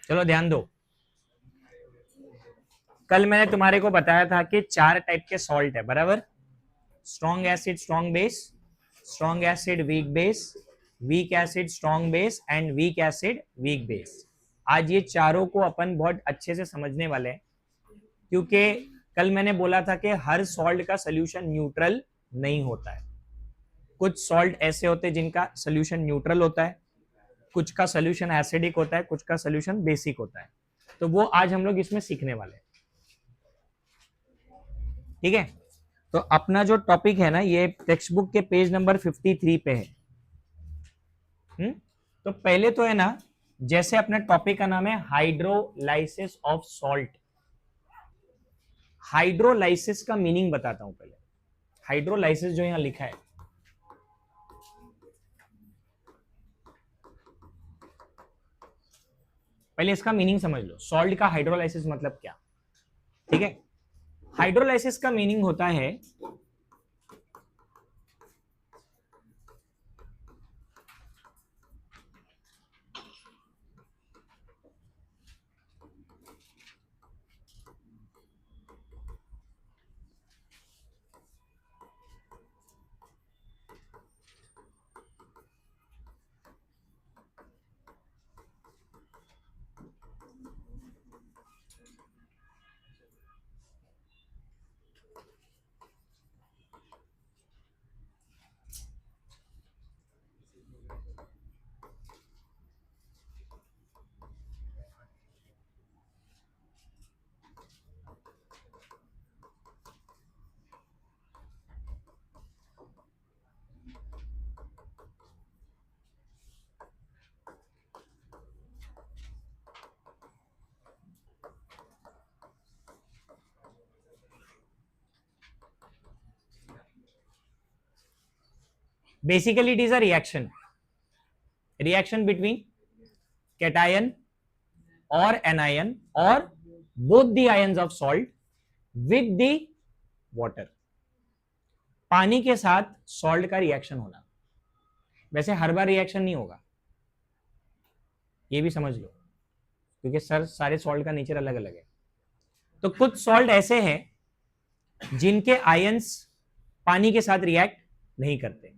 चलो ध्यान दो, कल मैंने तुम्हारे को बताया था कि 4 टाइप के सॉल्ट है, बराबर। Strong acid strong base, strong acid weak base, weak acid strong base and weak acid weak base. आज ये चारों को अपन बहुत अच्छे से समझने वाले हैं, क्योंकि कल मैंने बोला था कि हर सॉल्ट का सोल्यूशन न्यूट्रल नहीं होता है। कुछ सॉल्ट ऐसे होते हैं जिनका सोल्यूशन न्यूट्रल होता है, कुछ का सोल्यूशन एसिडिक होता है, कुछ का सोल्यूशन बेसिक होता है। तो वो आज हम लोग इसमें सीखने वाले हैं, ठीक है। तो अपना जो टॉपिक है ना, ये टेक्स्ट बुक के पेज नंबर 53 पे है। तो पहले तो है ना, जैसे अपने टॉपिक का नाम है हाइड्रोलाइसिस ऑफ सॉल्ट। हाइड्रोलाइसिस का मीनिंग बताता हूं पहले। हाइड्रोलाइसिस जो यहां लिखा है, पहले इसका मीनिंग समझ लो। सॉल्ट का हाइड्रोलाइसिस मतलब क्या, ठीक है। हाइड्रोलाइसिस का मीनिंग होता है basically it is a reaction between cation or anion or both the ions of salt with the water। पानी के साथ सॉल्ट का रिएक्शन होना, वैसे हर बार रिएक्शन नहीं होगा, ये भी समझ लो, क्योंकि सर सारे सॉल्ट का नेचर अलग अलग है। तो कुछ सॉल्ट ऐसे हैं जिनके आयंस पानी के साथ रिएक्ट नहीं करते,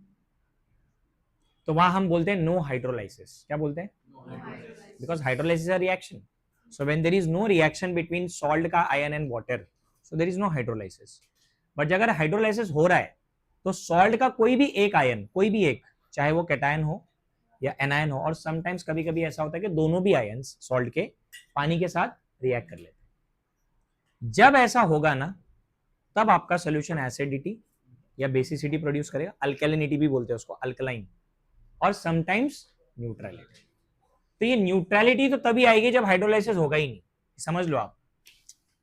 तो वहां हम बोलते हैं नो हाइड्रोलाइसिस। क्या बोलते हैं? Because hydrolysis is a reaction. So when there is no reaction between salt का ion and water, so there is no hydrolysis. But अगर हाइड्रोलाइसिस हो रहा है तो सॉल्ट का कोई भी एक आयन, कोई भी एक, चाहे वो कैटायन हो या एनायन हो, और समटाइम्स कभी कभी ऐसा होता है कि दोनों भी आयंस सॉल्ट के पानी के साथ रिएक्ट कर लेते हैं। जब ऐसा होगा ना, तब आपका सोल्यूशन एसिडिटी या बेसिसिटी प्रोड्यूस करेगा, अल्कलिनिटी भी बोलते हैं उसको, अल्कलाइन, और समटाइम्स न्यूट्रलिटी। तो ये न्यूट्रलिटी तो तभी आएगी जब हाइड्रोलाइसिस होगा ही नहीं, समझ लो आप।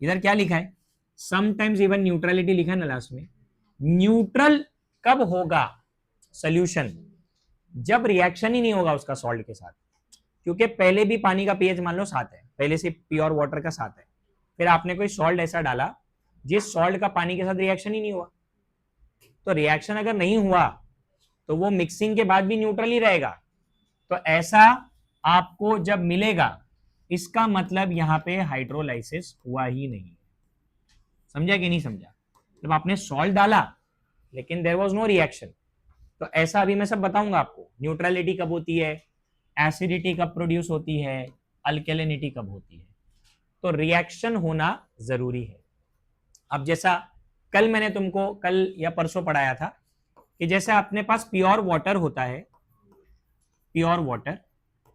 इधर क्या लिखा है, समटाइम्स इवन न्यूट्रलिटी लिखा है ना लास्ट में। न्यूट्रल कब होगा सोल्यूशन? जब रिएक्शन ही नहीं होगा उसका सॉल्ट के साथ, क्योंकि पहले भी पानी का पीएच मान लो 7 है, पहले से प्योर वाटर का 7 है, फिर आपने कोई सॉल्ट ऐसा डाला जिस सॉल्ट का पानी के साथ रिएक्शन ही नहीं हुआ, तो रिएक्शन अगर नहीं हुआ तो वो मिक्सिंग के बाद भी न्यूट्रल ही रहेगा। तो ऐसा आपको जब मिलेगा, इसका मतलब यहां पे हाइड्रोलाइसिस हुआ ही नहीं। समझा कि नहीं समझा? जब आपने सॉल्ट डाला लेकिन देयर वाज नो रिएक्शन, तो ऐसा अभी मैं सब बताऊंगा आपको। न्यूट्रलिटी कब होती है, एसिडिटी कब प्रोड्यूस होती है, अल्कलिनिटी कब होती है, तो रिएक्शन होना जरूरी है। अब जैसा कल मैंने तुमको कल या परसों पढ़ाया था कि जैसे अपने पास प्योर वाटर होता है, प्योर वाटर,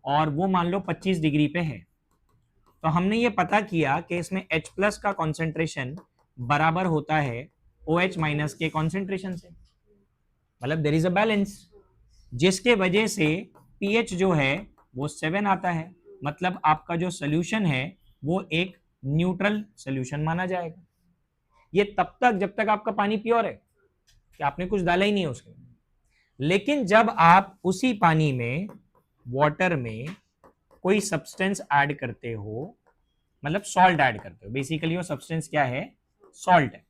और वो मान लो 25 डिग्री पे है, तो हमने ये पता किया कि इसमें H+ का कॉन्सेंट्रेशन बराबर होता है OH- के कॉन्सेंट्रेशन से, मतलब देयर इज अ बैलेंस, जिसके वजह से पीएच जो है वो 7 आता है। मतलब आपका जो सोल्यूशन है वो एक न्यूट्रल सोल्यूशन माना जाएगा। ये तब तक जब तक आपका पानी प्योर है, कि आपने कुछ डाला ही नहीं है उसमें। लेकिन जब आप उसी पानी में, वाटर में कोई सब्सटेंस ऐड करते हो, मतलब सॉल्ट ऐड करते हो, बेसिकली वो सब्सटेंस क्या है, सॉल्ट है।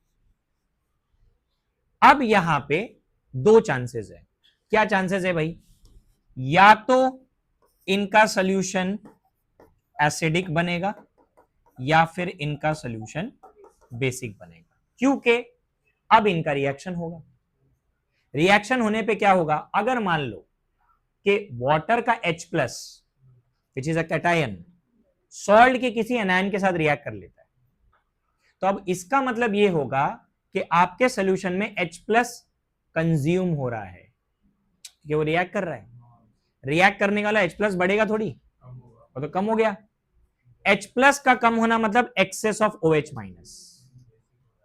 अब यहां पे 2 चांसेस है। क्या चांसेस है भाई? या तो इनका सोल्यूशन एसिडिक बनेगा या फिर इनका सॉल्यूशन बेसिक बनेगा, क्योंकि अब इनका रिएक्शन होगा। रिएक्शन होने पे क्या होगा, अगर मान लो कि वाटर का H plus which is a cation salt के किसी एनायन के साथ रिएक्ट कर लेता है, तो अब इसका मतलब यह होगा कि आपके सॉल्यूशन में H प्लस कंज्यूम हो रहा है, कि वो रिएक्ट कर रहा है। रिएक्ट करने वाला H प्लस बढ़ेगा थोड़ी, वो तो कम हो गया। H प्लस का कम होना मतलब excess of OH minus,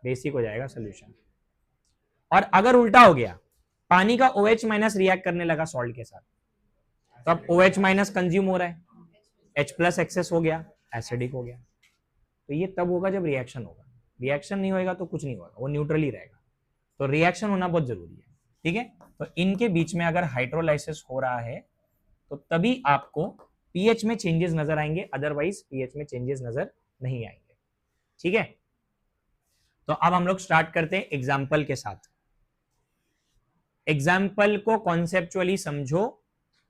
basic हो जाएगा सॉल्यूशन। और अगर उल्टा हो गया, पानी का OH माइनस रिएक्ट करने लगा सॉल्ट के साथ, तो अब OH माइनस कंज्यूम हो रहा है, H प्लस एक्सेस हो गया, एसिडिक हो गया। तो ये तब होगा जब रिएक्शन होगा, रिएक्शन नहीं होगा तो कुछ नहीं होगा, वो न्यूट्रल ही रहेगा। तो रिएक्शन होना बहुत जरूरी है, ठीक है। तो इनके बीच में अगर हाइड्रोलाइसिस हो रहा है तो तभी आपको पीएच में चेंजेस नजर आएंगे, अदरवाइज पीएच में चेंजेस नजर नहीं आएंगे, ठीक है। तो अब हम लोग स्टार्ट करते हैं एग्जाम्पल के साथ। एग्जाम्पल को कॉन्सेप्चुअली समझो,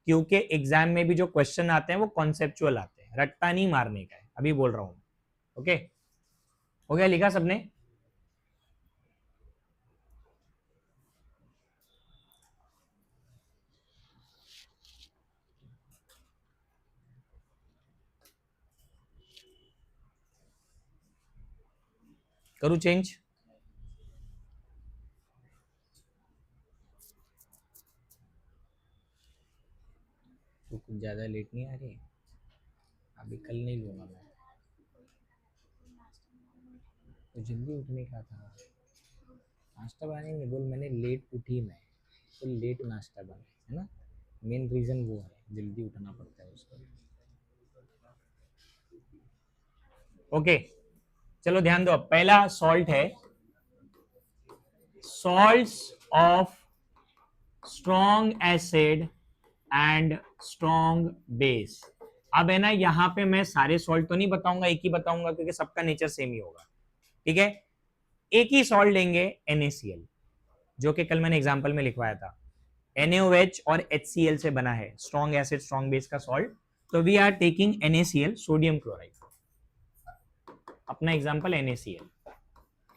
क्योंकि एग्जाम में भी जो क्वेश्चन आते हैं वो कॉन्सेप्चुअल आते हैं, रट्टा नहीं मारने का है, अभी बोल रहा हूं। ओके, हो गया, लिखा सबने? करूं चेंज? तो कुछ ज्यादा लेट नहीं आ रही, अभी कल नहीं लूंगा मैं, तो जल्दी उठने का था। नाश्ता बनाने नहीं बोल, मैंने लेट उठी, मैं तो लेट नाश्ता बना है ना, मेन रीजन वो है, जल्दी उठना पड़ता है उसको। ओके, चलो ध्यान दो। पहला सॉल्ट है, salts of strong acid and strong base. अब है ना, यहां पे मैं सारे सॉल्ट तो नहीं बताऊंगा, एक ही बताऊंगा क्योंकि सबका नेचर सेम ही होगा, ठीक है। एक ही सॉल्ट लेंगे NaCl, जो कि कल मैंने एग्जांपल में लिखवाया था, NaOH और HCl से बना है, स्ट्रॉन्ग एसिड स्ट्रॉन्ग बेस का सॉल्ट। तो we are taking NaCl, sodium chloride, अपना एग्जांपल NaCl,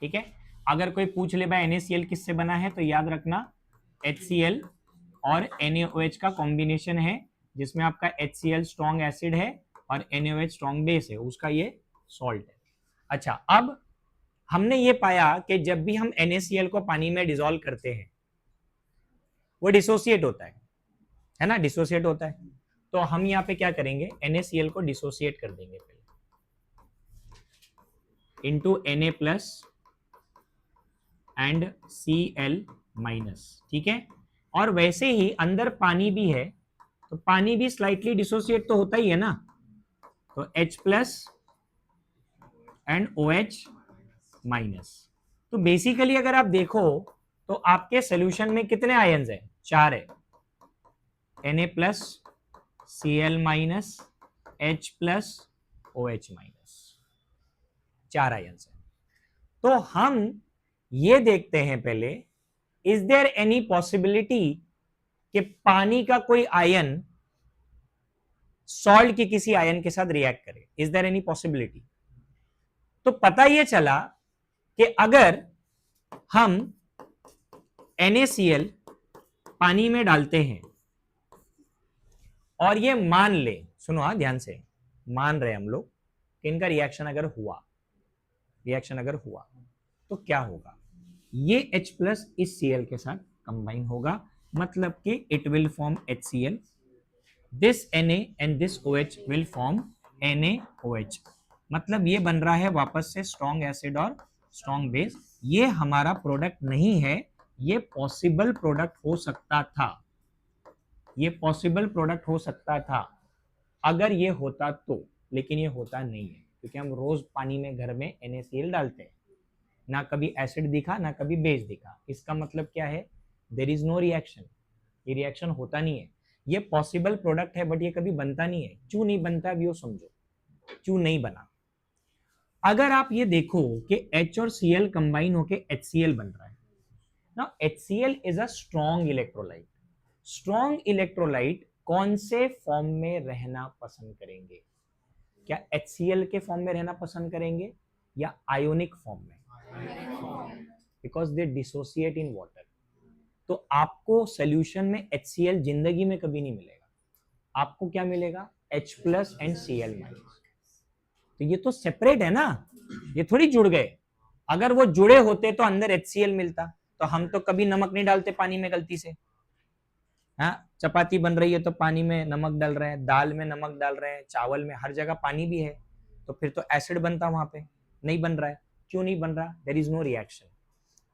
ठीक है। अगर कोई पूछ ले भाई NaCl किससे बना है, तो याद रखना HCl और NaOH का कॉम्बिनेशन है, जिसमें आपका HCl स्ट्रॉन्ग एसिड है और NaOH स्ट्रॉन्ग बेस है, उसका ये सॉल्ट है। अच्छा, अब हमने ये पाया कि जब भी हम NaCl को पानी में डिसॉल्व करते हैं वो डिसोसिएट होता है ना, डिसोसिएट होता है। तो हम यहाँ पे क्या करेंगे, NaCl को डिसोसिएट कर देंगे पहले into Na plus and Cl minus, ठीक है। और वैसे ही अंदर पानी भी है, तो पानी भी स्लाइटली डिसोसिएट तो होता ही है ना, तो H plus and OH minus. तो बेसिकली अगर आप देखो तो आपके सॉल्यूशन में कितने आयन्स हैं, 4 है, Na plus Cl minus H plus OH minus, 4 ions हैं। तो हम ये देखते हैं पहले, इज देयर एनी पॉसिबिलिटी कि पानी का कोई आयन सॉल्ट के किसी आयन के साथ रिएक्ट करे, इज देयर एनी पॉसिबिलिटी? तो पता यह चला कि अगर हम NaCl पानी में डालते हैं और ये मान ले, सुनो ध्यान से, मान रहे हम लोग कि इनका रिएक्शन अगर हुआ तो क्या होगा, ये H प्लस इस Cl के साथ कंबाइन होगा, मतलब कि it will form HCl, this Na and this OH will form NaOH, मतलब ये बन रहा है वापस से स्ट्रॉन्ग एसिड और स्ट्रॉन्ग बेस। ये हमारा प्रोडक्ट नहीं है, ये पॉसिबल प्रोडक्ट हो सकता था, ये पॉसिबल प्रोडक्ट हो सकता था अगर ये होता तो, लेकिन ये होता नहीं है, क्योंकि हम रोज पानी में घर में NaCl डालते हैं, ना कभी एसिड दिखा ना कभी बेस दिखा। इसका मतलब क्या है, देयर इज नो रिएक्शन, ये रिएक्शन होता नहीं है। ये पॉसिबल प्रोडक्ट है बट ये कभी बनता नहीं है। क्यों नहीं बनता भी वो समझो, क्यों नहीं बना। अगर आप ये देखो कि H और Cl कंबाइन होके HCl बन रहा है ना, HCl is a strong electrolyte. Strong electrolyte कौन से फॉर्म में रहना पसंद करेंगे, क्या HCl के फॉर्म में रहना पसंद करेंगे या आयोनिक फॉर्म में? Because they dissociate in water. तो आपको सोल्यूशन में HCl जिंदगी में कभी नहीं मिलेगा, आपको क्या मिलेगा? H plus and Cl minus. तो ये तो सेपरेट है ना, ये थोड़ी जुड़ गए। अगर वो जुड़े होते तो अंदर HCl मिलता। तो हम तो कभी नमक नहीं डालते पानी में गलती से। हाँ, चपाती बन रही है तो पानी में नमक डाल रहे हैं, दाल में नमक डाल रहे हैं, चावल में, हर जगह पानी भी है, तो फिर तो एसिड बनता वहां पे। नहीं बन रहा है, क्यों नहीं बन रहा? There is no reaction.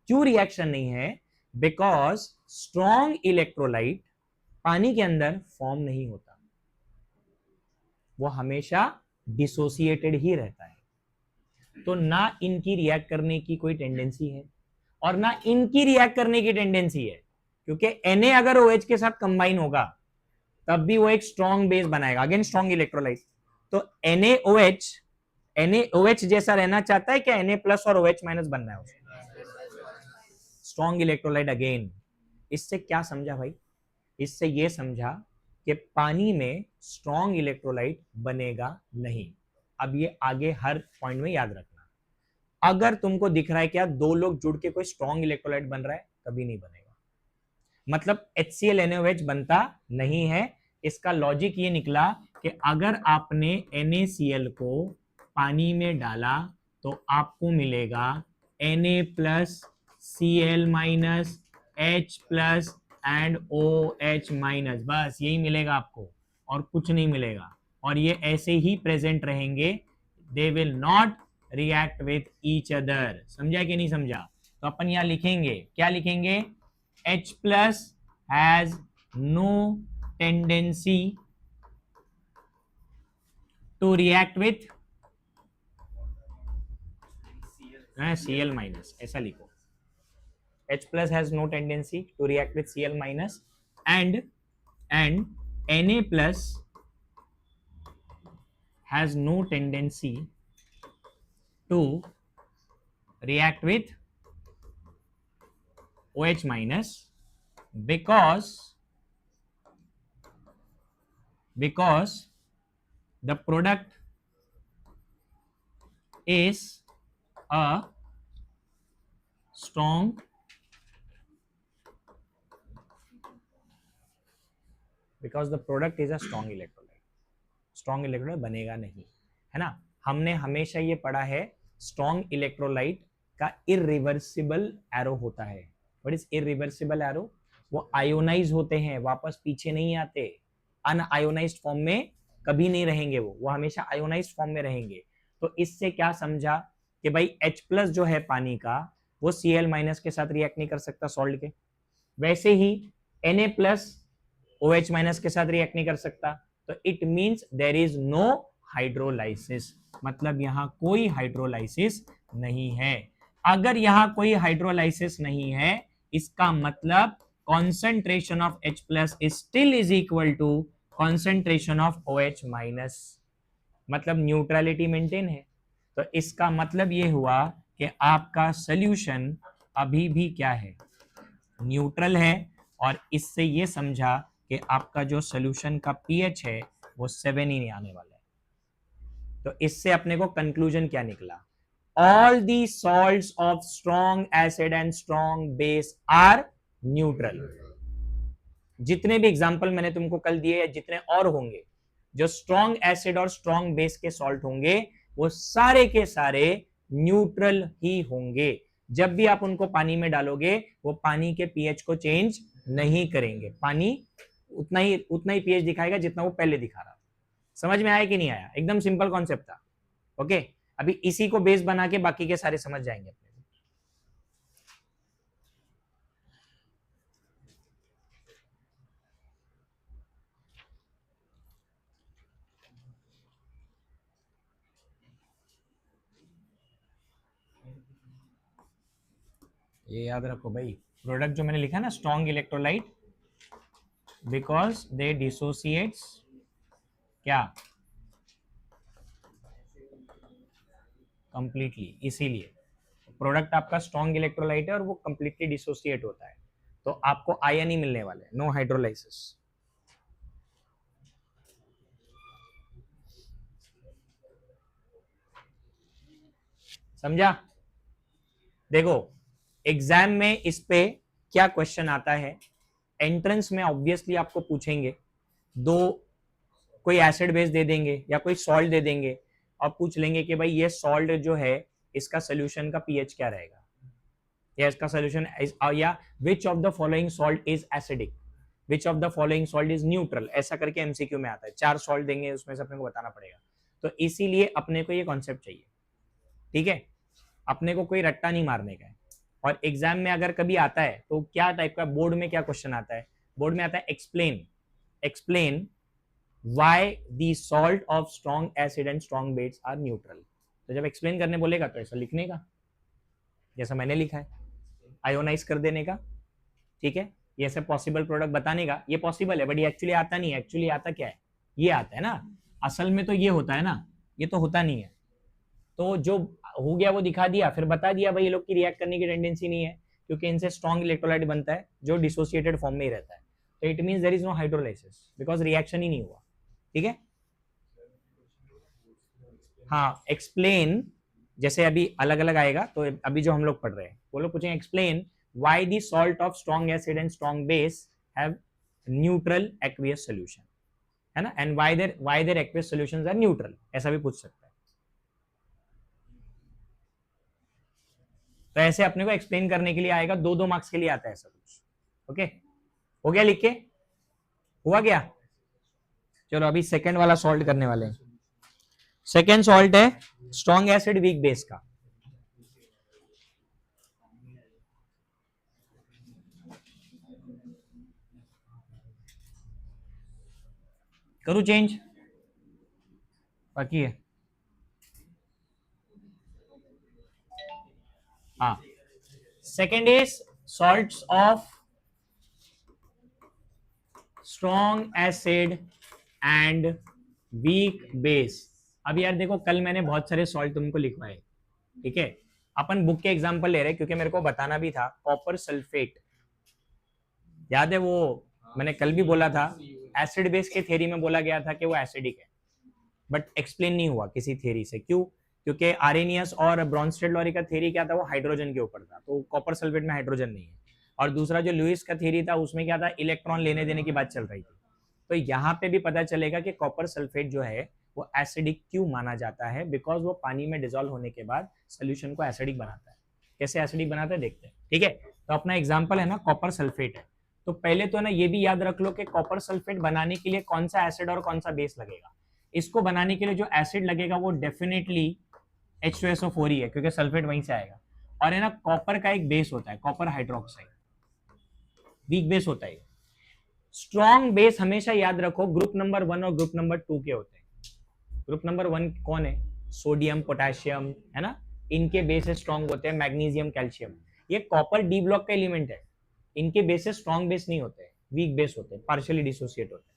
क्यों रिएक्शन नहीं है? बिकॉज स्ट्रॉन्ग इलेक्ट्रोलाइट पानी के अंदर फॉर्म नहीं होता, वो हमेशा डिसोसिएटेड ही रहता है। तो ना इनकी रिएक्ट करने की कोई टेंडेंसी है और ना इनकी रिएक्ट करने की टेंडेंसी है, क्योंकि Na अगर OH के साथ कंबाइन होगा तब भी वो एक स्ट्रॉन्ग बेस बनाएगा, अगेन स्ट्रॉन्ग इलेक्ट्रोलाइट। तो NaOH जैसा रहना चाहता है क्या? Na प्लस और OH माइनस बनना है उसको, स्ट्रॉन्ग इलेक्ट्रोलाइट अगेन। इससे क्या समझा भाई? इससे ये समझा कि पानी में स्ट्रॉन्ग इलेक्ट्रोलाइट बनेगा नहीं। अब ये आगे हर पॉइंट में याद रखना। अगर तुमको दिख रहा है क्या दो लोग जुड़ के कोई स्ट्रॉन्ग इलेक्ट्रोलाइट बन रहा है, कभी नहीं बनेगा। मतलब HCl बनता नहीं है। इसका लॉजिक ये निकला कि अगर आपने NaCl को पानी में डाला तो आपको मिलेगा Na plus Cl minus H plus and OH minus, बस यही मिलेगा आपको और कुछ नहीं मिलेगा। और ये ऐसे ही प्रेजेंट रहेंगे, they will not react with each other. समझा कि नहीं समझा? तो अपन यहां लिखेंगे, क्या लिखेंगे? H plus has no tendency to react with Cl minus, ऐसा लिखो। H plus has no tendency to react with Cl minus and Na plus has no tendency to react with OH minus because the product is a strong electrolyte. Strong electrolyte बनेगा नहीं, है ना? हमने हमेशा ये पढ़ा है स्ट्रॉन्ग इलेक्ट्रोलाइट का इरिवर्सिबल एरो होता है। What is irreversible arrow? वो आयोनाइज होते हैं, वापस पीछे नहीं आते। अनआयोनाइज्ड फॉर्म में कभी नहीं रहेंगे, वो हमेशा आयोनाइज्ड फॉर्म में रहेंगे। तो इससे क्या समझा कि भाई H प्लस जो है पानी का, वो Cl माइनस के साथ रिएक्ट नहीं कर सकता सॉल्ट के। वैसे ही Na प्लस OH माइनस के साथ रिएक्ट नहीं कर सकता। तो it means there is no hydrolysis, मतलब यहां कोई हाइड्रोलाइसिस नहीं है। अगर यहां कोई हाइड्रोलाइसिस नहीं है, इसका मतलब concentration of H plus is still is equal to concentration of OH minus, मतलब न्यूट्रलिटी मेंटेन है। तो इसका मतलब ये हुआ कि आपका सोल्यूशन अभी भी क्या है? न्यूट्रल है। और इससे ये समझा कि आपका जो सोल्यूशन का पीएच है वो 7 ही नहीं आने वाला है। तो इससे अपने को कंक्लूजन क्या निकला? All the salts of strong acid and strong base are neutral. जितने भी एग्जांपल मैंने तुमको कल दिए या जितने और होंगे, जो स्ट्रॉन्ग एसिड और स्ट्रॉन्ग बेस के सॉल्ट होंगे, वो सारे के सारे न्यूट्रल ही होंगे। जब भी आप उनको पानी में डालोगे, वो पानी के पीएच को चेंज नहीं करेंगे। पानी उतना ही पीएच दिखाएगा जितना वो पहले दिखा रहा। समझ में आया कि नहीं आया? एकदम सिंपल कॉन्सेप्ट था। ओके, अभी इसी को बेस बना के बाकी के सारे समझ जाएंगे। ये याद रखो भाई, प्रोडक्ट जो मैंने लिखा ना, strong electrolyte, because they dissociates क्या? कंप्लीटली। इसीलिए प्रोडक्ट आपका स्ट्रॉन्ग इलेक्ट्रोलाइट है और वो कंप्लीटली डिसोसिएट होता है, तो आपको आयन ही मिलने वाले, नो हाइड्रोलाइसिस। समझा? देखो एग्जाम में इस पे क्या क्वेश्चन आता है, एंट्रेंस में ऑब्वियसली आपको पूछेंगे, दो कोई एसिड बेस दे देंगे या कोई सॉल्ट दे देंगे और पूछ लेंगे कि भाई ये सॉल्ट जो है इसका सोल्यूशन का पीएच क्या रहेगा, या इसका सोल्यूशन, या which of the following salt is acidic, which of the following salt is neutral, ऐसा करके एमसीक्यू में आता है, 4 सॉल्ट देंगे उसमें से अपने को बताना पड़ेगा। तो इसीलिए अपने को ये कॉन्सेप्ट चाहिए, ठीक है, अपने को कोई रट्टा नहीं मारने का है। और एग्जाम में अगर कभी आता है तो क्या टाइप का, बोर्ड में क्या क्वेश्चन आता है, बोर्ड में आता है explain why the salt of strong acid and strong base are neutral. तो जब एक्सप्लेन करने बोलेगा तो ऐसा लिखने का जैसा मैंने लिखा है, आयोनाइज कर देने का, ठीक है, ये सब पॉसिबल प्रोडक्ट बताने का, ये पॉसिबल है बट ये एक्चुअली आता नहीं है। एक्चुअली आता क्या है, ये आता है ना, असल में तो ये होता है ना, ये तो होता नहीं है। तो जो हो गया वो दिखा दिया, फिर बता दिया भाई ये लोग की रिएक्ट करने की टेंडेंसी नहीं है क्योंकि इनसे स्ट्रॉन्ग इलेक्ट्रोलाइट बनता है जो डिसोसिएटेड फॉर्म में ही रहता है। तो it means there is no hydrolysis because reaction ही नहीं हुआ, ठीक है। हाँ एक्सप्लेन, जैसे अभी अलग अलग आएगा, तो अभी जो हम लोग पढ़ रहे हैं वो लोग पूछेंगे explain why the salt of strong acid and strong base have neutral aqueous solution, है ना, and why their aqueous solutions are neutral, ऐसा भी पूछ सकता है। तो ऐसे अपने को एक्सप्लेन करने के लिए आएगा, 2-2 मार्क्स के लिए आता है ऐसा कुछ, ओके। हो गया लिख के, हुआ क्या? चलो अभी सेकंड वाला सॉल्ट करने वाले हैं। सेकंड सॉल्ट है स्ट्रॉन्ग एसिड वीक बेस का। करूं चेंज, बाकी है, हाँ। Second is salts of strong acid and weak base. अब यार देखो कल मैंने बहुत सारे सॉल्ट तुमको लिखवाए, ठीक है, अपन बुक के एग्जांपल ले रहे क्योंकि मेरे को बताना भी था। कॉपर सल्फेट, याद है वो मैंने कल भी बोला था, एसिड बेस के थ्योरी में बोला गया था कि वो एसिडिक है, बट एक्सप्लेन नहीं हुआ किसी थ्योरी से। क्यों? क्योंकि आरेनियस और ब्रॉन्स्टेड लॉरी का थ्योरी क्या था, वो हाइड्रोजन के ऊपर था, तो कॉपर सल्फेट में हाइड्रोजन नहीं है। और दूसरा जो लुइस का थ्योरी था उसमें क्या था, इलेक्ट्रॉन लेने देने की बात चल रही थी। तो यहाँ पे भी पता चलेगा कि कॉपर सल्फेट जो है वो एसिडिक क्यों माना जाता है, बिकॉज वो पानी में डिजोल्व होने के बाद सोल्यूशन को एसिडिक बनाता है। कैसे एसिडिक बनाता है देखते हैं, ठीक है। तो अपना एग्जाम्पल है ना कॉपर सल्फेट है, तो पहले तो ना ये भी याद रख लो कि कॉपर सल्फेट बनाने के लिए कौन सा एसिड और कौन सा बेस लगेगा। इसको बनाने के लिए जो एसिड लगेगा वो डेफिनेटली H2SO4 ही है क्योंकि सल्फेट वहीं से आएगा। और है ना कॉपर का एक बेस होता है कॉपर हाइड्रोक्साइड, वीक बेस होता है। स्ट्रॉन्ग बेस हमेशा याद रखो ग्रुप नंबर 1 और ग्रुप नंबर 2 के होते हैं। ग्रुप नंबर 1 कौन है, सोडियम पोटेशियम, है ना, इनके बेसिस स्ट्रॉन्ग होते हैं, मैग्नीशियम कैल्शियम। ये कॉपर डी ब्लॉक का एलिमेंट है, इनके बेसिस स्ट्रॉन्ग बेस नहीं होते, वीक बेस होते हैं, पार्शियली डिसोसिएट होते हैं।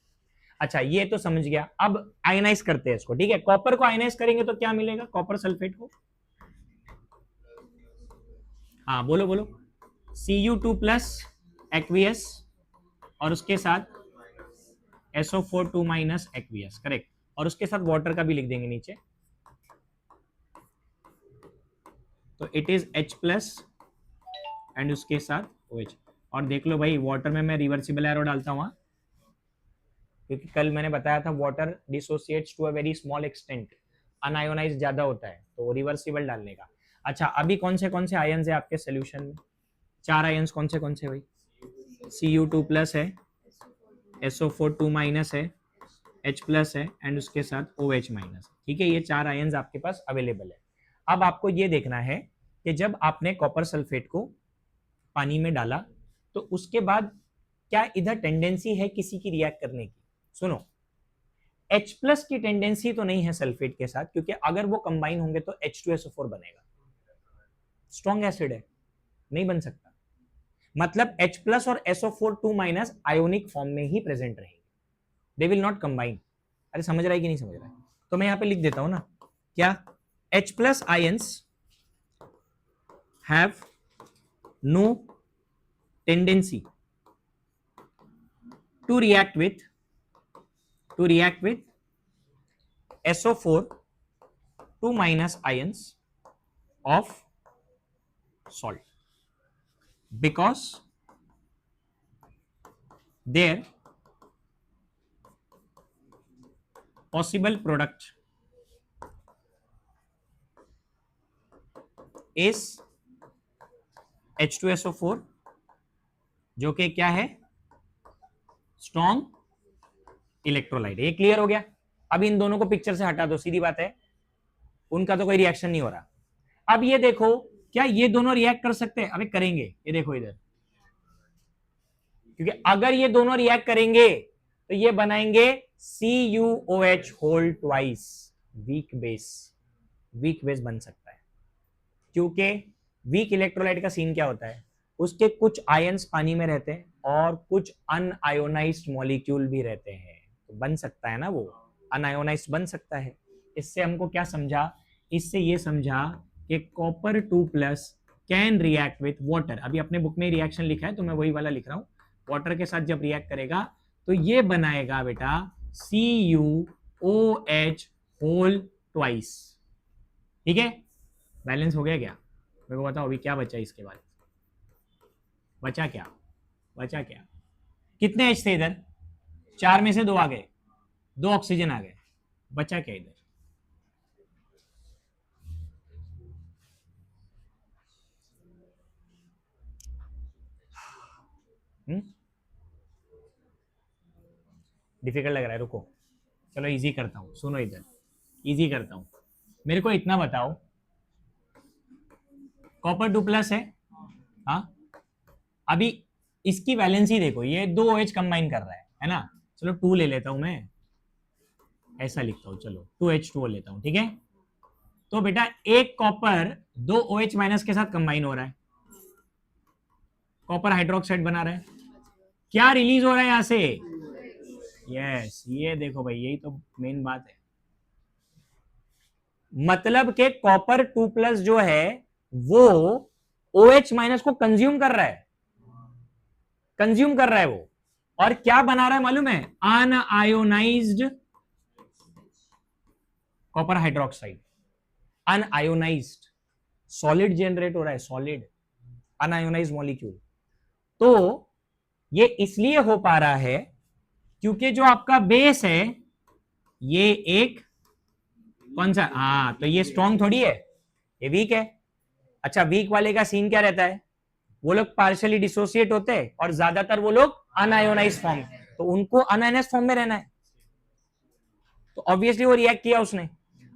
अच्छा ये तो समझ गया। अब आयनाइज करते हैं इसको, ठीक है। कॉपर को आयनाइज करेंगे तो क्या मिलेगा कॉपर सल्फेट को, हाँ बोलो बोलो, Cu2+ एक्वियस और उसके साथ SO4 2- एक्वियस, करेक्ट। और उसके साथ वाटर का भी लिख देंगे नीचे, तो इट इज H+ एंड उसके साथ OH। और देख लो भाई वाटर में मैं रिवर्सिबल एरो डालता हूँ, क्योंकि कल मैंने बताया था water dissociates to a very small extent, unionised ज्यादा होता है, तो रिवर्सिबल डालने का। अच्छा अभी कौन से आयंस है आपके सोल्यूशन में, 4 आयंस कौन से भाई, Cu2+ है, SO4 2- है, H+ है एंड उसके साथ OH-, ठीक है। ये 4 आयंस आपके पास अवेलेबल है। अब आपको ये देखना है कि जब आपने कॉपर सल्फेट को पानी में डाला तो उसके बाद क्या इधर टेंडेंसी है किसी की रिएक्ट करने की। सुनो H+ की टेंडेंसी तो नहीं है सल्फेट के साथ, क्योंकि अगर वो कंबाइन होंगे तो H2SO4 बनेगा, स्ट्रॉन्ग एसिड है, नहीं बन सकता। मतलब H+ और SO4 2- आयोनिक फॉर्म में ही प्रेजेंट रहेंगे, दे विल नॉट कंबाइन। अरे समझ रहा है कि नहीं समझ रहा है, तो मैं यहां पे लिख देता हूं ना, क्या H+ ions have no tendency to react with SO4 2- ions of salt because their possible product is H2SO4 जो कि क्या है, स्ट्रॉन्ग इलेक्ट्रोलाइट। ये क्लियर हो गया। अब इन दोनों को पिक्चर से हटा दो, सीधी बात है, उनका तो कोई रिएक्शन नहीं हो रहा। अब ये देखो, क्या ये दोनों रिएक्ट कर सकते हैं? अबे करेंगे, ये देखो इधर, क्योंकि अगर ये दोनों रिएक्ट करेंगे तो ये बनाएंगे CuOH whole twice, weak base. Weak base बन सकता है क्योंकि वीक इलेक्ट्रोलाइट का सीन क्या होता है, उसके कुछ आयंस पानी में रहते हैं और कुछ अनआयोनाइज्ड मॉलिक्यूल भी रहते हैं, तो बन सकता है ना, वो अनआयोनाइज्ड बन सकता है। इससे हमको क्या समझा, इससे ये समझा कि copper 2+ can react with water. अभी अपने बुक में रिएक्शन लिखा है तो मैं वही वाला लिख रहा हूं। वाटर के साथ जब रिएक्ट करेगा तो ये बनाएगा बेटा CuOH होल ट्वाइस। ठीक है, बैलेंस हो गया क्या? मेरे को बताओ अभी क्या बचा इसके बाद, बचा क्या? बचा क्या? कितने H थे इधर? 4 में से 2 आ गए, 2 ऑक्सीजन आ गए, बचा क्या इधर? डिफिकल्ट लग रहा है, रुको, चलो इजी करता हूं, सुनो इधर, इजी करता हूं। मेरे को इतना बताओ, कॉपर 2+ है, हाँ, अभी इसकी वैलेंसी देखो, ये 2 OH कंबाइन कर रहा है ना, चलो 2 ले लेता हूं मैं, ऐसा लिखता हूं, चलो 2H2O लेता हूं, ठीक है। तो बेटा एक कॉपर 2 OH माइनस के साथ कंबाइन हो रहा है, कॉपर हाइड्रोक्साइड बना रहा है, क्या रिलीज हो रहा है यहां से? यस, ये देखो भाई, यही तो मेन बात है। मतलब के कॉपर 2+ जो है वो OH माइनस को कंज्यूम कर रहा है, कंज्यूम कर रहा है वो, और क्या बना रहा है मालूम है? Unionised copper hydroxide, unionised solid generate हो रहा है, सॉलिड अनआयोनाइज्ड मॉलिक्यूल। तो ये इसलिए हो पा रहा है क्योंकि जो आपका बेस है ये एक कौन सा, हाँ, तो ये स्ट्रॉन्ग थोड़ी है, ये वीक है। अच्छा, वीक वाले का सीन क्या रहता है? वो लोग पार्शियली डिसोसिएट होते हैं और ज्यादातर वो लोग अनआयोनाइज फॉर्म, तो उनको अनआयोनाइज फॉर्म में रहना है, तो ऑब्वियसली वो रिएक्ट किया उसने।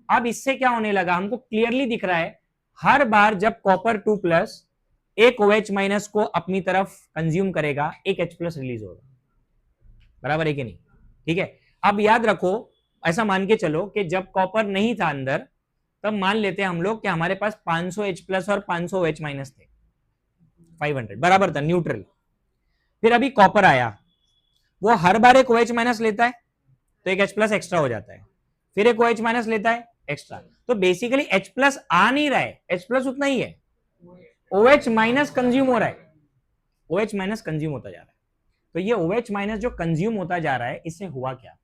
अब इससे क्या होने लगा, हमको क्लियरली दिख रहा है, हर बार जब कॉपर 2+ एक OH माइनस को अपनी तरफ कंज्यूम करेगा, एक H+ रिलीज होगा, बराबर है कि नहीं? ठीक है, अब याद रखो, ऐसा मान के चलो कि जब कॉपर नहीं था अंदर, तब मान लेते हैं हम लोग कि हमारे पास 500 H+ और 500 OH माइनस थे, 500 बराबर था, न्यूट्रल। फिर अभी कॉपर आया, वो हर बार एक OH माइनस लेता है तो एक H+ एक्स्ट्रा हो जाता है, फिर एक OH माइनस लेता है एक्स्ट्रा, तो बेसिकली H+ आ नहीं रहा है, H+ उतना ही है, OH माइनस कंज्यूम हो रहा है, OH माइनस कंज्यूम होता जा रहा है। तो ये OH माइनस जो कंज्यूम होता जा रहा है, इससे हुआ क्या?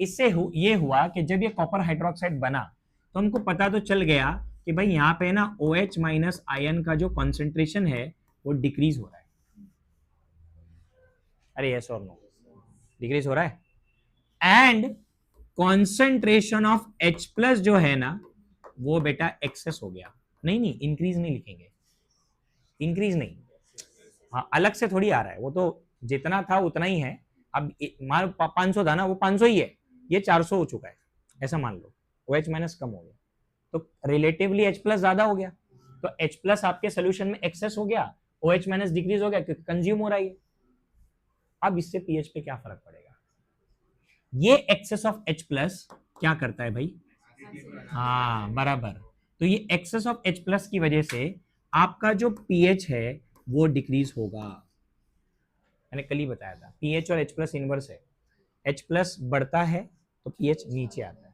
इससे ये हुआ कि जब ये कॉपर हाइड्रोक्साइड बना तो हमको पता तो चल गया कि भाई यहाँ पे ना OH माइनस आयन का जो कॉन्सेंट्रेशन है वो डिक्रीज हो रहा है। अरे यस और नो, डिक्रीज हो रहा है। एंड कॉन्सेंट्रेशन ऑफ H+ जो है ना वो बेटा एक्सेस हो गया। नहीं नहीं, इंक्रीज नहीं लिखेंगे, इंक्रीज नहीं, हाँ अलग से थोड़ी आ रहा है, वो तो जितना था उतना ही है। अब मान 500 था ना, वो 500 ही है, ये 400 हो चुका है, ऐसा मान लो, OH माइनस कम हो गया, तो रिलेटिवली H+ ज्यादा हो गया, तो H+ आपके सोल्यूशन में एक्सेस हो गया, OH माइनस डिक्रीज हो गया क्योंकि कंज्यूम हो रहा है। अब इससे पीएच पे क्या फर्क पड़ेगा? ये एक्सेस ऑफ H+ क्या करता है भाई? हाँ बराबर, तो ये एक्सेस ऑफ H+ की वजह से आपका जो पीएच है वो डिक्रीज होगा। मैंने कल ही बताया था, पीएच और H+ इनवर्स है, H+ बढ़ता है तो पीएच नीचे आता है।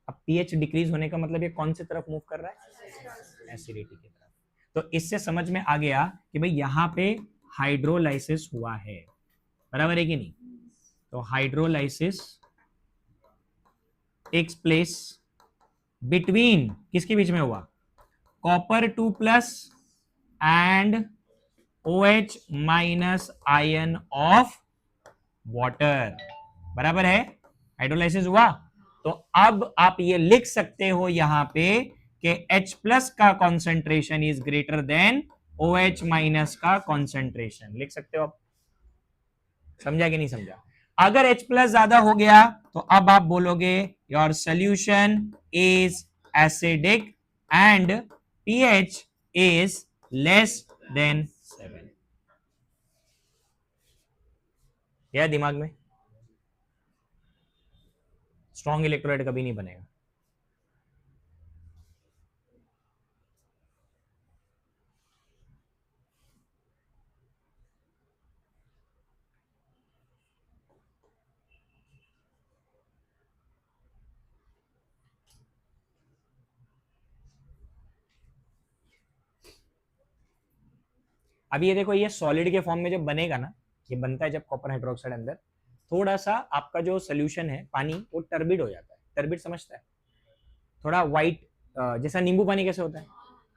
अब पीएच डिक्रीज होने का मतलब ये कौन सी तरफ मूव कर रहा है? एसिडिटी की तरफ। तो इससे समझ में आ गया कि भाई यहाँ पे हाइड्रोलाइसिस हुआ है, बराबर है कि नहीं? तो हाइड्रोलाइसिस टेक्स प्लेस बिटवीन, किसके बीच में हुआ? Copper 2+ and OH minus ion of water, बराबर है, हाइड्रोलाइसिस हुआ। तो अब आप ये लिख सकते हो यहां पे कि H+ का concentration is greater than OH minus का कॉन्सेंट्रेशन, लिख सकते हो आप। समझा कि नहीं समझा? अगर H+ ज्यादा हो गया तो अब आप बोलोगे your solution is acidic and pH is less then 7। यह दिमाग में, स्ट्रॉन्ग इलेक्ट्रोलाइट कभी नहीं बनेगा। अभी ये देखो, ये सॉलिड के फॉर्म में जब बनेगा ना, ये बनता है जब कॉपर हाइड्रोक्साइड अंदर, थोड़ा सा आपका जो सोल्यूशन है पानी वो टर्बिड हो जाता है। टर्बिड समझता है, थोड़ा व्हाइट, जैसा नींबू पानी कैसे होता है,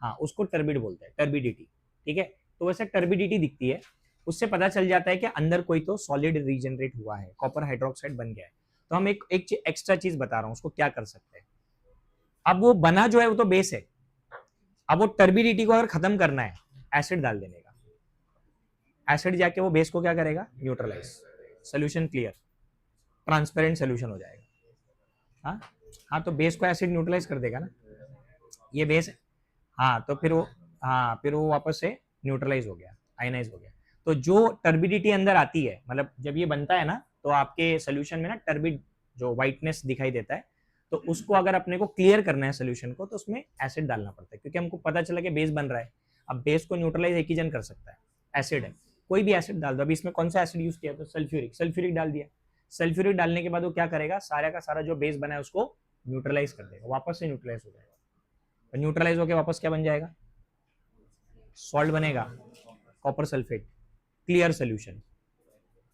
हाँ उसको टर्बिड बोलते हैं, टर्बिडिटी। ठीक है, तो वैसे टर्बिडिटी दिखती है, उससे पता चल जाता है कि अंदर कोई तो सॉलिड रीजनरेट हुआ है, कॉपर हाइड्रोक्साइड बन गया है। तो हम एक एक्स्ट्रा चीज बता रहा हूँ, उसको क्या कर सकते हैं। अब वो बना जो है वो तो बेस है, अब वो टर्बिडिटी को अगर खत्म करना है, एसिड डाल देने का, एसिड जाके वो बेस को क्या करेगा, neutralise, solution clear, transparent solution हो जाएगा। हाँ हाँ, तो बेस को एसिड न्यूट्रलाइज कर देगा ना, ये बेस है। हाँ तो फिर वो, हाँ फिर वो वापस से न्यूट्रलाइज हो गया, आयनाइज हो गया। तो जो टर्बिडिटी अंदर आती है, मतलब जब ये बनता है ना, तो आपके सोल्यूशन में ना टर्बिड जो व्हाइटनेस दिखाई देता है, तो उसको अगर अपने को क्लियर करना है सोल्यूशन को, तो उसमें एसिड डालना पड़ता है, क्योंकि हमको पता चला कि बेस बन रहा है। अब बेस को न्यूट्रलाइज एक ही जन कर सकता है, एसिड है, कोई भी एसिड डाल दो। अभी इसमें कौन सा एसिड यूज किया, तो सल्फ्यूरिक, सल्फ्यूरिक डाल दिया। सल्फ्यूरिक डालने के बाद वो क्या करेगा, सारा का सारा जो बेस बना है उसको न्यूट्रलाइज कर देगा, वापस से न्यूट्रलाइज हो जाएगा। तो न्यूट्रलाइज होकर वापस क्या बन जाएगा, सॉल्ट बनेगा, कॉपर सल्फेट, क्लियर सोल्यूशन,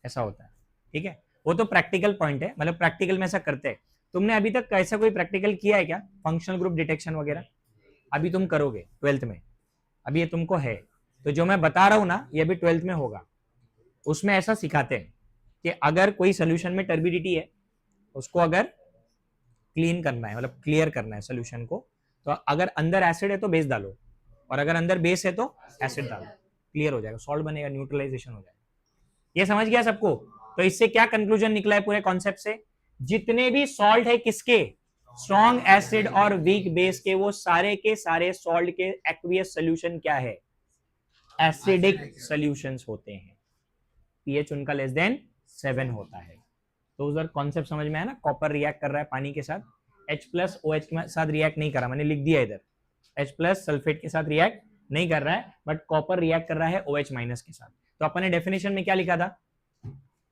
ऐसा होता है। ठीक है, वो तो प्रैक्टिकल पॉइंट है, मतलब प्रैक्टिकल में ऐसा करते हैं। तुमने अभी तक ऐसा कोई प्रैक्टिकल किया है क्या, फंक्शनल ग्रुप डिटेक्शन वगैरह? अभी तुम करोगे 12th में, अभी ये तुमको है। तो जो मैं बता रहा हूं ना, ये अभी 12th में होगा, उसमें ऐसा सिखाते हैं कि अगर कोई सोल्यूशन में टर्बिडिटी है, उसको अगर क्लीन करना है, मतलब क्लियर करना है सोल्यूशन को, तो अगर अंदर एसिड है तो बेस डालो, और अगर अंदर बेस है तो एसिड डालो, क्लियर हो जाएगा, सॉल्ट बनेगा, न्यूट्रलाइजेशन हो जाएगा। ये समझ गया सबको? तो इससे क्या कंक्लूजन निकला है पूरे कॉन्सेप्ट से, जितने भी सॉल्ट है किसके, स्ट्रॉन्ग एसिड और वीक बेस के, वो सारे के सारे सॉल्ट के एक्वियस सोल्यूशन क्या है, एसिडिक सोल्यूशंस होते हैं। पीएच उनका लेस देन 7 होता है। तो उधर कॉन्सेप्ट समझ में आया ना, कॉपर रिएक्ट कर रहा है पानी के साथ, H+ OH के साथ रिएक्ट नहीं कर रहा, मैंने लिख दिया इधर, H+ सल्फेट के साथ रिएक्ट नहीं कर रहा है, बट कॉपर रिएक्ट कर रहा है OH- के साथ। तो अपन ने डेफिनेशन में क्या लिखा था,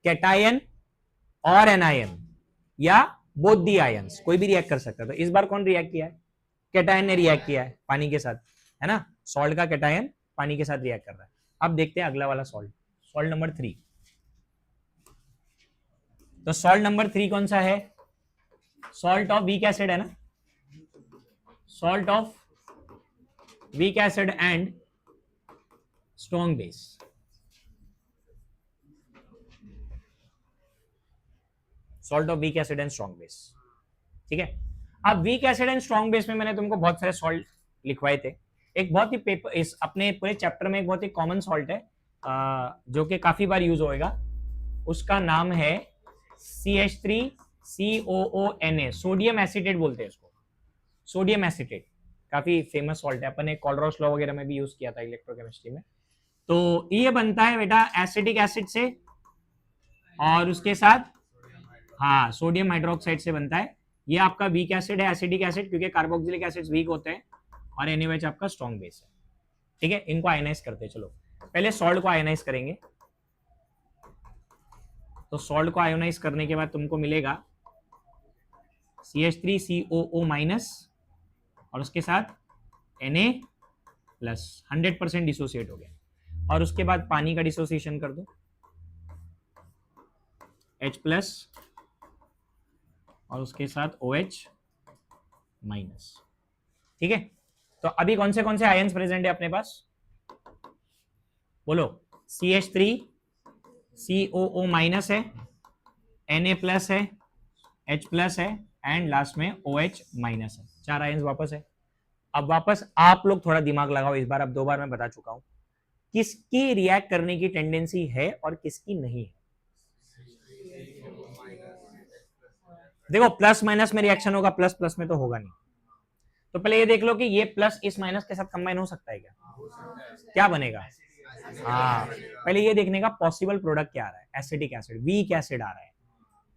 कैटायन और एनायन या बोथ दी आयंस, कोई भी रिएक्ट कर सकता है। तो इस बार कौन रिएक्ट किया है, कैटायन ने रिएक्ट किया है पानी के साथ, है ना, सॉल्ट का कैटायन पानी के साथ रिएक्ट कर रहा है। अब देखते हैं अगला वाला सॉल्ट, सॉल्ट नंबर 3। तो सॉल्ट नंबर 3 कौन सा है, सॉल्ट ऑफ वीक एसिड है ना, salt of weak acid and strong base. Salt of weak acid and strong base, ठीक है। अब week acid and strong base में मैंने तुमको बहुत सारे सॉल्ट लिखवाए थे। एक बहुत ही पेपर, इस अपने पूरे चैप्टर में एक बहुत ही कॉमन सॉल्ट है, जो कि काफी बार यूज होएगा, उसका नाम है CH3COONA, सोडियम एसिटेट बोलते हैं इसको, सोडियम एसिटेट, काफी फेमस सॉल्ट है, अपन ने कॉलरॉस लॉ वगैरह में भी यूज किया था इलेक्ट्रोकेमिस्ट्री में। तो ये बनता है बेटा एसिडिक एसिड से, और उसके साथ हाँ सोडियम हाइड्रोक्साइड से बनता है। ये आपका वीक एसिड है, एसिडिक एसिड, क्योंकि कार्बोक्सिलिक एसिड्स वीक होते हैं, और NaOH आपका स्ट्रॉन्ग बेस है। ठीक है, इनको आयनाइज करते हैं। चलो पहले सॉल्ट को आयनाइज करेंगे। तो सॉल्ट को आयोनाइज करने के बाद तुमको मिलेगा CH3COO- और उसके साथ Na+, 100% डिसोसिएट हो गया। और उसके बाद पानी का डिसोसिएशन कर दो, H+, और उसके साथ OH-। ठीक है, तो अभी कौन से आयंस प्रेजेंट है अपने पास, बोलो। CH3 COO माइनस है, Na प्लस है, H प्लस है, एंड लास्ट में OH माइनस है। 4 आयंस वापस है। अब वापस आप लोग थोड़ा दिमाग लगाओ, इस बार अब 2 बार मैं बता चुका हूं किसकी रिएक्ट करने की टेंडेंसी है और किसकी नहीं है। देखो प्लस माइनस में रिएक्शन होगा, प्लस प्लस में तो होगा नहीं। तो पहले ये देख लो कि ये प्लस इस माइनस के साथ कंबाइन हो सकता है क्या, क्या बनेगा। हाँ, पहले ये देखने का पॉसिबल प्रोडक्ट क्या आ रहा है। एसिडिक एसिड, वीक एसिड आ रहा है।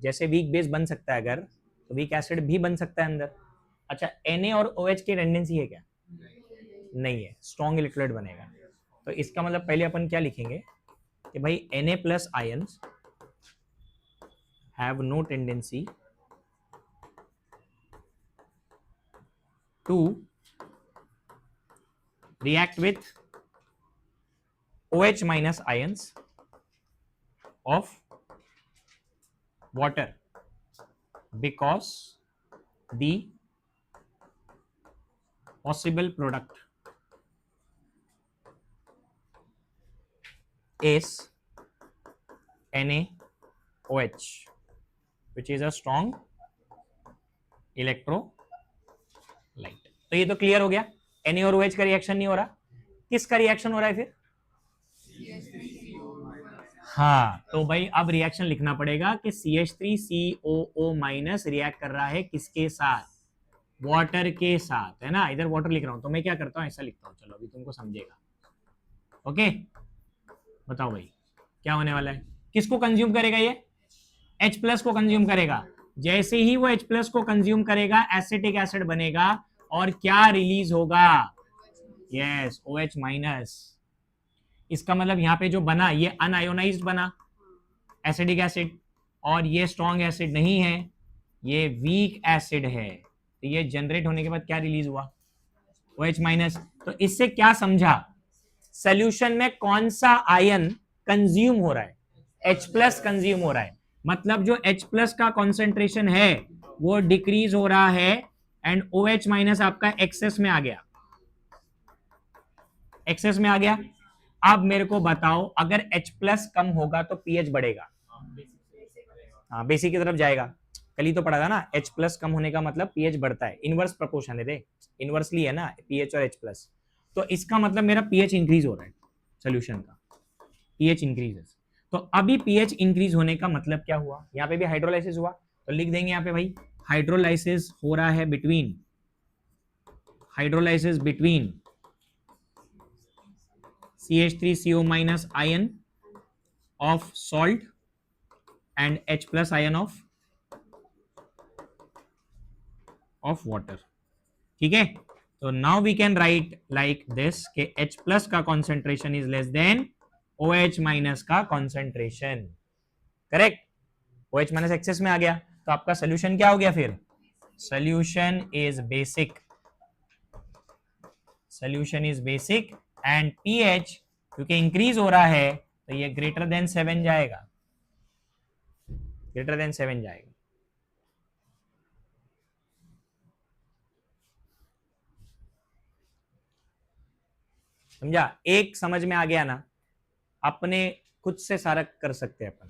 जैसे वीक बेस बन सकता है अगर, तो वीक एसिड भी बन सकता है अंदर। अच्छा, Na और OH की टेंडेंसी है क्या, नहीं है, स्ट्रॉन्ग इलेक्ट्रोलाइट बनेगा। तो इसका मतलब पहले अपन क्या लिखेंगे कि भाई Na plus ions have no tendency to react with OH minus ions of water because the possible product is NaOH which is a strong electrolyte। तो ये तो क्लियर हो गया, Na और OH का रिएक्शन नहीं हो रहा, किसका रिएक्शन हो रहा है फिर। हाँ, तो भाई अब रिएक्शन लिखना पड़ेगा कि CH3COO माइनस रिएक्ट कर रहा है किसके साथ, वाटर के साथ, है ना। इधर वाटर लिख रहा हूं तो मैं क्या करता हूं, ऐसा लिखता हूं, चलो अभी तुमको समझेगा। ओके, बताओ भाई क्या होने वाला है, किसको कंज्यूम करेगा ये, H प्लस को कंज्यूम करेगा। जैसे ही वो H प्लस को कंज्यूम करेगा एसिटिक एसिड बनेगा और क्या रिलीज होगा, यस OH माइनस। इसका मतलब यहां पे जो बना ये अनआयोनाइज्ड बना एसिडिक एसिड, और ये स्ट्रॉन्ग एसिड नहीं है, ये वीक एसिड है। तो ये जनरेट होने के बाद क्या रिलीज हुआ, OH माइनस। तो इससे क्या समझा, सोल्यूशन में कौन सा आयन कंज्यूम हो रहा है, H प्लस कंज्यूम हो रहा है। मतलब जो H प्लस का कॉन्सेंट्रेशन है वो डिक्रीज हो रहा है एंड OH माइनस आपका एक्सेस में आ गया, एक्सेस में आ गया। अब मेरे को बताओ अगर H प्लस कम होगा तो पीएच बढ़ेगा, हाँ बेसिक की तरफ जाएगा। कल ही तो पढ़ा था ना, H प्लस कम होने का मतलब पीएच बढ़ता है, इनवर्स प्रोपोर्शन है रे, इनवर्सली है ना पीएच और H प्लस। तो इसका मतलब मेरा पीएच इंक्रीज हो रहा है सोल्यूशन का, पीएच इंक्रीजेस। तो अभी पीएच इंक्रीज होने का मतलब क्या हुआ, यहाँ पे भी हाइड्रोलाइसिस हुआ, तो लिख देंगे यहाँ पे भाई हाइड्रोलाइसिस हो रहा है between, hydrolysis between CH3CO minus ion of salt and H plus ion of water. ठीक है, तो now we can write like this कि H प्लस का concentration is less than OH minus का concentration, correct. OH minus excess में आ गया तो आपका सोल्यूशन क्या हो गया फिर, solution is basic, solution is basic and pH क्योंकि इंक्रीज हो रहा है तो ये ग्रेटर देन 7 जाएगा, ग्रेटर देन 7 जाएगा। समझा, एक समझ में आ गया ना, अपने खुद से सारा कर सकते हैं अपन।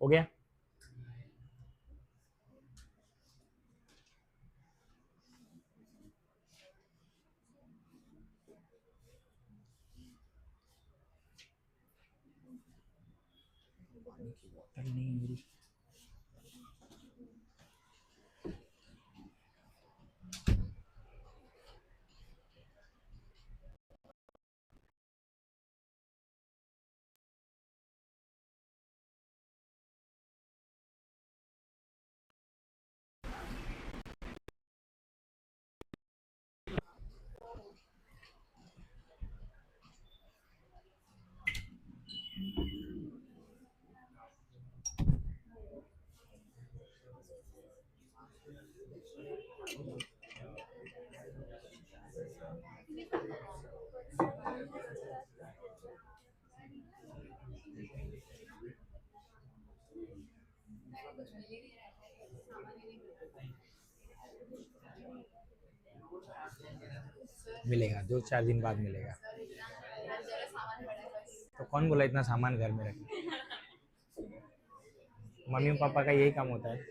हो गया, नहीं मिलेगा, 2-4 दिन बाद मिलेगा। तो कौन बोला इतना सामान घर में रखे? मम्मी पापा का यही काम होता है।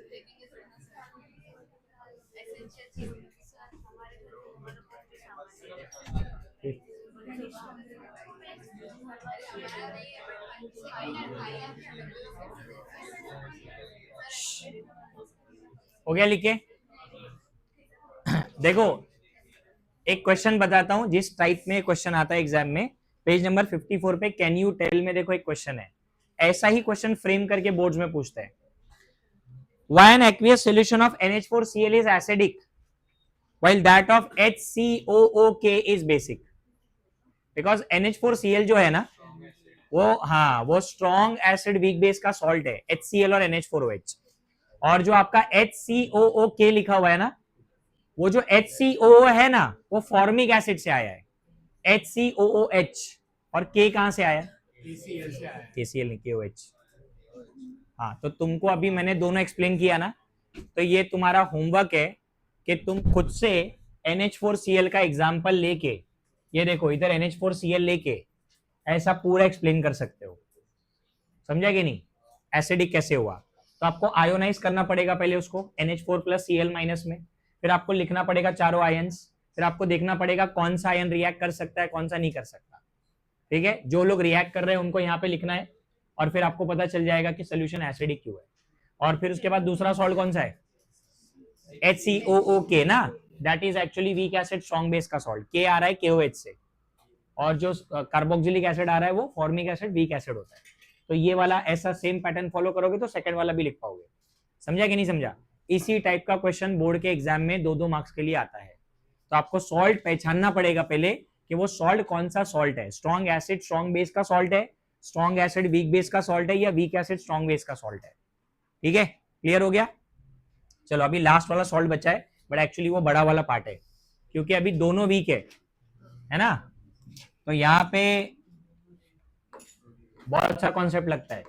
हो गया लिखे? देखो एक क्वेश्चन बताता हूं जिस टाइप में क्वेश्चन आता है एग्जाम में, पेज नंबर 54 पे कैन यू टेल में देखो एक क्वेश्चन है, ऐसा ही क्वेश्चन फ्रेम करके बोर्ड्स में पूछते हैं। Why an aqueous solution of NH4Cl is acidic while that of HCOOK is basic? Because NH4Cl जो है ना वो, हाँ वो स्ट्रॉन्ग एसिड वीक बेस का सॉल्ट है, HCl और NH4OH। और जो आपका HCOOK लिखा हुआ है ना, वो जो HCOO है ना वो फॉर्मिक एसिड से आया है, HCOOH। और K कहां से आया? KCl नहीं, KOH। हाँ तो तुमको अभी मैंने दोनों एक्सप्लेन किया ना, तो ये तुम्हारा होमवर्क है कि तुम खुद से NH4Cl का एग्जाम्पल लेके, ये देखो इधर NH4Cl लेके ऐसा पूरा एक्सप्लेन कर सकते हो। समझा कि नहीं? एसिडिक कैसे हुआ? तो आपको आयोनाइज करना पड़ेगा पहले उसको NH4+Cl- में, फिर आपको लिखना पड़ेगा चारों आयंस, फिर आपको देखना पड़ेगा कौन सा आयन रिएक्ट कर सकता है कौन सा नहीं कर सकता। ठीक है, जो लोग रिएक्ट कर रहे हैं उनको यहाँ पे लिखना है, और फिर आपको पता चल जाएगा कि सोल्यूशन एसिडिक क्यों है। और फिर उसके बाद दूसरा सॉल्ट कौन सा है? HCOOK ना, that is actually weak acid strong base का सॉल्ट, K आ रहा है KOH से, और जो कार्बोक्सिलिक एसिड आ रहा है वो फॉर्मिक एसिड वीक एसिड होता है। तो ये वाला ऐसा सेम पैटर्न फॉलो करोगे तो सेकंड वाला भी लिख पाओगे। समझा कि नहीं समझा? इसी टाइप का क्वेश्चन बोर्ड के एग्जाम में 2-2 मार्क्स के लिए आता है। तो आपको सॉल्ट पहचानना पड़ेगा पहले कि वो सॉल्ट कौन सा सॉल्ट है, स्ट्रॉन्ग एसिड स्ट्रॉन्ग बेस का सॉल्ट है, स्ट्रॉन्ग एसिड वीक बेस का सॉल्ट है, या वीक एसिड स्ट्रॉन्ग बेस का सॉल्ट है। ठीक है, क्लियर हो गया? चलो अभी लास्ट वाला सॉल्ट बचा है, बट एक्चुअली वो बड़ा वाला पार्ट है क्योंकि अभी दोनों वीक है ना। तो यहाँ पे बहुत अच्छा कॉन्सेप्ट लगता है,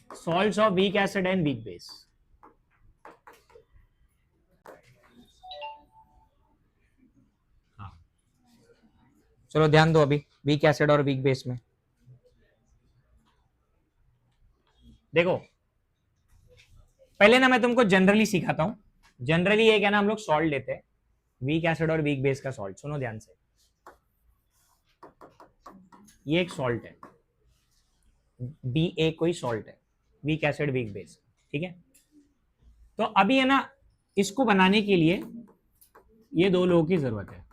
salts of weak acid and weak base. चलो ध्यान दो अभी वीक एसिड और वीक बेस में। देखो पहले ना मैं तुमको जनरली सिखाता हूं। जनरली ये क्या ना हम लोग सॉल्ट लेते हैं, वीक एसिड और वीक बेस का सॉल्ट। सुनो ध्यान से, ये एक सॉल्ट है, BA कोई सॉल्ट है, वीक एसिड वीक बेस। ठीक है, तो अभी है ना इसको बनाने के लिए ये 2 लोगों की जरूरत है।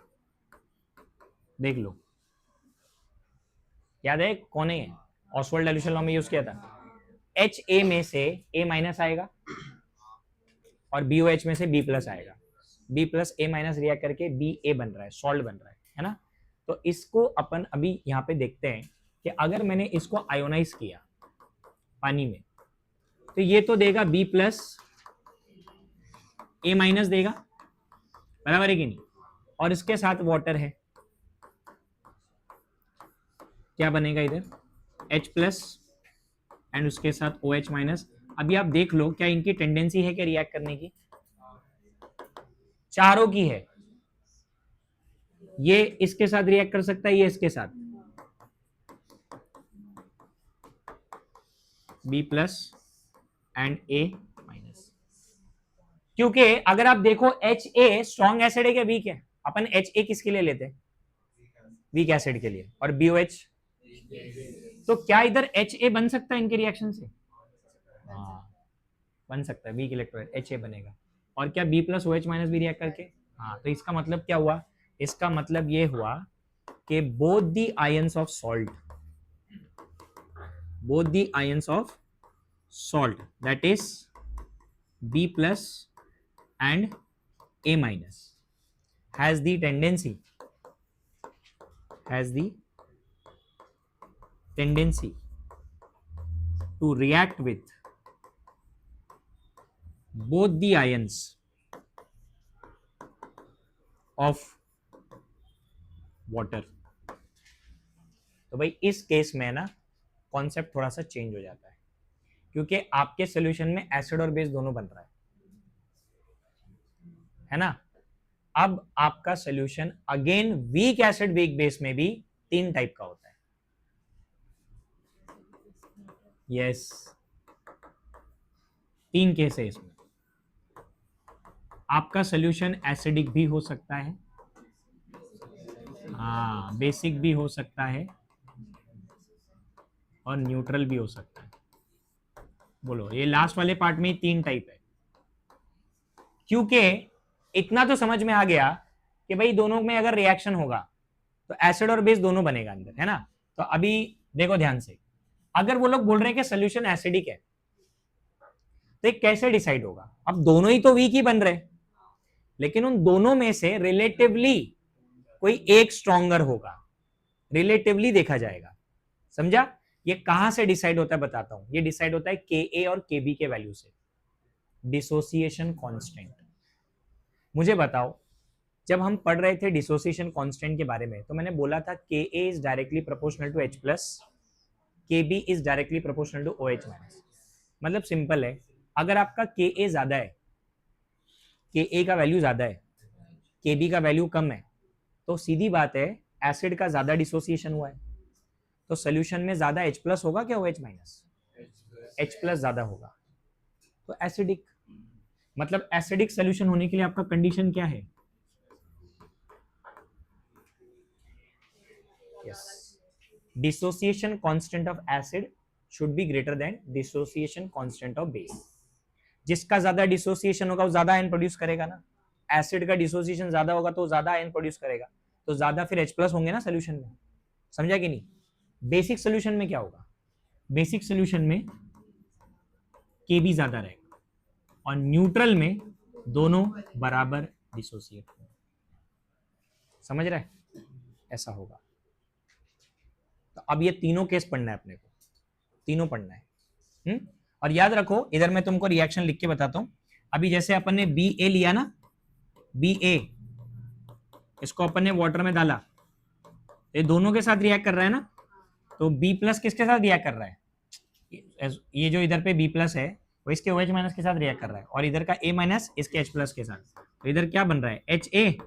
देख लो, याद है कौन है? ऑसवाल्ड डाइल्यूशन लॉ में यूज किया था। HA में से A- आएगा और BOH में से B+ आएगा, B+A- रिएक्ट करके BA बन रहा है, सॉल्ट बन रहा है ना। तो इसको अपन अभी यहाँ पे देखते हैं कि अगर मैंने इसको आयोनाइज किया पानी में तो ये तो देगा B+A- देगा, बराबर है कि नहीं? और इसके साथ वाटर है, क्या बनेगा इधर? H+ एंड उसके साथ OH-। अभी आप देख लो क्या इनकी टेंडेंसी है क्या रिएक्ट करने की? चारों की है। ये इसके साथ रिएक्ट कर सकता है, ये इसके साथ, B+ एंड A-। क्योंकि अगर आप देखो HA स्ट्रॉन्ग एसिड है क्या वीक है? अपन HA किसके लिए लेते हैं? वीक एसिड के लिए। और BOH, तो क्या इधर HA बन सकता है इनके रिएक्शन से? हाँ बन सकता है, वीक इलेक्ट्रोलाइट HA बनेगा। और क्या B+OH- भी रिएक्ट करके? हाँ, तो इसका मतलब क्या हुआ? इसका मतलब ये हुआ कि both the ions of salt, both the ions of salt, that is B+ and A- has the tendency to react with both the ions of water. तो भाई इस केस में ना कॉन्सेप्ट थोड़ा सा चेंज हो जाता है, क्योंकि आपके सोल्यूशन में एसिड और बेस दोनों बन रहा है ना। अब आपका solution again weak acid weak base में भी 3 टाइप का होता है। यस, 3 केस है इसमें। आपका सोल्यूशन एसिडिक भी हो सकता है, हाँ बेसिक भी हो सकता है, और न्यूट्रल भी हो सकता है। बोलो, ये लास्ट वाले पार्ट में 3 टाइप है। क्योंकि इतना तो समझ में आ गया कि भाई दोनों में अगर रिएक्शन होगा तो एसिड और बेस दोनों बनेगा अंदर, है ना। तो अभी देखो ध्यान से, अगर वो लोग बोल रहे हैं कि सोल्यूशन एसिडिक है तो ये कैसे डिसाइड होगा। अब दोनों ही तो वीक ही बन रहे, लेकिन उन दोनों में से रिलेटिवली कोई एक स्ट्रॉन्गर होगा, रिलेटिवली देखा जाएगा, समझा। ये कहां से डिसाइड होता है बताता हूं। ये डिसाइड होता है के ए और के बी के वैल्यू से, डिसोसिएशन कांस्टेंट। मुझे बताओ, जब हम पढ़ रहे थे डिसोसिएशन कांस्टेंट के बारे में, तो मैंने बोला था K A is directly proportional to H plus, K B is directly proportional to O H minus. मतलब सिंपल है, अगर आपका के ए ज्यादा है, के ए का वैल्यू ज्यादा है, के बी का वैल्यू कम है, तो सीधी बात है एसिड का ज्यादा डिसोसिएशन हुआ है, तो सोल्यूशन में ज्यादा H प्लस होगा क्या OH माइनस, H प्लस ज्यादा होगा, तो एसिडिक। मतलब एसिडिक सोल्यूशन होने के लिए आपका कंडीशन क्या है, yes, dissociation constant of acid should be greater than dissociation constant of base. जिसका ज्यादा डिसोसिएशन होगा वो ज्यादा आयन प्रोड्यूस करेगा ना, एसिड का डिसोसिएशन ज्यादा होगा तो ज्यादा आयन प्रोड्यूस करेगा, तो ज्यादा फिर H प्लस होंगे ना सोल्यूशन में, समझा कि नहीं। बेसिक सोल्यूशन में क्या होगा, बेसिक सोल्यूशन में के बी ज्यादा रहेगा, और न्यूट्रल में दोनों बराबर डिसोसिएट होंगे, समझ रहे, ऐसा होगा। तो अब ये तीनों केस पढ़ना है अपने को, तीनों पढ़ना है। और याद रखो, इधर मैं तुमको रिएक्शन लिख के बताता हूं। अभी जैसे अपन ने बी ए लिया ना, बी ए, इसको अपन ने वाटर में डाला, ये दोनों के साथ रिएक्ट कर रहा है ना, तो बी प्लस किसके साथ रिएक्ट कर रहा है, ये जो इधर पे बी प्लस है वो इसके OH माइनस के साथ रिएक्ट कर रहा है, और इधर का A माइनस इसके H प्लस के साथ, तो इधर क्या बन रहा है HA,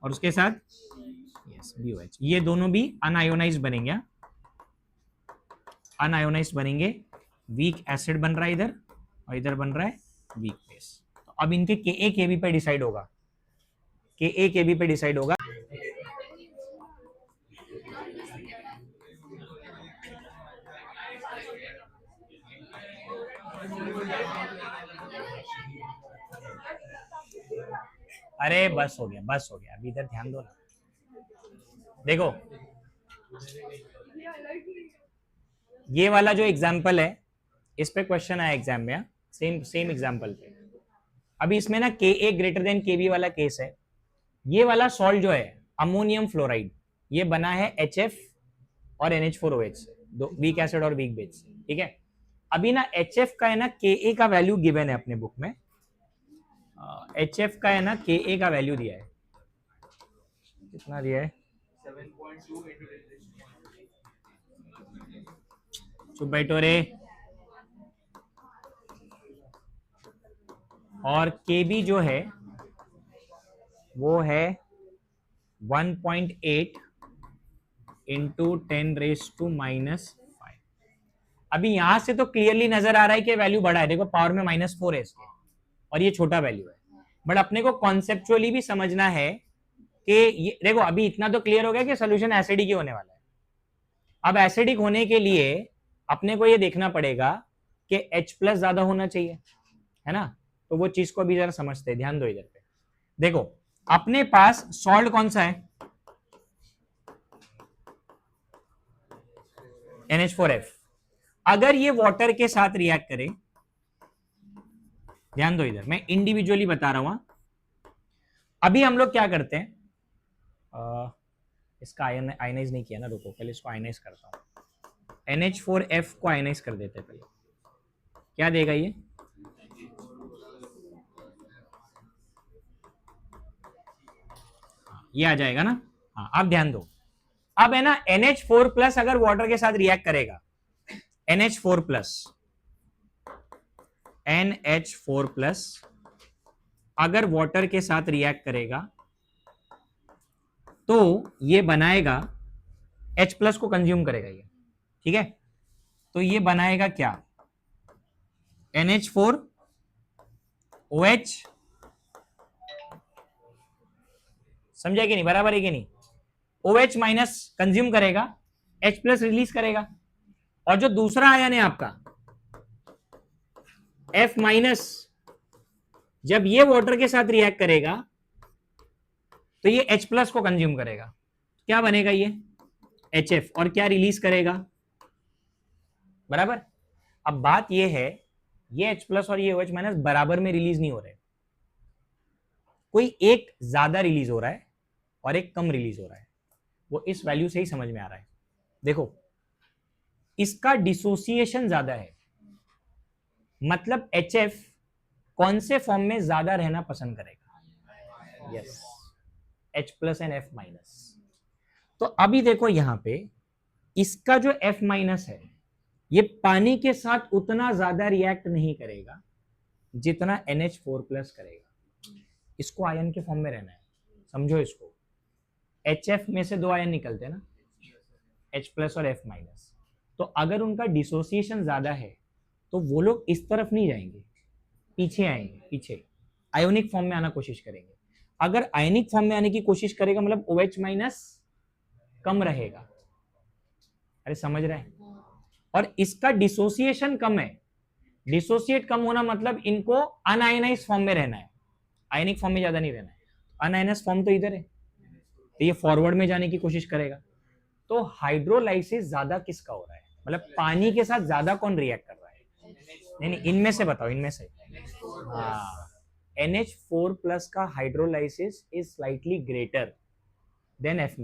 और उसके साथ यस BOH। ये दोनों भी अनआयोनाइज बनेंगे, अनआयोनाइज बनेंगे, वीक एसिड बन रहा है इधर, और इधर बन रहा है वीक बेस। तो अब इनके Ka Kb पे डिसाइड होगा, Ka Kb पे डिसाइड होगा। अरे बस हो गया, बस हो गया, अभी इधर ध्यान दो ना। देखो ये वाला जो एग्जाम्पल है, इस पे क्वेश्चन आया एग्जाम में, सेम सेम एग्जाम्पल पे। अभी इसमें ना Ka ग्रेटर देन Kb वाला केस है। ये वाला सॉल्ट जो है अमोनियम फ्लोराइड, ये बना है HF और NH4OH, दो वीक एसिड और वीक बेस, ठीक है। अभी ना HF का है ना Ka का वैल्यू गिवन है अपने बुक में, HF का है ना Ka का वैल्यू दिया है, कितना दिया है, 7.2 चुप बैठो रे। और Kb जो है वो है 1.8 इंटू 10⁻⁻⁵। अभी यहां से तो क्लियरली नजर आ रहा है कि वैल्यू बड़ा है, देखो पावर में -4 है इसके, और ये छोटा वैल्यू है। बट अपने को कॉन्सेप्चुअली भी समझना है कि ये देखो, अभी इतना तो क्लियर हो गया कि सोल्यूशन एसिडिक ही होने वाला है। अब एसिडिक होने के लिए अपने को ये देखना पड़ेगा कि H प्लस ज्यादा होना चाहिए, है ना। तो वो चीज को अभी जरा समझते हैं, ध्यान दो इधर पे। देखो अपने पास सॉल्ट कौन सा है, NH4F। अगर ये वाटर के साथ रिएक्ट करे, ध्यान दो इधर, मैं इंडिविजुअली बता रहा हूं। अभी हम लोग क्या करते हैं, इसका आयनाइज नहीं किया ना, रुको पहले इसको आयनाइज करता हूं। NH4F को आयनाइज कर देते हैं पहले, क्या देगा ये, ये आ जाएगा ना। हाँ अब ध्यान दो, अब है ना NH4+ अगर वाटर के साथ रिएक्ट करेगा, NH4+ अगर वाटर के साथ रिएक्ट करेगा तो ये बनाएगा H+ को कंज्यूम करेगा ये, ठीक है। तो ये बनाएगा क्या, NH4OH, समझा कि नहीं, बराबर है कि नहीं। OH- कंज्यूम करेगा, H+ रिलीज करेगा, और जो दूसरा आयन है आपका F-, जब ये वाटर के साथ रिएक्ट करेगा तो ये H+ को कंज्यूम करेगा, क्या बनेगा ये HF, और क्या रिलीज करेगा, बराबर। अब बात ये है, ये H+ और ये OH- बराबर में रिलीज नहीं हो रहे, कोई एक ज्यादा रिलीज हो रहा है और एक कम रिलीज हो रहा है, वो इस वैल्यू से ही समझ में आ रहा है। देखो इसका डिसोसिएशन ज्यादा है, मतलब HF कौन से फॉर्म में ज्यादा रहना पसंद करेगा, यस, H+ एंड F-। तो अभी देखो यहां पे इसका जो F- है ये पानी के साथ उतना ज्यादा रिएक्ट नहीं करेगा जितना NH4+ करेगा, इसको आयन के फॉर्म में रहना है, समझो इसको। HF में से दो आयन निकलते हैं ना, H+ और F-। तो अगर उनका डिसोसिएशन ज्यादा है तो वो लोग इस तरफ नहीं जाएंगे, पीछे आएंगे, पीछे आयोनिक फॉर्म में आना कोशिश करेंगे। अगर आयनिक फॉर्म में आने की कोशिश करेगा मतलब OH- कम रहेगा, अरे समझ रहे हैं। और इसका डिसोसिएशन कम है, डिसोसिएट कम होना मतलब इनको अनआयनाइज फॉर्म में रहना है, आयनिक फॉर्म में ज्यादा नहीं रहना है। अनआयनाइज फॉर्म तो इधर है, तो ये फॉरवर्ड में जाने की कोशिश करेगा। तो हाइड्रोलाइसिस ज्यादा किसका हो रहा है, मतलब पानी के साथ ज्यादा कौन रिएक्ट कर रहा है, नहीं नहीं इनमें से बताओ, इनमें से। हाँ, NH4+ का hydrolysis is slightly greater than F-।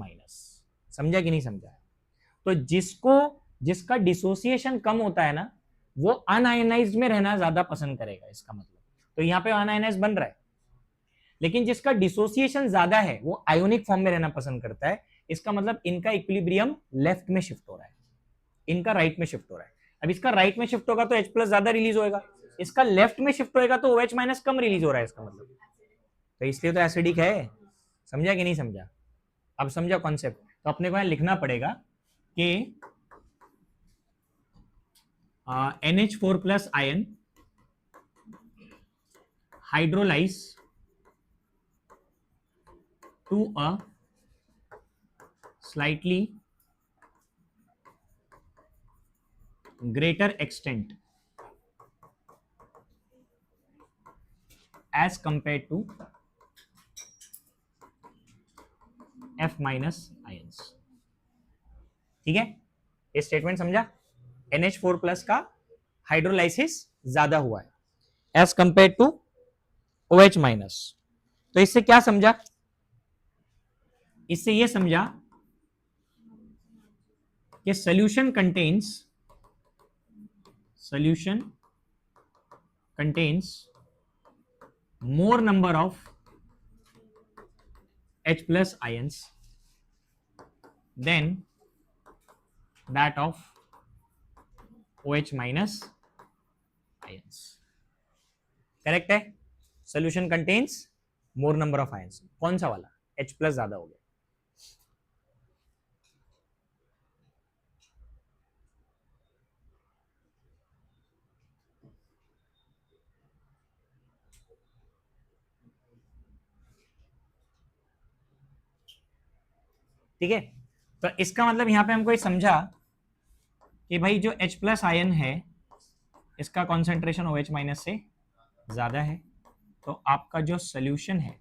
समझा कि नहीं समझा। तो जिसका डिसोसिएशन कम होता है ना वो अनआयनाइज्ड में रहना ज्यादा पसंद करेगा, इसका मतलब। तो यहाँ पे अनआयनाइज्ड बन रहा है, लेकिन जिसका डिसोसिएशन ज्यादा है वो आयोनिक फॉर्म में रहना पसंद करता है, इसका मतलब इनका इक्विलिब्रियम लेफ्ट में शिफ्ट हो रहा है, इनका राइट में शिफ्ट हो रहा है। अब इसका राइट में शिफ्ट होगा तो H+ ज्यादा रिलीज होगा, इसका लेफ्ट में शिफ्ट होगा तो OH- कम रिलीज हो रहा है, इसका मतलब। तो इसलिए तो एसिडिक है, समझा कि नहीं समझा। अब समझा कॉन्सेप्ट। तो अपने को यहां लिखना पड़ेगा कि NH4+ ion hydrolyse to a slightly greater extent as compared to F- ions, ठीक है। ये स्टेटमेंट समझा, NH4+ का हाइड्रोलाइसिस ज्यादा हुआ है एज कंपेयर टू OH-। तो इससे क्या समझा, इससे ये समझा कि solution contains more number of H+ ions than that of OH- ions, correct है। Solution contains more number of ions, कौन सा वाला, H+ ज्यादा हो गया। ठीक है, तो इसका मतलब यहां पे हमको ये समझा कि भाई जो H+ आयन है इसका कॉन्सेंट्रेशन OH- से ज्यादा है, तो आपका जो सोल्यूशन है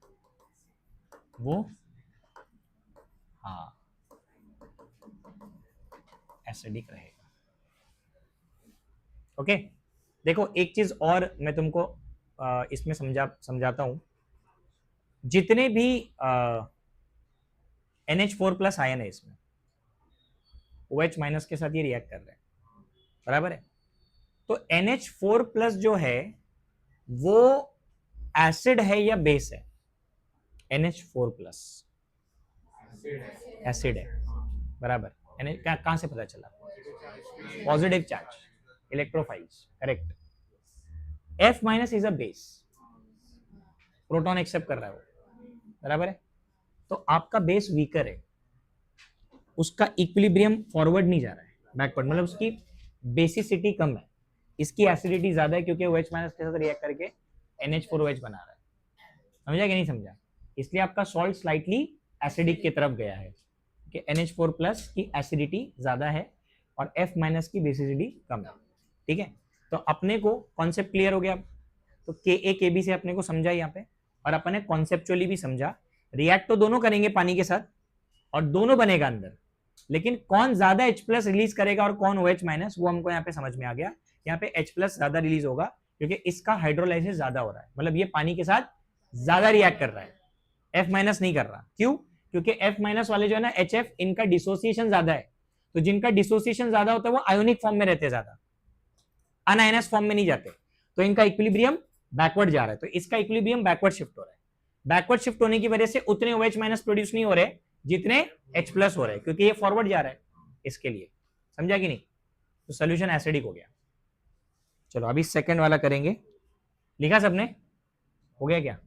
वो हाँ एसिडिक रहेगा। ओके, देखो एक चीज और मैं तुमको इसमें समझाता हूं। जितने भी NH4+ आयन है इसमें OH- के साथ ये रिएक्ट कर रहे हैं, बराबर है। तो NH4+ जो है वो एसिड है या बेस है, NH4+ एसिड है, बराबर। कहां से पता चला? Positive charge, electrophiles, correct. F minus is a base, proton accept कर रहा है वो, बराबर है। तो आपका बेस वीकर है, उसका इक्विलिब्रियम फॉरवर्ड नहीं जा रहा है, बैकवर्ड, मतलब उसकी बेसिसिटी कम है, इसकी एसिडिटी ज्यादा है क्योंकि OH माइनस के साथ रिएक्ट करके NH4OH बना रहा है। समझा कि नहीं समझा? इसलिए आपका सॉल्ट स्लाइटली एसिडिक की तरफ गया है कि NH4 प्लस की एसिडिटी ज्यादा है और F माइनस की बेसिसिटी कम है। ठीक है, तो अपने को कॉन्सेप्ट क्लियर हो गया। तो KA से अपने को समझा यहाँ पे, और अपन ने कॉन्सेप्चुअली भी समझा। रिएक्ट तो दोनों करेंगे पानी के साथ और दोनों बनेगा अंदर, लेकिन कौन ज्यादा H प्लस रिलीज करेगा और कौन OH माइनस, वो हमको यहाँ पे समझ में आ गया। यहाँ पे H प्लस ज्यादा रिलीज होगा क्योंकि इसका हाइड्रोलाइसिस ज्यादा हो रहा है, मतलब ये पानी के साथ ज्यादा रिएक्ट कर रहा है, F माइनस नहीं कर रहा। क्यों? क्योंकि F माइनस वाले जो है ना HF, इनका डिसोसिएशन ज्यादा है, तो जिनका डिसोसिएशन ज्यादा होता है वो आयोनिक फॉर्म में रहते, ज्यादा अनआयनाइज्ड फॉर्म में नहीं जाते, तो इनका इक्विलिब्रियम बैकवर्ड जा रहा है, तो इसका इक्विलिब्रियम बैकवर्ड शिफ्ट हो रहा है। बैकवर्ड शिफ्ट होने की वजह से उतने OH माइनस प्रोड्यूस नहीं हो रहे जितने H प्लस हो रहे हैं, क्योंकि ये फॉरवर्ड जा रहा है इसके लिए। समझा कि नहीं? तो सोल्यूशन एसिडिक हो गया। चलो अभी सेकंड वाला करेंगे। लिखा सबने? हो गया क्या?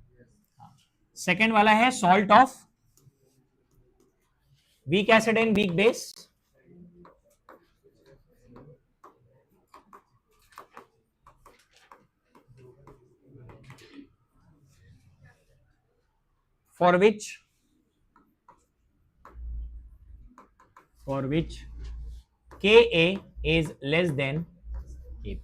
सेकंड वाला है salt of weak acid and weak base for which Ka is less than Kb.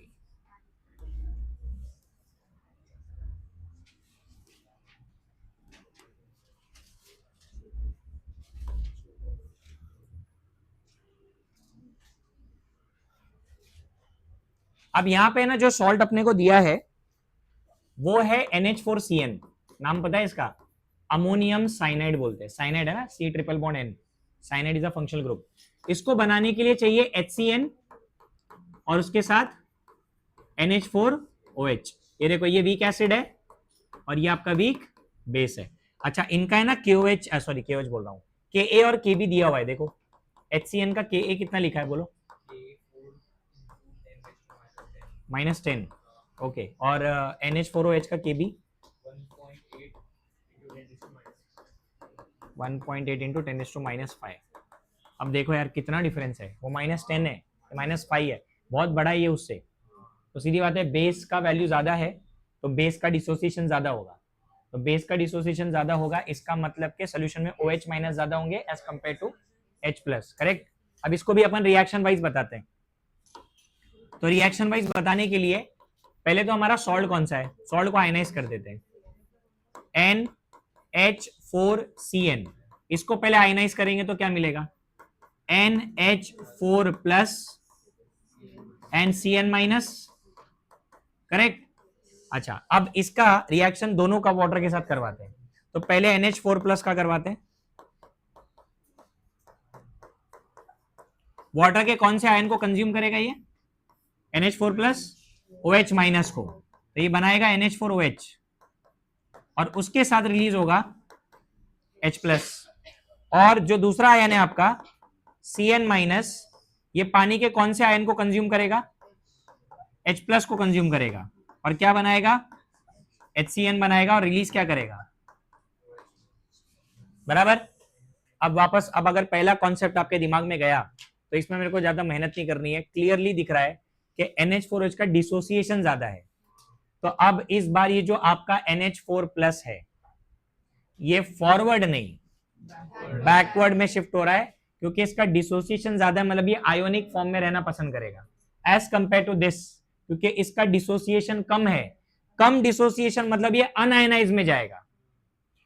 अब यहां पे ना जो सॉल्ट अपने को दिया है वो है NH4CN, नाम पता है इसका? अमोनियम साइनाइड बोलते हैं, साइनाइड है ना, C triple bond N, cyanide is a functional group. इसको बनाने के लिए चाहिए HCN और उसके साथ NH4OH। ये देखो, ये वीक एसिड है और ये आपका वीक बेस है। अच्छा, इनका है ना KOH, सॉरी KOH बोल रहा हूं, Ka और Kb दिया हुआ है। देखो HCN का Ka कितना लिखा है, बोलो? -10, ओके। और NH4OH का Kb 1.8 इंटू 10⁻⁵। अब देखो यार कितना डिफरेंस है, वो -10 है, -5 है, बहुत बड़ा है ये उससे। तो सीधी बात है, बेस का वैल्यू ज्यादा है तो बेस का डिसोसिएशन ज्यादा होगा, तो बेस का डिसोसिएशन ज्यादा होगा, इसका मतलब के सोल्यूशन में OH माइनस ज्यादा होंगे as compare to H plus, correct. अब इसको भी अपन रिएक्शन वाइज बताते हैं। तो रिएक्शन वाइज बताने के लिए पहले तो हमारा सॉल्ट कौन सा है, सॉल्ट को आयनाइज कर देते हैं, NH4CN। इसको पहले आयनाइज करेंगे तो क्या मिलेगा? NH4 plus NCN minus, correct. अच्छा, अब इसका रिएक्शन दोनों का वाटर के साथ करवाते हैं, तो पहले NH4 प्लस का करवाते हैं। वाटर के कौन से आयन को कंज्यूम करेगा ये? NH4 प्लस OH माइनस को, तो ये बनाएगा NH4OH और उसके साथ रिलीज होगा H प्लस। और जो दूसरा आयन है आपका Cn माइनस, ये पानी के कौन से आयन को कंज्यूम करेगा? H प्लस को कंज्यूम करेगा और क्या बनाएगा? HCN बनाएगा और रिलीज क्या करेगा? बराबर। अब वापस, अब अगर पहला कॉन्सेप्ट आपके दिमाग में गया तो इसमें मेरे को ज्यादा मेहनत नहीं करनी है, क्लियरली दिख रहा है कि NH4OH का डिसोसिएशन ज्यादा है। तो अब इस बार ये जो आपका NH4 प्लस है ये फॉरवर्ड नहीं बैकवर्ड में शिफ्ट हो रहा है, क्योंकि इसका डिसोसिएशन ज्यादा है, मतलब ये आयोनिक फॉर्म में रहना पसंद करेगा एज कंपेयर टू दिस, क्योंकि इसका डिसोसिएशन कम है। कम डिसोसिएशन मतलब ये अनआयनाइज में जाएगा,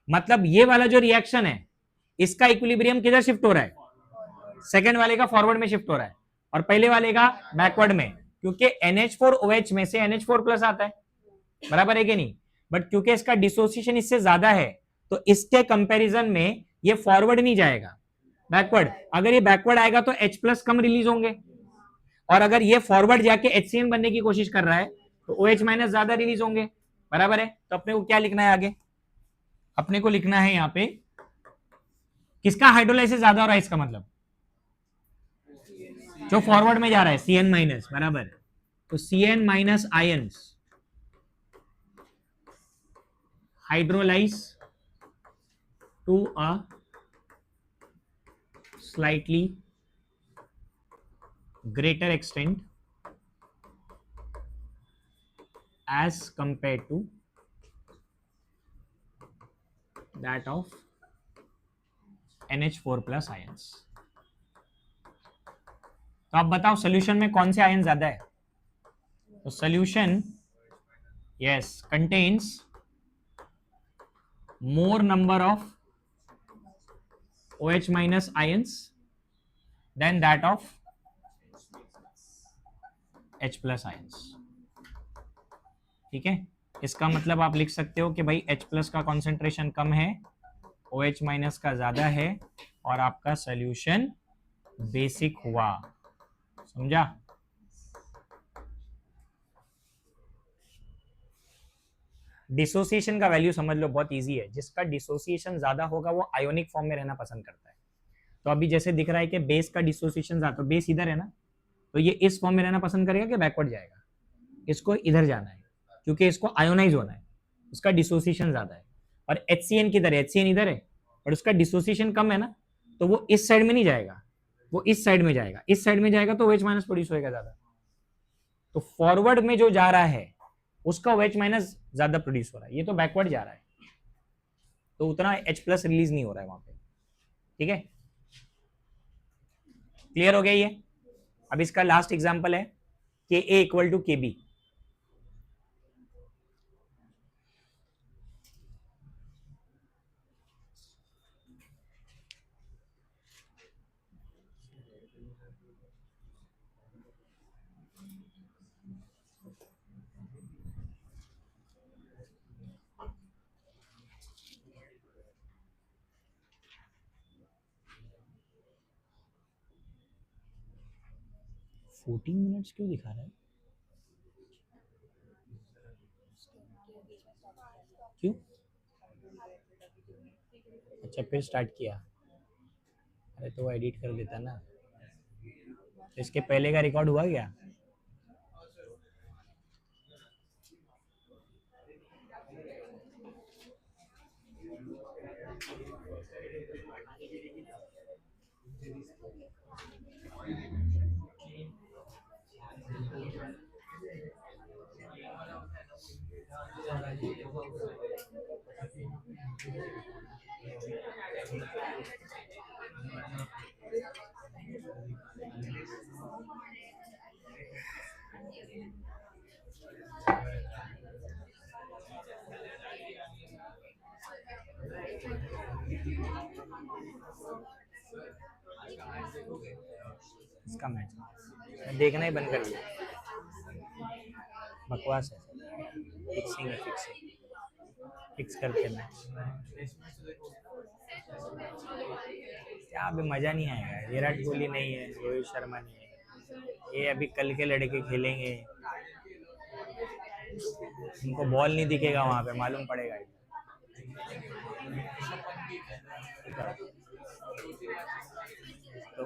मतलब ये वाला जो रिएक्शन है इसका इक्विलिब्रियम किधर शिफ्ट हो रहा है? सेकेंड वाले का फॉरवर्ड में शिफ्ट हो रहा है और पहले वाले का बैकवर्ड में, क्योंकि NH4OH में से NH4 प्लस आता है, बराबर है कि नहीं? बट क्योंकि इसका डिसोसिएशन इससे ज्यादा है तो इसके कंपैरिजन में ये फॉरवर्ड नहीं जाएगा, बैकवर्ड। अगर ये बैकवर्ड आएगा तो H प्लस कम रिलीज होंगे, और अगर ये फॉरवर्ड जाके HCN बनने की कोशिश कर रहा है तो OH माइनस ज्यादा रिलीज होंगे, बराबर है। तो अपने को क्या लिखना है आगे? अपने को लिखना है यहाँ पे किसका हाइड्रोलाइसिस ज्यादा हो रहा है, इसका मतलब जो फॉरवर्ड में जा रहा है Cn माइनस, बराबर। तो Cn minus ions hydrolyse to a slightly greater extent as compared to that of NH4 plus ions। तो आप बताओ सोल्यूशन में कौन से आयन ज्यादा है? तो solution yes contains more number of OH minus ions than that of H plus ions। ठीक है, इसका मतलब आप लिख सकते हो कि भाई H प्लस का कॉन्सेंट्रेशन कम है, OH माइनस का ज्यादा है, और आपका सोल्यूशन बेसिक हुआ। समझा? डिसोसिएशन का वैल्यू समझ लो, बहुत इजी है। जिसका डिसोसिएशन ज्यादा होगा वो आयोनिक फॉर्म में रहना पसंद करता है। तो अभी जैसे दिख रहा है कि बेस का डिसोसिएशन ज्यादा, बेस इधर है ना, तो ये इस फॉर्म में रहना पसंद करेगा कि बैकवर्ड जाएगा? इसको इधर जाना है, क्योंकि इसको आयोनाइज होना है, उसका डिसोसिएशन ज्यादा है। और HCN किधर है? HCN इधर है, और उसका डिसोसिएशन कम है ना, तो वो इस साइड में नहीं जाएगा, वो इस साइड में जाएगा। इस साइड में जाएगा तो OH माइनस प्रोड्यूस होएगा ज्यादा। तो फॉरवर्ड में जो जा रहा है उसका OH माइनस ज्यादा प्रोड्यूस हो रहा है, ये तो बैकवर्ड जा रहा है, तो उतना H प्लस रिलीज नहीं हो रहा है वहां पे। ठीक है, क्लियर हो गया ये? अब इसका लास्ट एग्जांपल है Ka equal to Kb। Minutes क्यों दिखा रहा है? क्यों? अच्छा, फिर स्टार्ट किया। अरे तो वो एडिट कर देता ना। तो इसके पहले का रिकॉर्ड हुआ क्या? इसका मैच देखना ही बंद कर दिया, बकवास है। फिक्सिंग है, फिक्सिंग फिक्स करते मैच। क्या अभी मजा नहीं आएगा? विराट कोहली नहीं है, रोहित शर्मा नहीं है, ये अभी कल के लड़के खेलेंगे, उनको बॉल नहीं दिखेगा वहां पे, मालूम पड़ेगा। तो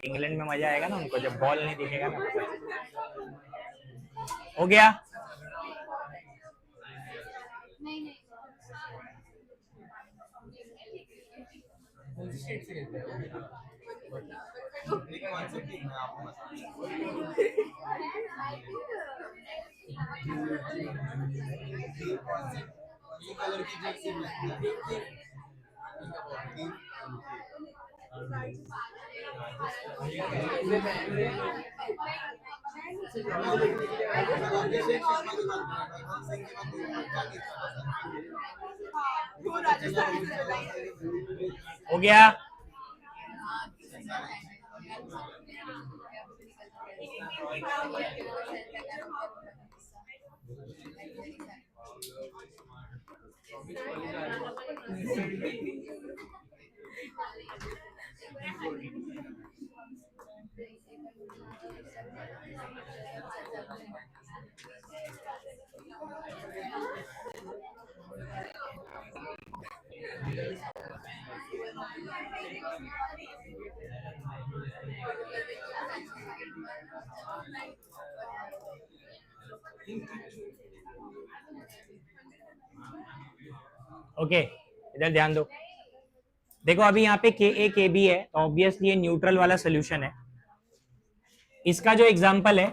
इंग्लैंड में मजा आएगा ना उनको, जब बॉल नहीं दिखेगा ना। हो गया? हो गया? ओके, इधर ध्यान दो। देखो अभी यहाँ पे के ए के बी है, तो ऑब्वियसली ये न्यूट्रल वाला सोल्यूशन है। इसका जो एग्जांपल है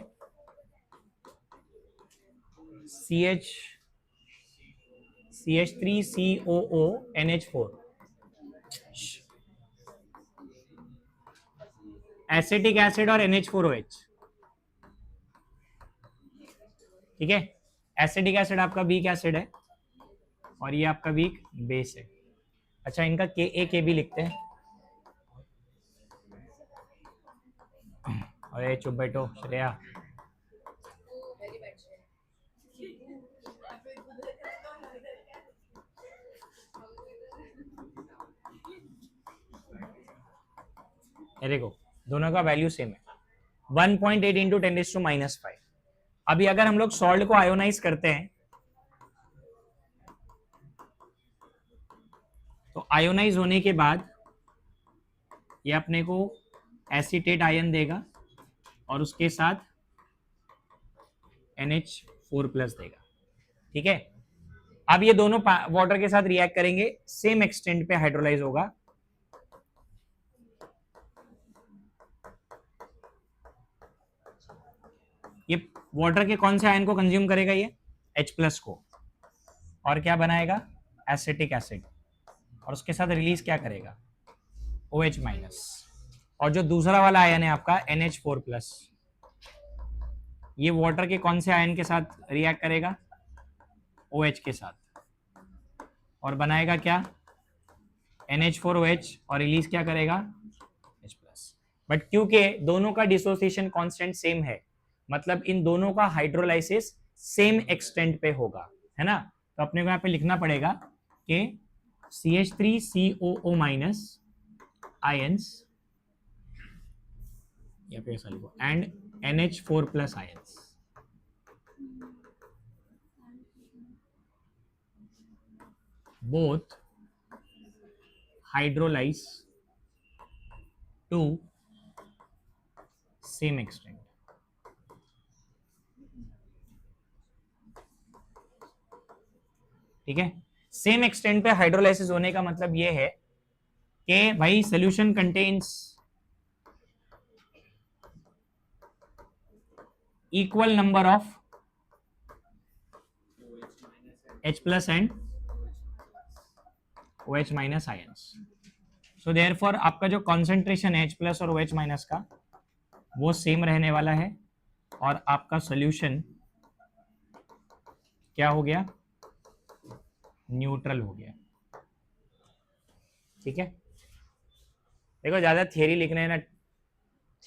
CH3COO NH4, एसिटिक एसिड और NH4OH। ठीक है, एसिटिक एसिड आपका वीक एसिड है और ये आपका वीक बेस है। अच्छा, इनका के ए के बी लिखते हैं। अरे चुप बैठो श्रेया। ये देखो दोनों का वैल्यू सेम है, 1.8 इंटू 10⁻⁵। अभी अगर हम लोग सॉल्ट को आयोनाइज करते हैं तो आयोनाइज होने के बाद ये अपने को एसीटेट आयन देगा और उसके साथ NH4+ देगा। ठीक है, अब ये दोनों वाटर के साथ रिएक्ट करेंगे, सेम एक्सटेंट पे हाइड्रोलाइज होगा। ये वाटर के कौन से आयन को कंज्यूम करेगा? ये H+ को, और क्या बनाएगा? एसिटिक एसिड, और उसके साथ रिलीज क्या करेगा? OH-। और जो दूसरा वाला आयन है आपका NH4+, ये वाटर के कौन से आयन के साथ रिएक्ट करेगा? OH के साथ, और बनाएगा क्या? NH4OH, और रिलीज क्या करेगा? H+। बट क्योंकि दोनों का डिसोसिएशन कांस्टेंट सेम है, मतलब इन दोनों का हाइड्रोलाइसिस सेम एक्सटेंट पे होगा, है ना? तो अपने को यहाँ पे लिखना पड़ेगा कि CH3COO- आयंस, या पे ऐसा लिखो, and NH4+ ions, both hydrolyze to same extent। ठीक है, सेम एक्सटेंट पे हाइड्रोलाइसिस होने का मतलब ये है कि भाई solution contains equal number of H+ and OH- ions. So therefore आपका जो कॉन्सेंट्रेशन है H+ और OH- का, वो सेम रहने वाला है, और आपका सोल्यूशन क्या हो गया? न्यूट्रल हो गया। ठीक है, देखो ज्यादा थियरी लिखने ना,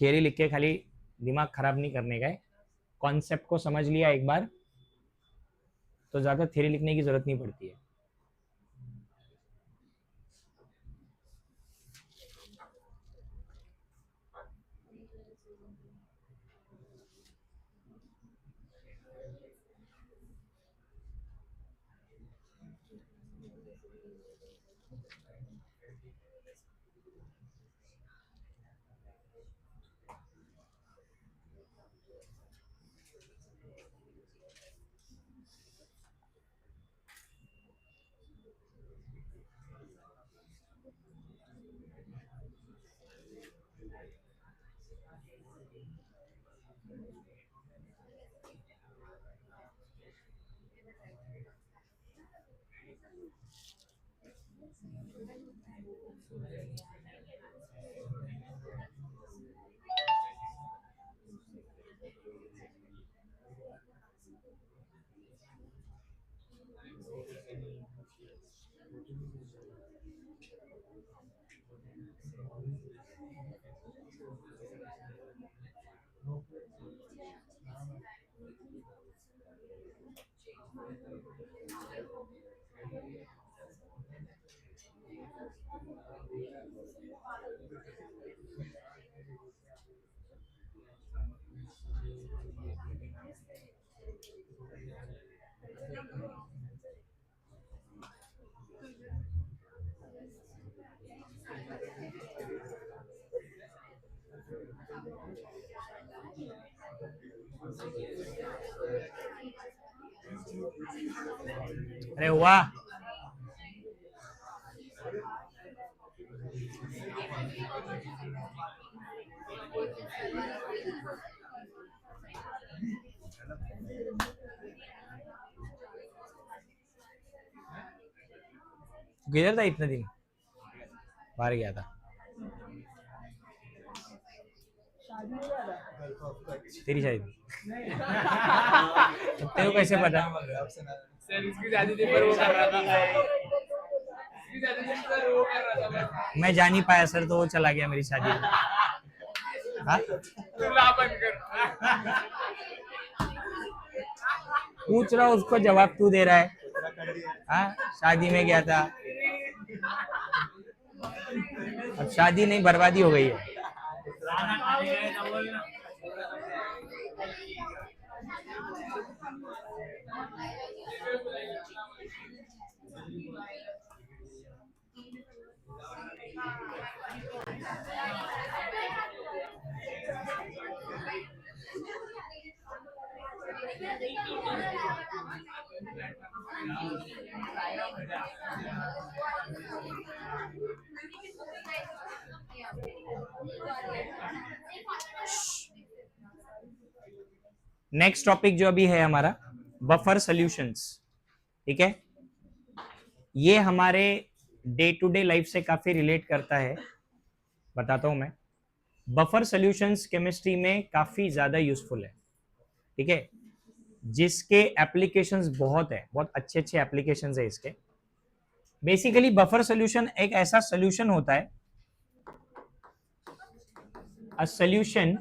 थियरी लिख के खाली दिमाग खराब नहीं करने का है। कॉन्सेप्ट को समझ लिया एक बार तो ज्यादा थियरी लिखने की जरूरत नहीं पड़ती है। अरे वाह, किधर था इतने दिन? बाहर गया था। तेरी शादी थी? तो तेरे को कैसे पता? सर इसकी शादी थी पर वो कर रहा था, इसकी शादी थी पर वो कर रहा था बस। मैं जा नहीं पाया सर, तो वो चला गया मेरी शादी में। हाँ? तू ला बंद कर। पूछ रहा हूँ, उसको जवाब तू दे रहा है। हाँ, शादी में गया था। अब शादी नहीं, बर्बादी हो गई है। नेक्स्ट टॉपिक जो अभी है हमारा, बफर सॉल्यूशंस। ठीक है, ये हमारे डे टू डे लाइफ से काफी रिलेट करता है, बताता हूं मैं। बफर सॉल्यूशंस केमिस्ट्री में काफी ज्यादा यूजफुल है। ठीक है, जिसके एप्लीकेशंस बहुत है, बहुत अच्छे अच्छे एप्लीकेशंस है इसके। बेसिकली बफर सॉल्यूशन एक ऐसा सॉल्यूशन होता है, a solution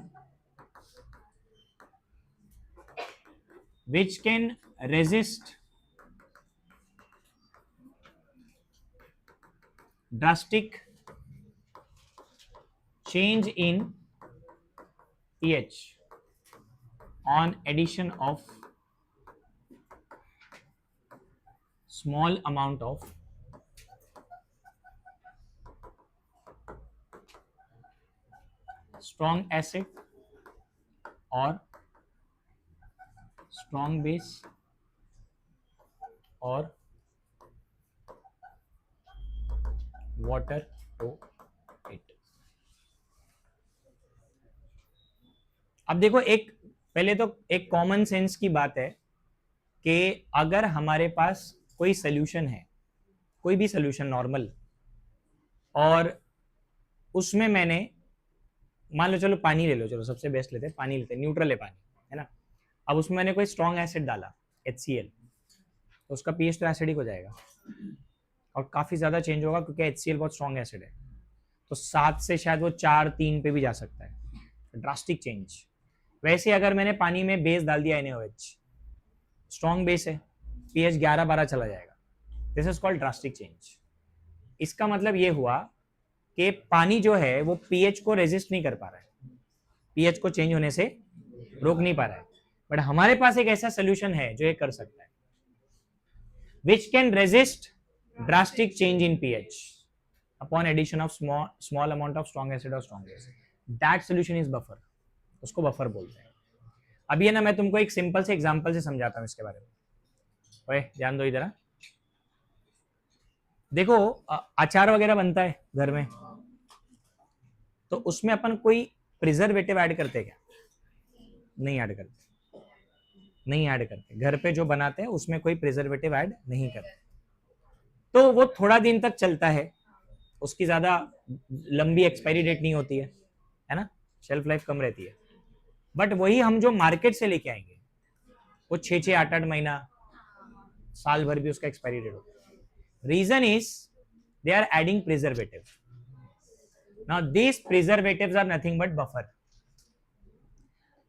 which can resist drastic change in pH on addition of small amount of strong acid or strong base और वाटर टू इट। अब देखो, एक पहले तो एक कॉमन सेंस की बात है कि अगर हमारे पास कोई सोल्यूशन है, कोई भी सोल्यूशन नॉर्मल, और उसमें मैंने, मान लो, चलो पानी ले लो, चलो सबसे बेस्ट लेते हैं, पानी लेते हैं, न्यूट्रल है पानी, है ना। अब उसमें मैंने कोई स्ट्रॉन्ग एसिड डाला, HCl, तो उसका पीएच तो एसिडिक हो जाएगा और काफी ज्यादा चेंज होगा, क्योंकि HCl बहुत स्ट्रॉन्ग एसिड है। तो 7 से शायद वो 4-3 पे भी जा सकता है, ड्रास्टिक चेंज। वैसे अगर मैंने पानी में बेस डाल दिया NaOH, स्ट्रॉन्ग बेस है, पीएच 11-12 चला जाएगा। This is called drastic change. इसका मतलब ये हुआ कि पानी जो है वो पीएच को रेजिस्ट नहीं कर पा रहा है, पीएच को चेंज होने से रोक नहीं पा रहा है। बट हमारे पास एक ऐसा सोल्यूशन है जो ये कर सकता है, which can resist drastic change in pH upon addition of small amount of strong acid और strong base. That solution is buffer, उसको बफर बोलते हैं। अभी है ना, मैं तुमको एक सिंपल से एग्जांपल से समझाता हूं इसके बारे में। ओए ध्यान दो इधर। देखो, अचार वगैरह बनता है घर में, तो उसमें अपन कोई प्रिजर्वेटिव ऐड करते क्या? नहीं ऐड करते, नहीं ऐड करते। घर पे जो बनाते हैं उसमें कोई प्रिजर्वेटिव ऐड नहीं करते, तो वो थोड़ा दिन तक चलता है, उसकी ज्यादा लंबी एक्सपायरी डेट नहीं होती है ना, शेल्फ लाइफ कम रहती है। बट वही हम जो मार्केट से लेके आएंगे, वो 6-6, 8-8 महीना, साल भर भी उसका एक्सपायरी डेट होता है। Reason is they are adding preservative. Now these preservatives are nothing but buffer,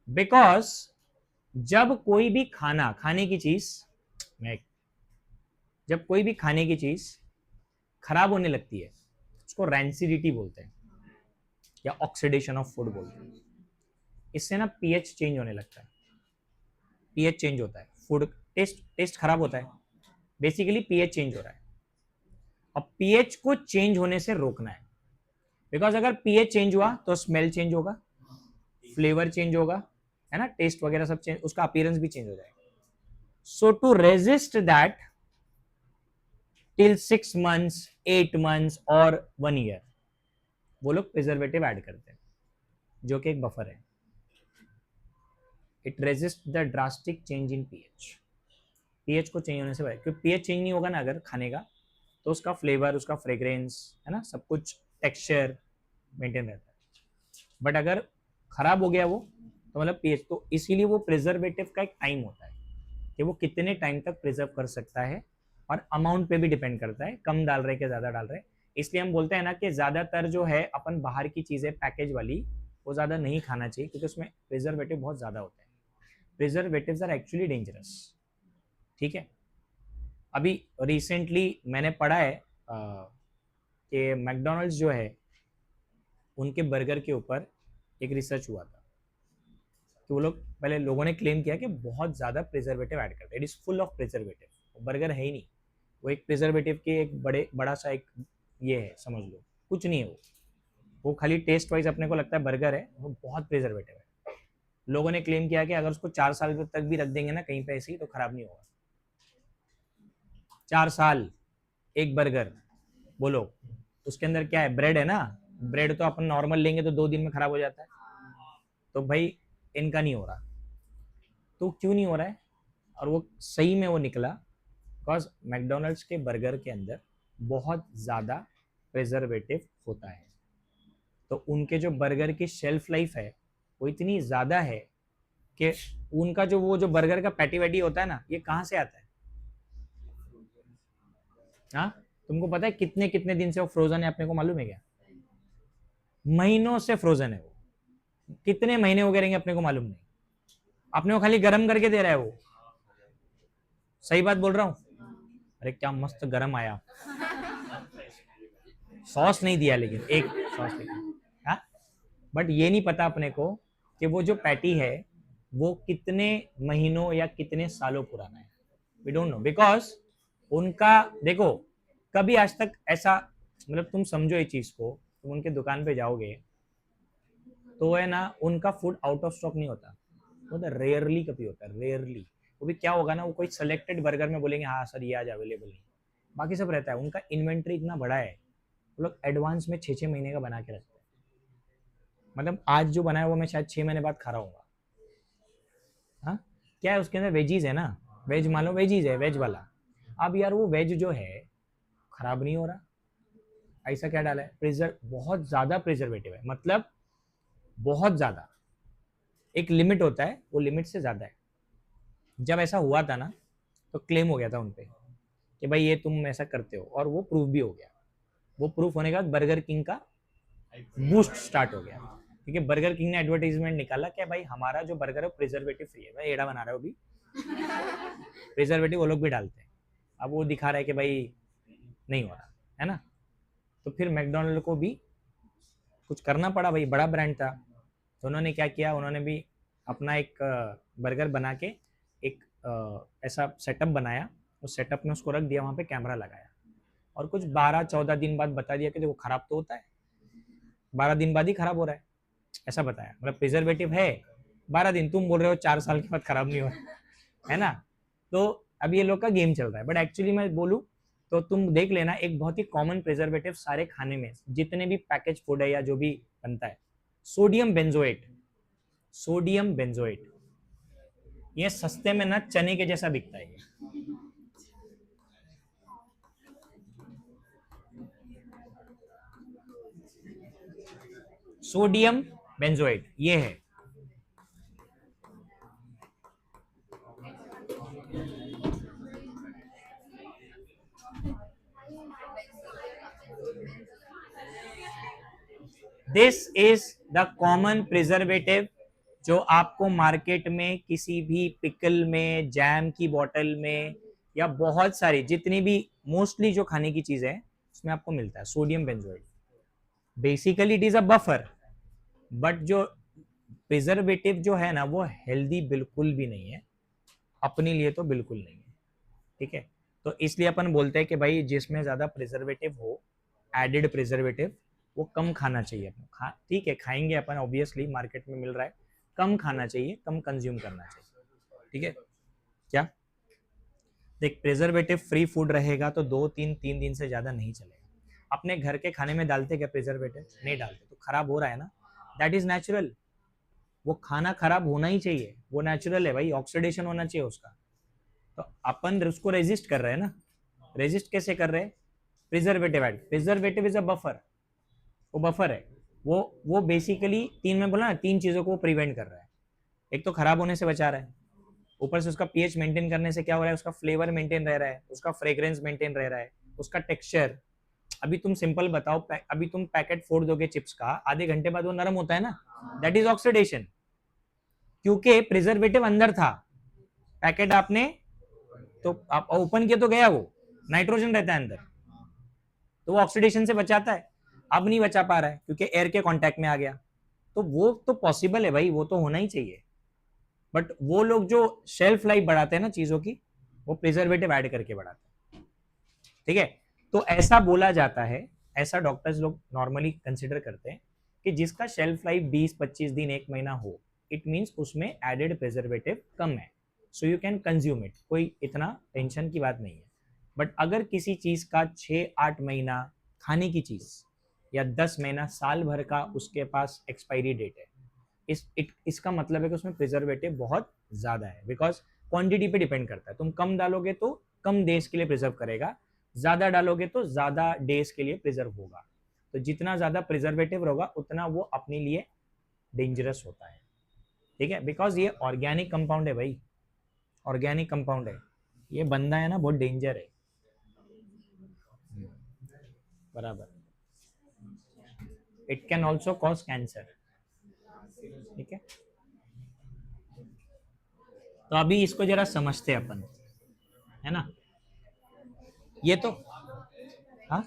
because जब कोई भी खाने की चीज, जब कोई भी खाने की चीज खराब होने लगती है, उसको रैंसिडिटी बोलते हैं या ऑक्सीडेशन ऑफ फूड बोलते हैं। इससे ना पीएच चेंज होने लगता है, पीएच चेंज होता है, फूड टेस्ट खराब होता है, बेसिकली पीएच चेंज हो रहा है। अब पीएच को चेंज होने से रोकना है, बिकॉज अगर पीएच चेंज हुआ तो स्मेल चेंज होगा, फ्लेवर चेंज होगा, है ना, टेस्ट वगैरह सब चेंज, उसका अपीयरेंस भी चेंज हो जाएगा। So to resist that, till 6 months, 8 months और 1 year वो लोग प्रिजर्वेटिव ऐड करते हैं, जो कि एक बफर है. It resist the drastic change in pH को चेंज होने से क्योंकि पीएच चेंज नहीं होगा ना अगर खाने का, तो उसका फ्लेवर, उसका फ्रेग्रेंस है ना, सब कुछ टेक्सचर मेंटेन रहता है. बट अगर खराब हो गया वो, तो मतलब पीएच, तो इसीलिए वो प्रिजर्वेटिव का एक टाइम होता है कि वो कितने टाइम तक प्रिजर्व कर सकता है, और अमाउंट पे भी डिपेंड करता है, कम डाल रहे हैं कि ज़्यादा डाल रहे हैं. इसलिए हम बोलते हैं ना कि ज़्यादातर जो है अपन बाहर की चीज़ें पैकेज वाली वो ज़्यादा नहीं खाना चाहिए, क्योंकि उसमें प्रिजर्वेटिव बहुत ज़्यादा होते हैं. Preservatives are actually dangerous. ठीक है. अभी रिसेंटली मैंने पढ़ा है कि मैकडोनल्ड्स जो है उनके बर्गर के ऊपर एक रिसर्च हुआ था कि वो लोग, पहले लोगों ने क्लेम किया कि बहुत ज़्यादा प्रिजर्वेटिव ऐड करते हैं, it is full of preservative. Burger है ही नहीं, वो एक प्रिजर्वेटिव के एक बड़ा सा एक ये है, समझ लो कुछ नहीं है वो खाली टेस्ट वाइज अपने को लगता है बर्गर है, वो बहुत प्रिजर्वेटिव है. लोगों ने क्लेम किया कि अगर उसको 4 साल तक भी रख देंगे ना कहीं पे ऐसे ही, तो खराब नहीं होगा. 4 साल एक बर्गर, बोलो उसके अंदर क्या है, ब्रेड है ना, ब्रेड तो अपन नॉर्मल लेंगे तो 2 दिन में खराब हो जाता है. तो भाई इनका नहीं हो रहा. तो क्यों नहीं हो रहा है? और वो सही में वो निकला बिकॉज मैकडोनल्ड्स के बर्गर के अंदर बहुत ज़्यादा प्रिजर्वेटिव होता है. तो उनके जो बर्गर की शेल्फ लाइफ है वो इतनी ज़्यादा है कि उनका जो वो जो बर्गर का पैटी वैटी होता है ना, ये कहाँ से आता है? हाँ, तुमको पता है कितने कितने दिन से वो फ्रोजन है, अपने को मालूम है क्या? महीनों से फ्रोजन है वो. कितने महीने हो गए रहेंगे अपने को मालूम नहीं. अपने को खाली गर्म करके दे रहा है वो. सही बात बोल रहा हूँ? अरे क्या मस्त गरम आया. सॉस नहीं दिया, लेकिन एक सॉस दिया. हाँ, बट ये नहीं पता अपने को कि वो जो पैटी है वो कितने महीनों या कितने सालों पुराना है. वी डोंट नो, बिकॉज उनका देखो, कभी आज तक ऐसा, मतलब तुम समझो ये चीज को, तुम उनके दुकान पे जाओगे तो है ना, उनका फूड आउट ऑफ स्टॉक नहीं होता. वो तो रेयरली कभी होता है, रेयरली. वो भी क्या होगा ना, वो कोई सेलेक्टेड बर्गर में बोलेंगे हाँ सर ये आज अवेलेबल नहीं, बाकी सब रहता है. उनका इन्वेंट्री इतना बड़ा है, वो लोग एडवांस में 6-6 महीने का बना के रखते हैं. मतलब आज जो बना है वो मैं शायद 6 महीने बाद खा रहा हूँ. हाँ, क्या है उसके अंदर, वेजीज है ना, वेज मान लो, वेजीज है वेज वाला. अब यार वो वेज जो है खराब नहीं हो रहा, ऐसा क्या डाला है? बहुत ज्यादा प्रिजर्वेटिव है, मतलब बहुत ज्यादा. एक लिमिट होता है, वो लिमिट से ज्यादा है. जब ऐसा हुआ था ना, तो क्लेम हो गया था उनपे कि भाई ये तुम ऐसा करते हो, और वो प्रूफ भी हो गया. वो प्रूफ होने के बाद बर्गर किंग का बूस्ट स्टार्ट हो गया, क्योंकि बर्गर किंग ने एडवर्टाइजमेंट निकाला कि भाई हमारा जो बर्गर है प्रिजर्वेटिव फ्री है. भाई एड़ा बना रहे हो अभी, प्रिजर्वेटिव वो लोग भी डालते हैं. अब वो दिखा रहा है कि भाई नहीं हो रहा है ना. तो फिर मैकडोनल्ड को भी कुछ करना पड़ा, भाई बड़ा ब्रांड था. तो उन्होंने क्या किया, उन्होंने भी अपना एक बर्गर बना के एक ऐसा सेटअप बनाया. उस सेटअप में उसको रख दिया, वहाँ पे कैमरा लगाया, और कुछ 12-14 दिन बाद बता दिया कि देखो खराब तो होता है, 12 दिन बाद ही खराब हो रहा है, ऐसा बताया. मतलब प्रिजर्वेटिव है 12 दिन, तुम बोल रहे हो 4 साल के बाद खराब नहीं हो रहा है ना. तो अब ये लोग का गेम चल रहा है. बट एक्चुअली मैं बोलूँ तो तुम देख लेना, एक बहुत ही कॉमन प्रिजर्वेटिव सारे खाने में, जितने भी पैकेज फूड है या जो भी बनता है, सोडियम बेंजोएट. सोडियम बेंजोएट ये सस्ते में ना चने के जैसा बिकता है. सोडियम बेंजोएट ये है. This is the common preservative जो आपको मार्केट में किसी भी पिकल में, जैम की बोतल में, या बहुत सारी जितनी भी मोस्टली जो खाने की चीजें हैं उसमें आपको मिलता है. Sodium benzoate basically it is a buffer, but जो प्रिजर्वेटिव जो है ना वो हेल्दी बिल्कुल भी नहीं है, अपने लिए तो बिल्कुल नहीं है. ठीक है. तो इसलिए अपन बोलते हैं कि भाई जिसमें ज्यादा प्रिजर्वेटिव हो, एडेड प्रिजर्वेटिव, वो कम खाना चाहिए. अपन ठीक है खाएंगे अपन, ऑब्वियसली मार्केट में मिल रहा है, कम खाना चाहिए, कम कंज्यूम करना चाहिए. ठीक है क्या? देख, प्रिजर्वेटिव फ्री फूड रहेगा तो 2-3 दिन से ज्यादा नहीं चलेगा। अपने घर के खाने में डालते क्या प्रिजर्वेटिव? नहीं डालते, तो खराब हो रहा है ना, दैट इज नेचुरल। वो खाना खराब होना ही चाहिए, वो नेचुरल है भाई, ऑक्सीडेशन होना चाहिए उसका। तो अपन उसको रेजिस्ट कर रहे हैं ना। रेजिस्ट कैसे कर रहे हैं? Preservative add. Preservative is a buffer, वो बफर है। वो बेसिकली तीन में बोला ना, तीन चीजों को प्रिवेंट कर रहा है। एक तो खराब होने से बचा रहा है, ऊपर से उसका पीएच मेंटेन करने से क्या हो रहा है, उसका फ्लेवर मेंटेन रह रहा है, उसका फ्रेग्रेंस मेंटेन रह रहा है, उसका टेक्सचर। अभी तुम सिंपल बताओ, अभी तुम पैकेट फोड़ दोगे चिप्स का, आधे घंटे बाद वो नरम होता है ना, दैट इज ऑक्सीडेशन, क्योंकि प्रिजर्वेटिव अंदर था। पैकेट आपने तो आप ओपन किया तो गया, वो नाइट्रोजन रहता है अंदर, तो वो ऑक्सीडेशन से बचाता है। अब नहीं बचा पा रहा है क्योंकि एयर के कांटेक्ट में आ गया। तो वो तो पॉसिबल है भाई, वो तो होना ही चाहिए। बट वो लोग जो शेल्फ लाइफ बढ़ाते हैं ना चीजों की, वो प्रिजर्वेटिव ऐड करके बढ़ाते हैं। ठीक है, तो ऐसा बोला जाता है, ऐसा डॉक्टर्स लोग नॉर्मली कंसिडर करते हैं कि जिसका शेल्फ लाइफ 20-25 दिन, 1 महीना हो, इट मींस उसमें एडेड प्रिजर्वेटिव कम है, so you can consume it, कोई इतना टेंशन की बात नहीं है। बट अगर किसी चीज का 6-8 महीना खाने की चीज, या 10 महीना, साल भर का उसके पास एक्सपायरी डेट है, इसका मतलब है कि उसमें प्रिजर्वेटिव बहुत ज्यादा है। बिकॉज क्वांटिटी पे डिपेंड करता है, तुम कम डालोगे तो कम डेज के लिए प्रिजर्व करेगा, ज्यादा डालोगे तो ज्यादा डेज के लिए प्रिजर्व होगा। तो जितना ज्यादा प्रिजर्वेटिव होगा उतना वो अपने लिए डेंजरस होता है। ठीक है, बिकॉज ये ऑर्गेनिक कंपाउंड है भाई, ऑर्गेनिक कंपाउंड है। ये बंदा है ना, बहुत डेंजर है। बराबर। It can also cause cancer. ठीक है, तो अभी इसको जरा समझते हैं अपन, है ना। ये तो, हाँ,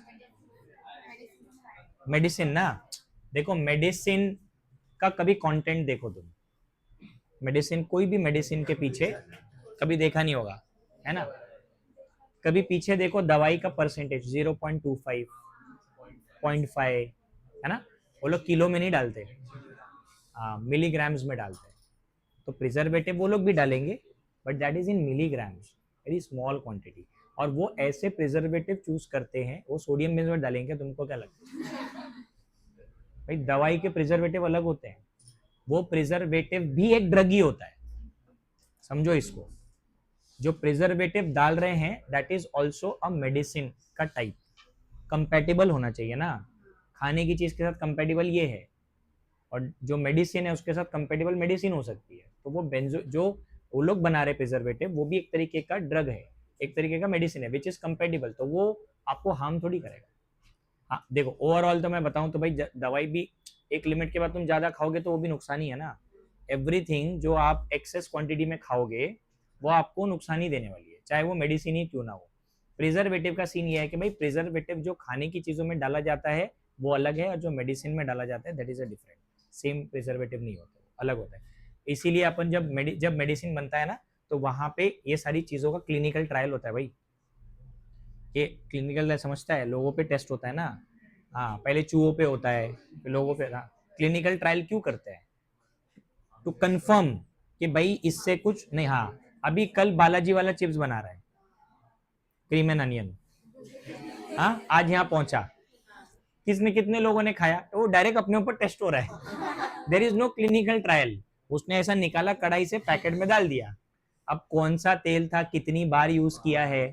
मेडिसिन ना, देखो मेडिसिन का कभी कंटेंट देखो तुम, मेडिसिन, कोई भी मेडिसिन के पीछे कभी देखा नहीं होगा, है ना। कभी पीछे देखो दवाई का परसेंटेज 0.25, 0.5, है ना। वो लोग किलो में नहीं डालते, हाँ, मिलीग्राम्स में डालते हैं। तो प्रिजर्वेटिव वो लोग भी डालेंगे, but that is in milligrams, very small quantity. और वो ऐसे प्रिजर्वेटिव चूज करते हैं, वो सोडियम बेंजोएट डालेंगे, तुमको क्या लगता है भाई? दवाई के प्रिजर्वेटिव अलग होते हैं, वो प्रिजर्वेटिव भी एक ड्रग ही होता है, समझो इसको। जो प्रिजर्वेटिव डाल रहे हैं that is also a medicine का टाइप, कंपेटेबल होना चाहिए ना, खाने की चीज के साथ कंपेटेबल ये है, और जो मेडिसिन है उसके साथ कंपेटेबल मेडिसिन हो सकती है। तो वो बेंजो जो वो लोग बना रहे प्रिजर्वेटिव, वो भी एक तरीके का ड्रग है, एक तरीके का मेडिसिन है, विच इज कंपेटेबल, तो वो आपको हार्म थोड़ी करेगा। हाँ देखो, ओवरऑल तो मैं बताऊं तो भाई, दवाई भी एक लिमिट के बाद तुम ज्यादा खाओगे तो वो भी नुकसान ही है ना। एवरीथिंग जो आप एक्सेस क्वांटिटी में खाओगे वो आपको नुकसान ही देने वाली है, चाहे वो मेडिसिन ही क्यों ना हो। प्रिजर्वेटिव का सीन ये है कि भाई प्रिजर्वेटिव जो खाने की चीजों में डाला जाता है वो अलग है, और जो मेडिसिन में डाला जाता है that is a different, same preservative नहीं होता, अलग होता है। इसीलिए अपन जब मेडिसिन बनता है ना, तो वहां पे ये सारी चीजों का क्लिनिकल ट्रायल होता है भाई। ये क्लिनिकल समझता है, लोगों पे टेस्ट होता है ना, हाँ, पहले चूहों पे होता है, फिर लोगों पे। हाँ, क्लिनिकल ट्रायल क्यों करते हैं? टू कंफर्म कि भाई इससे कुछ नहीं। हाँ, अभी कल बालाजी वाला चिप्स बना रहा है, क्रीम एंड अनियन, हाँ, आज यहाँ पहुंचा, किसने, कितने लोगों ने खाया, तो वो डायरेक्ट अपने ऊपर टेस्ट हो रहा है, there is no clinical trial. उसने ऐसा निकाला कढ़ाई से, पैकेट में डाल दिया। अब कौन सा तेल था, कितनी बार यूज किया है,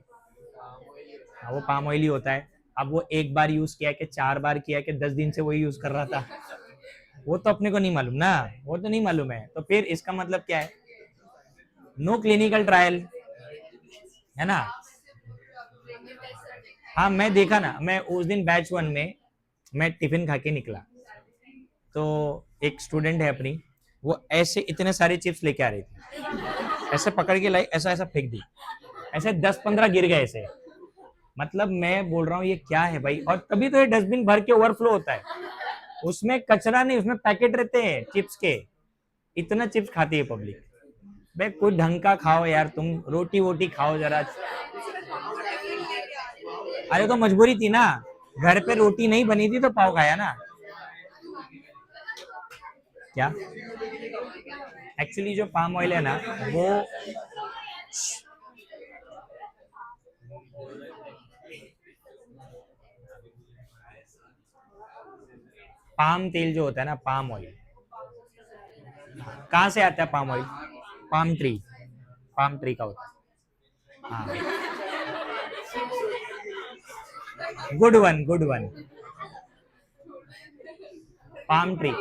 हाँ, वो पाम ऑयल ही होता है। अब वो एक बार यूज किया कि 4 बार किया कि 10 दिन से वही यूज कर रहा था, वो तो अपने को नहीं मालूम ना, वो तो नहीं मालूम है। तो फिर इसका मतलब क्या है? नो क्लिनिकल ट्रायल, है ना। हाँ, मैं देखा ना, मैं उस दिन बैच 1 में मैं टिफिन खा के निकला, तो एक स्टूडेंट है अपनी, वो ऐसे इतने सारे चिप्स लेके आ रही थी, ऐसे पकड़ के लाई, ऐसा ऐसा फेंक दी, ऐसे 10-15 गिर गए ऐसे। मतलब मैं बोल रहा हूँ ये क्या है भाई, और तभी तो ये डस्टबिन भर के ओवरफ्लो होता है, उसमें कचरा नहीं, उसमें पैकेट रहते हैं चिप्स के। इतना चिप्स खाती है पब्लिक, भाई कोई ढंग का खाओ यार, तुम रोटी वोटी खाओ जरा। अरे तो मजबूरी थी ना, घर पे रोटी नहीं बनी थी तो पाव खाया ना। क्या, एक्चुअली जो पाम ऑयल है ना, वो पाम तेल जो होता है ना, पाम ऑयल, कहाँ से आता है palm oil? Palm tree, palm tree का होता है। हाँ, good one, good one, palm tree.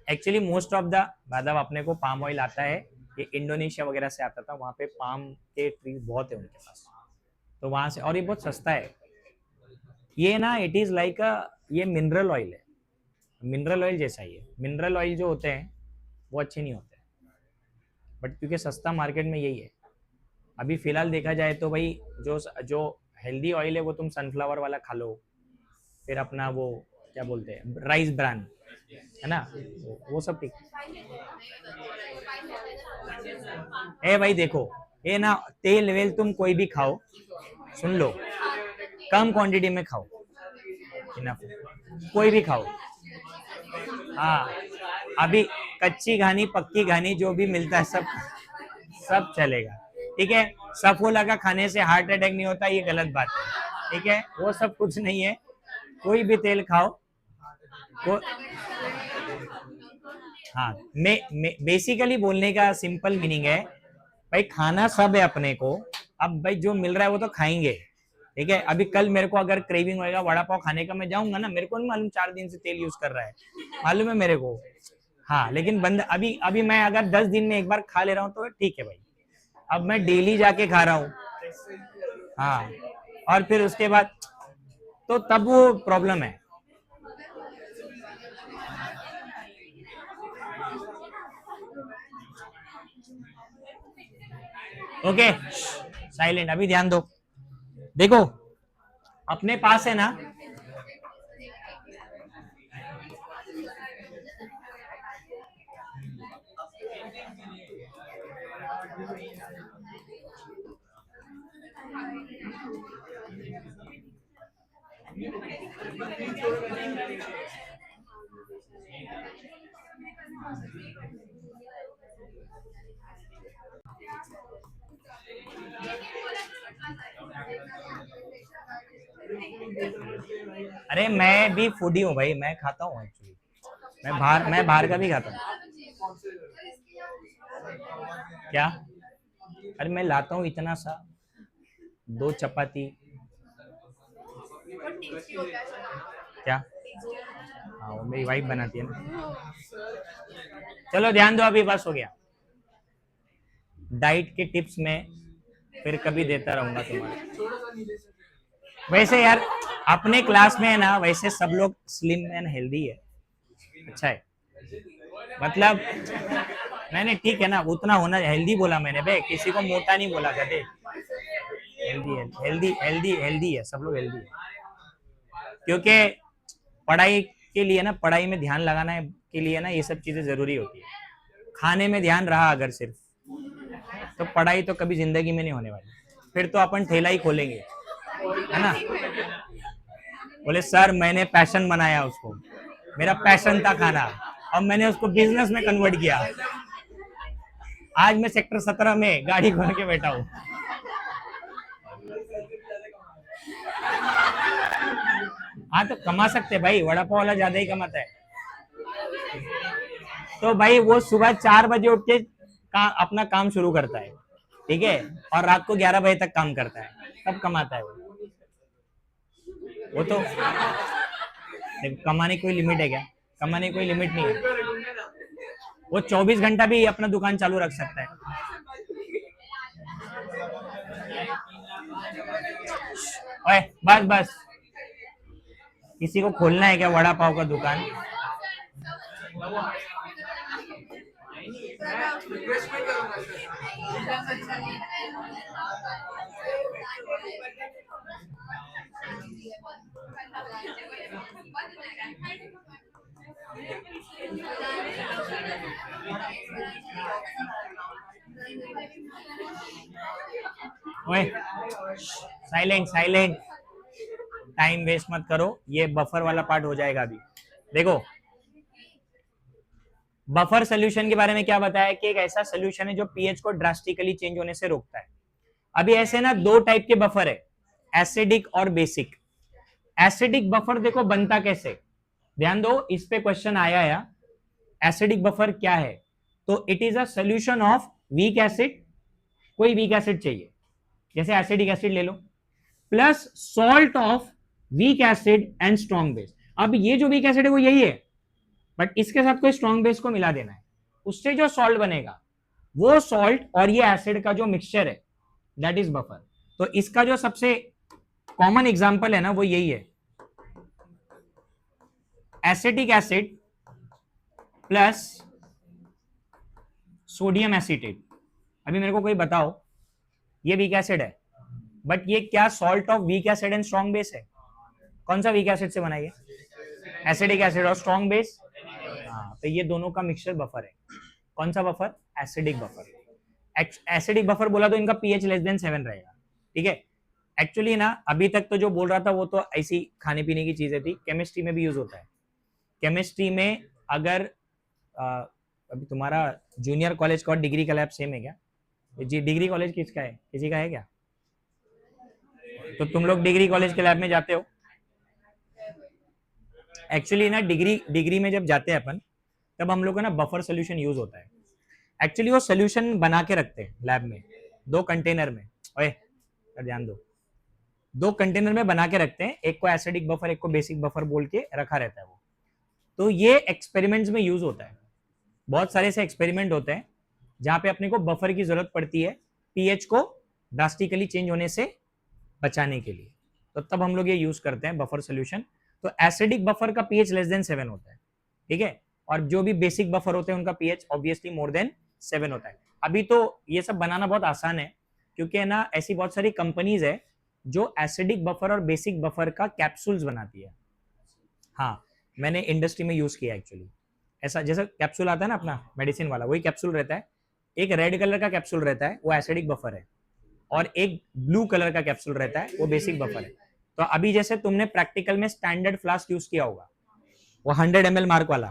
Actually most of the, मतलब अपने को पाम ऑयल आता है, ये इंडोनेशिया वगैरह से आता था, वहाँ पे पाम के ट्री बहुत है उनके पास, तो वहां से, और ये बहुत सस्ता है ये ना, इट इज लाइक अ, ये मिनरल ऑयल है, मिनरल ऑयल जैसा ही है। मिनरल ऑयल जो होते हैं वो अच्छे नहीं होते, बट क्योंकि सस्ता मार्केट में यही है। अभी फिलहाल देखा जाए तो भाई जो जो हेल्दी ऑयल है वो तुम सनफ्लावर वाला खा लो, फिर अपना वो क्या बोलते हैं, राइस ब्रान, है ना, वो सब ठीक। ए भाई देखो, ये ना तेल वेल तुम कोई भी खाओ, सुन लो, कम क्वांटिटी में खाओ, इनफ, कोई भी खाओ। हाँ, अभी कच्ची घानी पक्की घानी जो भी मिलता है सब सब चलेगा, ठीक है। सफोला का खाने से हार्ट अटैक नहीं होता, ये गलत बात है, ठीक है, वो सब कुछ नहीं है, कोई भी तेल खाओ को। हाँ, बेसिकली बोलने का सिंपल मीनिंग है, भाई खाना सब है अपने को, अब भाई जो मिल रहा है वो तो खाएंगे, ठीक है। अभी कल मेरे को अगर क्रेविंग होएगा वड़ा पाव खाने का, मैं जाऊंगा ना, मेरे को नहीं मालूम 4 दिन से तेल यूज कर रहा है, मालूम है मेरे को। हाँ, लेकिन बंद अभी अभी मैं अगर 10 दिन में एक बार खा ले रहा हूँ तो ठीक है भाई, अब मैं डेली जाके खा रहा हूँ, हाँ, और फिर उसके बाद तो तब वो प्रॉब्लम है। ओके, साइलेंट, अभी ध्यान दो। देखो अपने पास है ना, अरे मैं भी फूडी हूँ भाई, मैं खाता हूँ एक्चुअली, मैं बाहर का भी खाता हूँ। क्या? अरे मैं लाता हूँ इतना सा, 2 चपाती। क्या? हाँ, वो मेरी वाइफ बनाती है ना। चलो ध्यान दो, अभी बस हो गया। डाइट के टिप्स में फिर कभी देता रहूंगा तुम्हारे। वैसे यार अपने क्लास में है ना, वैसे सब लोग स्लिम एंड हेल्दी है, अच्छा है, मतलब नहीं ठीक है ना, उतना होना, हेल्दी बोला मैंने बे, किसी को मोटा नहीं बोला गधे। हेल्दी है, हेल्दी हेल्दी हेल्दी है, सब लोग हेल्दी है, क्योंकि पढ़ाई के लिए ना, पढ़ाई में ध्यान लगाना के लिए ना, ये सब चीजें जरूरी होती है। खाने में ध्यान रहा अगर सिर्फ, तो पढ़ाई तो कभी जिंदगी में नहीं होने वाली, फिर तो अपन ठेला ही खोलेंगे, है ना। बोले सर मैंने पैशन बनाया उसको, मेरा पैशन था खाना, अब मैंने उसको बिजनेस में कन्वर्ट किया, आज मैं सेक्टर 17 में गाड़ी खोल के बैठा हूँ। हाँ तो कमा सकते भाई, वड़ा पाव वाला ज्यादा ही कमाता है, तो भाई वो सुबह 4 बजे उठ के अपना काम शुरू करता है, ठीक है, और रात को 11 बजे तक काम करता है, तब कमाता है वो तो कमाने की कोई लिमिट है क्या? कमाने की कोई लिमिट नहीं है, वो 24 घंटा भी अपना दुकान चालू रख सकता है। ओए बस बस, किसी को खोलना है क्या वड़ा पाव का दुकान? ओए साइलेंट साइलेंट, टाइम वेस्ट मत करो, ये बफर वाला पार्ट हो जाएगा अभी। देखो बफर सोल्यूशन के बारे में क्या बताया कि एक ऐसा सोल्यूशन है जो पीएच को ड्रास्टिकली चेंज होने से रोकता है। अभी ऐसे ना 2 टाइप के बफर है, एसिडिक और बेसिक। एसिडिक बफर देखो बनता कैसे, ध्यान दो, इस पे क्वेश्चन आया या एसिडिक बफर क्या है, तो it is a solution of weak acid, कोई वीक एसिड चाहिए जैसे एसिडिक एसिड ले लो, plus salt of weak acid and strong base. अब ये जो वीक एसिड है वो यही है, बट इसके साथ कोई स्ट्रॉन्ग बेस को मिला देना है, उससे जो सॉल्ट बनेगा वो सॉल्ट और ये एसिड का जो मिक्सचर है दैट इज बफर। तो इसका जो सबसे कॉमन एग्जांपल है ना वो यही है, acetic acid plus sodium acetate. अभी मेरे को कोई बताओ, ये वीक एसिड है, बट ये क्या salt of weak acid and strong base है? कौन सा वीक एसिड से बना है? एसिडिक एसिड और स्ट्रॉन्ग बेस। हाँ, तो ये दोनों का मिक्सचर बफर है। कौन सा buffer? Acidic buffer. Acidic buffer बोला तो इनका पीएच लेस देन 7 रहेगा, ठीक है। एक्चुअली ना अभी तक तो जो बोल रहा था वो तो ऐसी खाने पीने की चीजें थी, केमिस्ट्री में भी यूज होता है। केमिस्ट्री में अगर अभी तुम्हारा जूनियर कॉलेज का और डिग्री का लैब सेम है क्या? जी, डिग्री कॉलेज किसका है? किसी का है क्या? तो तुम लोग डिग्री कॉलेज के लैब में जाते हो? एक्चुअली ना डिग्री में जब जाते हैं अपन, तब हम लोग का ना बफर सोल्यूशन यूज होता है। एक्चुअली वो सोल्यूशन बना के रखते हैं लैब में, 2 कंटेनर में। ओए ध्यान दो, 2 कंटेनर में बना के रखते हैं, एक को एसिडिक बफर एक को बेसिक बफर बोल के रखा रहता है वो। तो ये एक्सपेरिमेंट्स में यूज होता है। बहुत सारे ऐसे एक्सपेरिमेंट होते हैं जहां पे अपने को बफर की जरूरत पड़ती है पीएच को ड्रास्टिकली चेंज होने से बचाने के लिए, तो तब हम लोग ये यूज करते हैं बफर सोल्यूशन। तो एसिडिक बफर का पीएच लेस देन 7 होता है, ठीक है, और जो भी बेसिक बफर होते हैं उनका पीएच ऑब्वियसली मोर देन 7 होता है। अभी तो ये सब बनाना बहुत आसान है, क्योंकि है ना ऐसी बहुत सारी कंपनीज है जो एसिडिक बफर और बेसिक बफर का कैप्सूल्स बनाती है। हाँ, मैंने इंडस्ट्री में यूज किया एक्चुअली। ऐसा जैसा कैप्सूल आता है ना अपना मेडिसिन वाला, वही कैप्सूल रहता है। एक रेड कलर का कैप्सूल रहता है, वो एसिडिक बफर है, और एक ब्लू कलर का कैप्सूल रहता है, वो बेसिक बफर है। तो अभी जैसे तुमने प्रैक्टिकल में स्टैंडर्ड फ्लास्क यूज किया होगा, वो 100 ml मार्क वाला,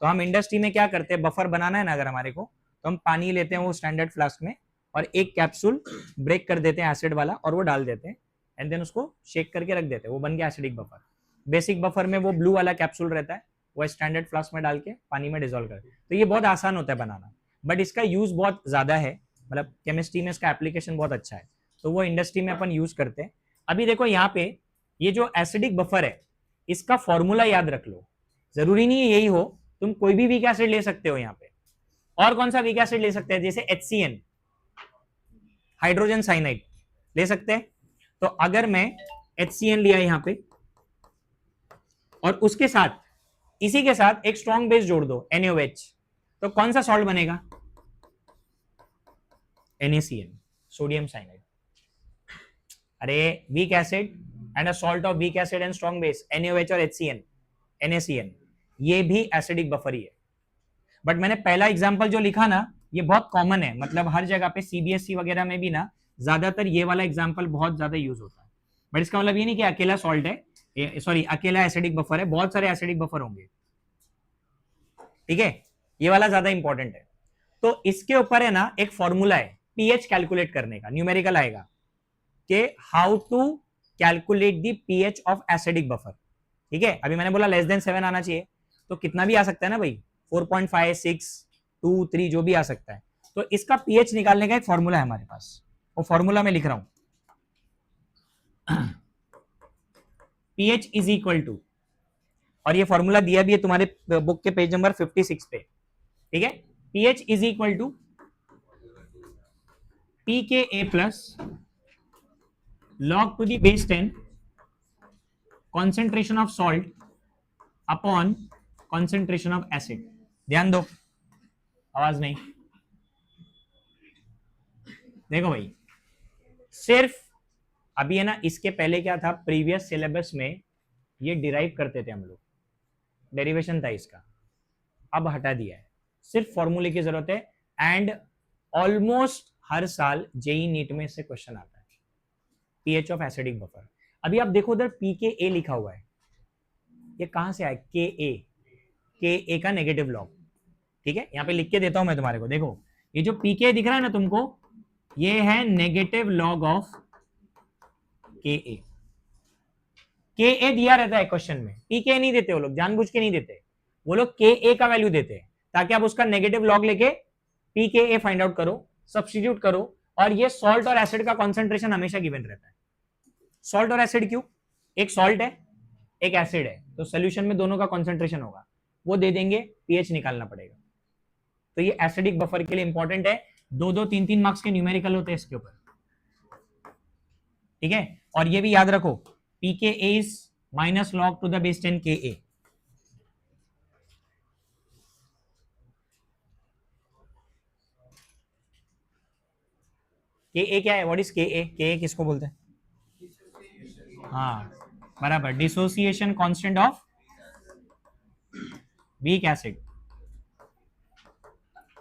तो हम इंडस्ट्री में क्या करते हैं, बफर बनाना है ना अगर हमारे को, तो हम पानी लेते हैं वो स्टैंडर्ड फ्लास्क में, और एक कैप्सूल ब्रेक कर देते हैं एसिड वाला, और वो डाल देते हैं, एंड देन उसको शेक करके रख देते हैं, वो बन गया एसिडिक बफर। बेसिक बफर में वो ब्लू वाला कैप्सूल रहता है, वो स्टैंडर्ड फ्लास्क में डाल के पानी में डिजोल्व कर। तो ये बहुत आसान होता है बनाना, बट इसका यूज बहुत ज्यादा है, मतलब केमिस्ट्री में इसका एप्लीकेशन बहुत अच्छा है, तो वो इंडस्ट्री में अपन यूज करते हैं। अभी देखो यहाँ पे ये जो एसिडिक बफर है, इसका फॉर्मूला याद रख लो, जरूरी नहीं है यही हो, तुम कोई भी वीक एसिड ले सकते हो यहाँ पे। और कौन सा वीक एसिड ले सकते हैं? जैसे HCN, हाइड्रोजन साइनाइड ले सकते हैं। तो अगर मैं HCN लिया यहाँ पे, और उसके साथ इसी के साथ एक स्ट्रॉन्ग बेस जोड़ दो NaOH, तो कौन सा सॉल्ट बनेगा? NaCN, sodium cyanide. अरे weak acid and a salt of weak acid and strong base, NaOH और HCN, NaCN, ये भी एसिडिक बफर ही है। बट मैंने पहला एग्जांपल जो लिखा ना, ये बहुत कॉमन है, मतलब हर जगह पे CBSE वगैरह में भी ना ज्यादातर ये वाला एग्जांपल बहुत ज्यादा यूज होता है। बट इसका मतलब ये नहीं कि अकेला सॉल्ट है, सॉरी अकेला एसिडिक बफर है, बहुत सारे एसिडिक बफर होंगे, ठीक है। ये वाला ज्यादा इंपॉर्टेंट है। तो इसके ऊपर है ना एक फॉर्मूला है पीएच कैलकुलेट करने का, न्यूमेरिकल आएगा कि how to calculate the pH of acidic buffer, ठीक है। अभी मैंने बोला लेस देन 7 आना चाहिए, तो कितना भी आ सकता है ना भाई, 4.5, 6, 2, 3 जो भी आ सकता है। तो इसका पीएच निकालने का एक फॉर्मूला है हमारे पास, वो फॉर्मूला मैं लिख रहा हूं। pH इज इक्वल टू, और ये फॉर्मूला दिया भी है तुम्हारे बुक के पेज नंबर 56 पे, ठीक है। pH is equal to pKa plus log to the base 10 concentration of salt upon concentration of acid। ध्यान दो, आवाज नहीं, देखो भाई, सिर्फ अभी है ना, इसके पहले क्या था, प्रीवियस सिलेबस में ये डिराइव करते थे हम लोग, डेरिवेशन था इसका, अब हटा दिया है, सिर्फ फॉर्मूले की जरूरत है। एंड ऑलमोस्ट हर साल जेई नीट में इससे क्वेश्चन आता है, पीएच ऑफ एसिडिक बफर। अभी आप देखो उधर pKa लिखा हुआ है, ये कहां से आया? Ka का नेगेटिव लॉग, ठीक है, यहां पे लिख के देता हूं मैं तुम्हारे को। देखो ये जो pK दिख रहा है ना तुमको, ये है नेगेटिव लॉग ऑफ Ka। के ए दिया रहता है क्वेश्चन में, पी के नहीं देते वो लोग, जानबूझ के नहीं देते, वो लोग के ए का वैल्यू देते हैं ताकि आप उसका नेगेटिव लॉग लेके पी के ए फाइंड आउट करो, सब्स्टिट्यूट करो, और ये सॉल्ट और एसिड का कॉन्सेंट्रेशन हमेशा गिवन रहता है। सॉल्ट और एसिड क्यों, एक सॉल्ट है एक एसिड है, तो सोल्यूशन में दोनों का कॉन्सेंट्रेशन होगा, वो दे देंगे, पीएच निकालना पड़ेगा। तो ये एसिडिक बफर के लिए इंपॉर्टेंट है, 2-2, 3-3 मार्क्स के न्यूमेरिकल होते हैं इसके ऊपर, ठीक है। और ये भी याद रखो, p K A is minus log to the base 10 K A. के ए क्या है, व्हाट इज के ए, के ए किसको बोलते हैं, हाँ बराबर, dissociation constant of weak acid,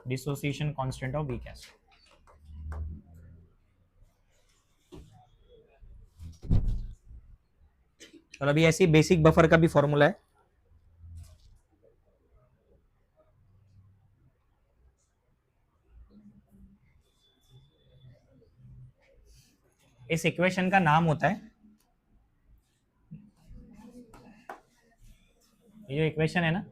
dissociation constant of weak acid. और अभी ऐसी बेसिक बफर का भी फॉर्मूला है, इस इक्वेशन का नाम होता है, ये जो इक्वेशन है ना,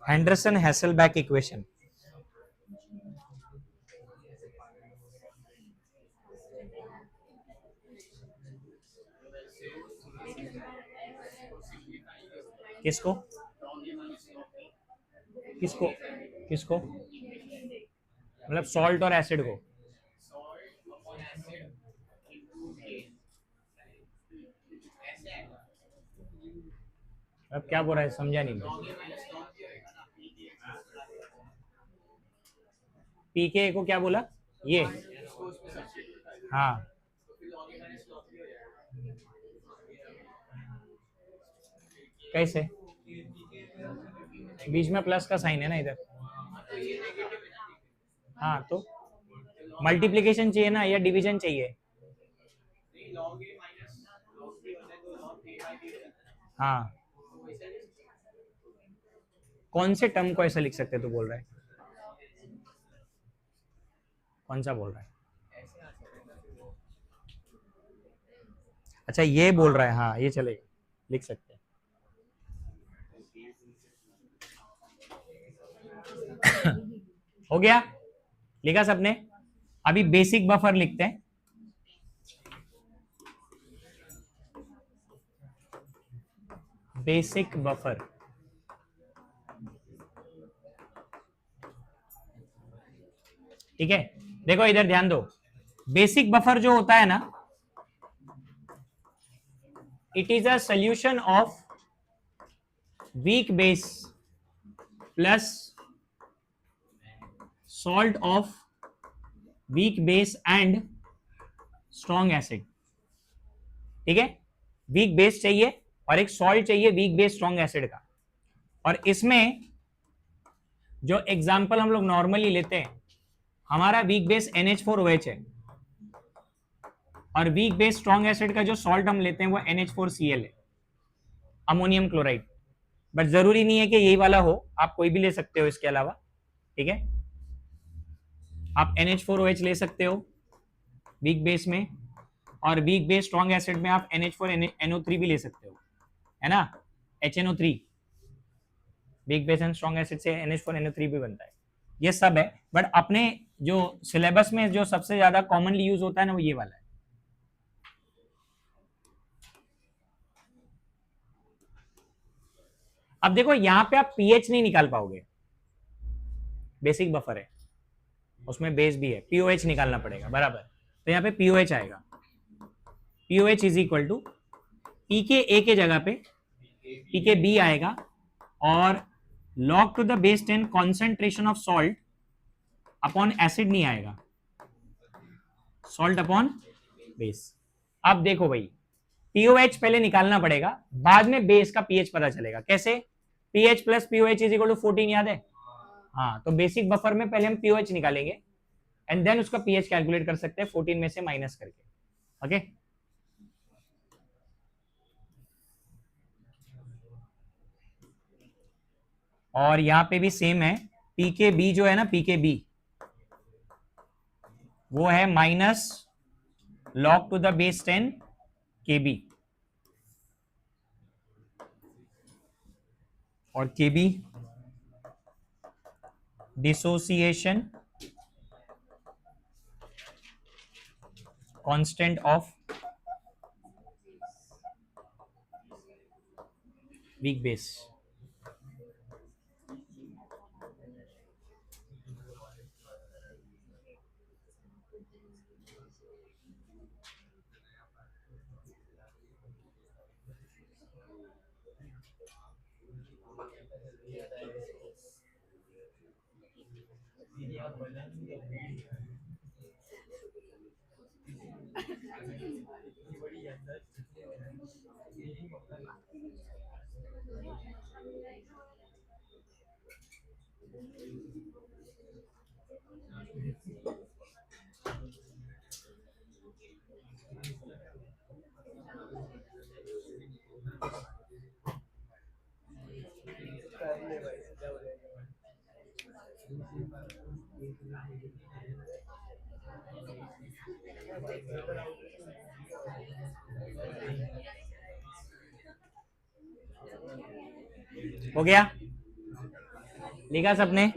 एंडरसन हैसलबैक इक्वेशन। किसको किसको किसको, मतलब सॉल्ट और एसिड को, अब क्या बोल रहा है समझा नहीं मैं, पीके को क्या बोला ये, हाँ कैसे, बीच में प्लस का साइन है ना इधर, हाँ तो मल्टीप्लिकेशन चाहिए ना या डिवीजन चाहिए, हाँ कौन से टर्म को ऐसा लिख सकते तो बोल रहा है, कौन सा बोल रहा है, अच्छा ये बोल रहा है, हाँ ये चलेगा, लिख सकते हैं। हो गया, लिखा सबने, अभी बेसिक बफर लिखते हैं। बेसिक बफर, ठीक है, देखो इधर ध्यान दो, बेसिक बफर जो होता है ना, it is a solution of weak base plus salt of weak base and strong acid, ठीक है, वीक बेस चाहिए और एक सॉल्ट चाहिए वीक बेस स्ट्रॉन्ग एसिड का। और इसमें जो एग्जांपल हम लोग नॉर्मली लेते हैं, हमारा वीक बेस NH4OH है और वीक बेस स्ट्रॉन्ग एसिड का जो सॉल्ट हम लेते हैं वो NH4Cl है, अमोनियम क्लोराइड। बट जरूरी नहीं है कि यही वाला हो, आप कोई भी ले सकते हो इसके अलावा, ठीक है, आप NH4OH ले सकते हो वीक बेस में, और वीक बेस स्ट्रॉन्ग एसिड में आप NH4NO3 भी ले सकते हो, है ना, HNO3, weak base and strong acid से NH4NO3 भी बनता है, ये सब है। बट अपने जो सिलेबस में जो सबसे ज्यादा कॉमनली यूज होता है ना वो ये वाला है। अब देखो यहां पे आप पीएच नहीं निकाल पाओगे, बेसिक बफर है उसमें बेस भी है, पीओएच निकालना पड़ेगा बराबर, तो यहाँ पे पीओएच आएगा, POH is equal to P K A के जगह पे पी के बी आएगा, और log to the base 10 concentration of salt upon acid नहीं आएगा, सॉल्ट अपॉन बेस। अब देखो भाई पीओएच पहले निकालना पड़ेगा, बाद में बेस का पीएच पता चलेगा। कैसे? PH plus pOH is equal to 14, याद है? हाँ, तो बेसिक बफर में पहले हम पीओएच निकालेंगे एंड देन उसका पीएच कैलकुलेट कर सकते हैं 14 में से माइनस करके। ओके, और यहां पे भी सेम है, पीकेबी जो है ना, पीकेबी वो है minus log to the base 10 Kb, और Kb dissociation constant of weak base. हो गया? लिखा सबने?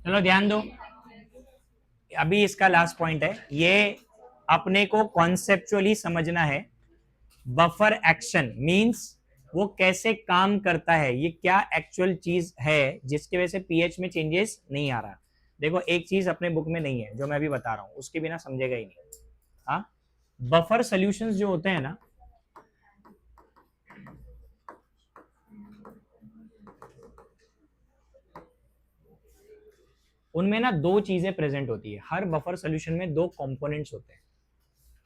चलो ध्यान दो, अभी इसका लास्ट पॉइंट है, ये अपने को कॉन्सेप्चुअली समझना है। बफर एक्शन मींस वो कैसे काम करता है, ये क्या एक्चुअल चीज है जिसकी वजह से पीएच में चेंजेस नहीं आ रहा। देखो, एक चीज अपने बुक में नहीं है जो मैं अभी बता रहा हूं, उसके बिना समझेगा ही नहीं। हाँ, बफर सॉल्यूशंस जो होते हैं ना, उनमें ना दो चीजें प्रेजेंट होती है। हर बफर सॉल्यूशन में दो कंपोनेंट्स होते हैं।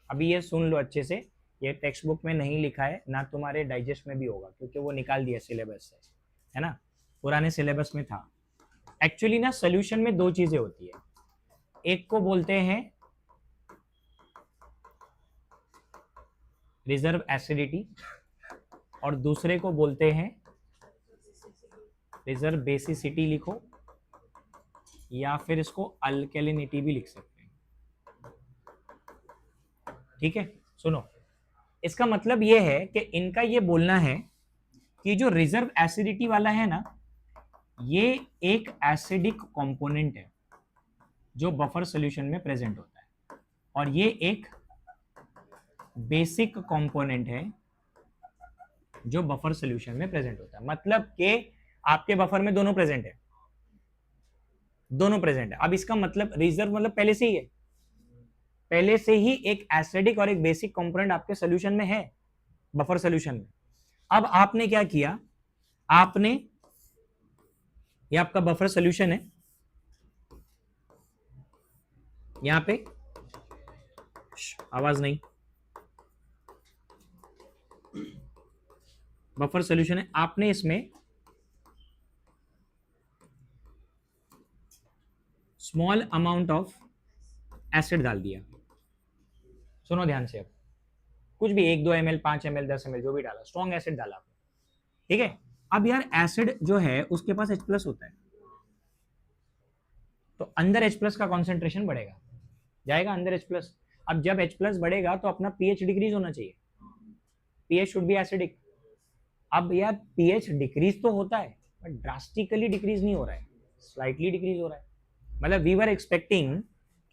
अभी ये सुन लो अच्छे से, ये टेक्स्ट बुक में नहीं लिखा है ना, तुम्हारे डाइजेस्ट में भी होगा क्योंकि वो निकाल दिया सिलेबस से, है ना, पुराने सिलेबस में था। एक्चुअली ना सॉल्यूशन में दो चीजें होती है, एक को बोलते हैं रिजर्व एसिडिटी और दूसरे को बोलते हैं रिजर्व बेसिसिटी, लिखो, या फिर इसको अल्केलिनिटी भी लिख सकते हैं। ठीक है, सुनो, इसका मतलब यह है कि इनका ये बोलना है कि जो रिजर्व एसिडिटी वाला है ना, ये एक एसिडिक कंपोनेंट है जो बफर सॉल्यूशन में प्रेजेंट होता है, और ये एक बेसिक कंपोनेंट है जो बफर सॉल्यूशन में प्रेजेंट होता है। मतलब कि आपके बफर में दोनों प्रेजेंट है, दोनों प्रेजेंट है। अब इसका मतलब रिजर्व मतलब पहले से ही है, पहले से ही एक एसिडिक और एक बेसिक कंपोनेंट आपके सॉल्यूशन में है, बफर सॉल्यूशन में। अब आपने क्या किया, आपने, ये आपका बफर सॉल्यूशन है, यहां पे आवाज नहीं, बफर सॉल्यूशन है, आपने इसमें स्मॉल अमाउंट ऑफ एसिड डाल दिया। सुनो ध्यान से, अब कुछ भी 1-2 ml 5 ml 10 ml जो भी डाला, स्ट्रॉन्ग एसिड डाला, ठीक है। अब यार एसिड जो है उसके पास H+ होता है, तो अंदर H+ का कॉन्सेंट्रेशन बढ़ेगा, जाएगा अंदर H+। अब जब H+ बढ़ेगा तो अपना pH डिक्रीज होना चाहिए, pH शुड बी एसिडिक। अब यार pH डिक्रीज तो होता है बट ड्रास्टिकली डिक्रीज नहीं हो रहा है, स्लाइटली डिक्रीज हो रहा है। मतलब वी वर एक्सपेक्टिंग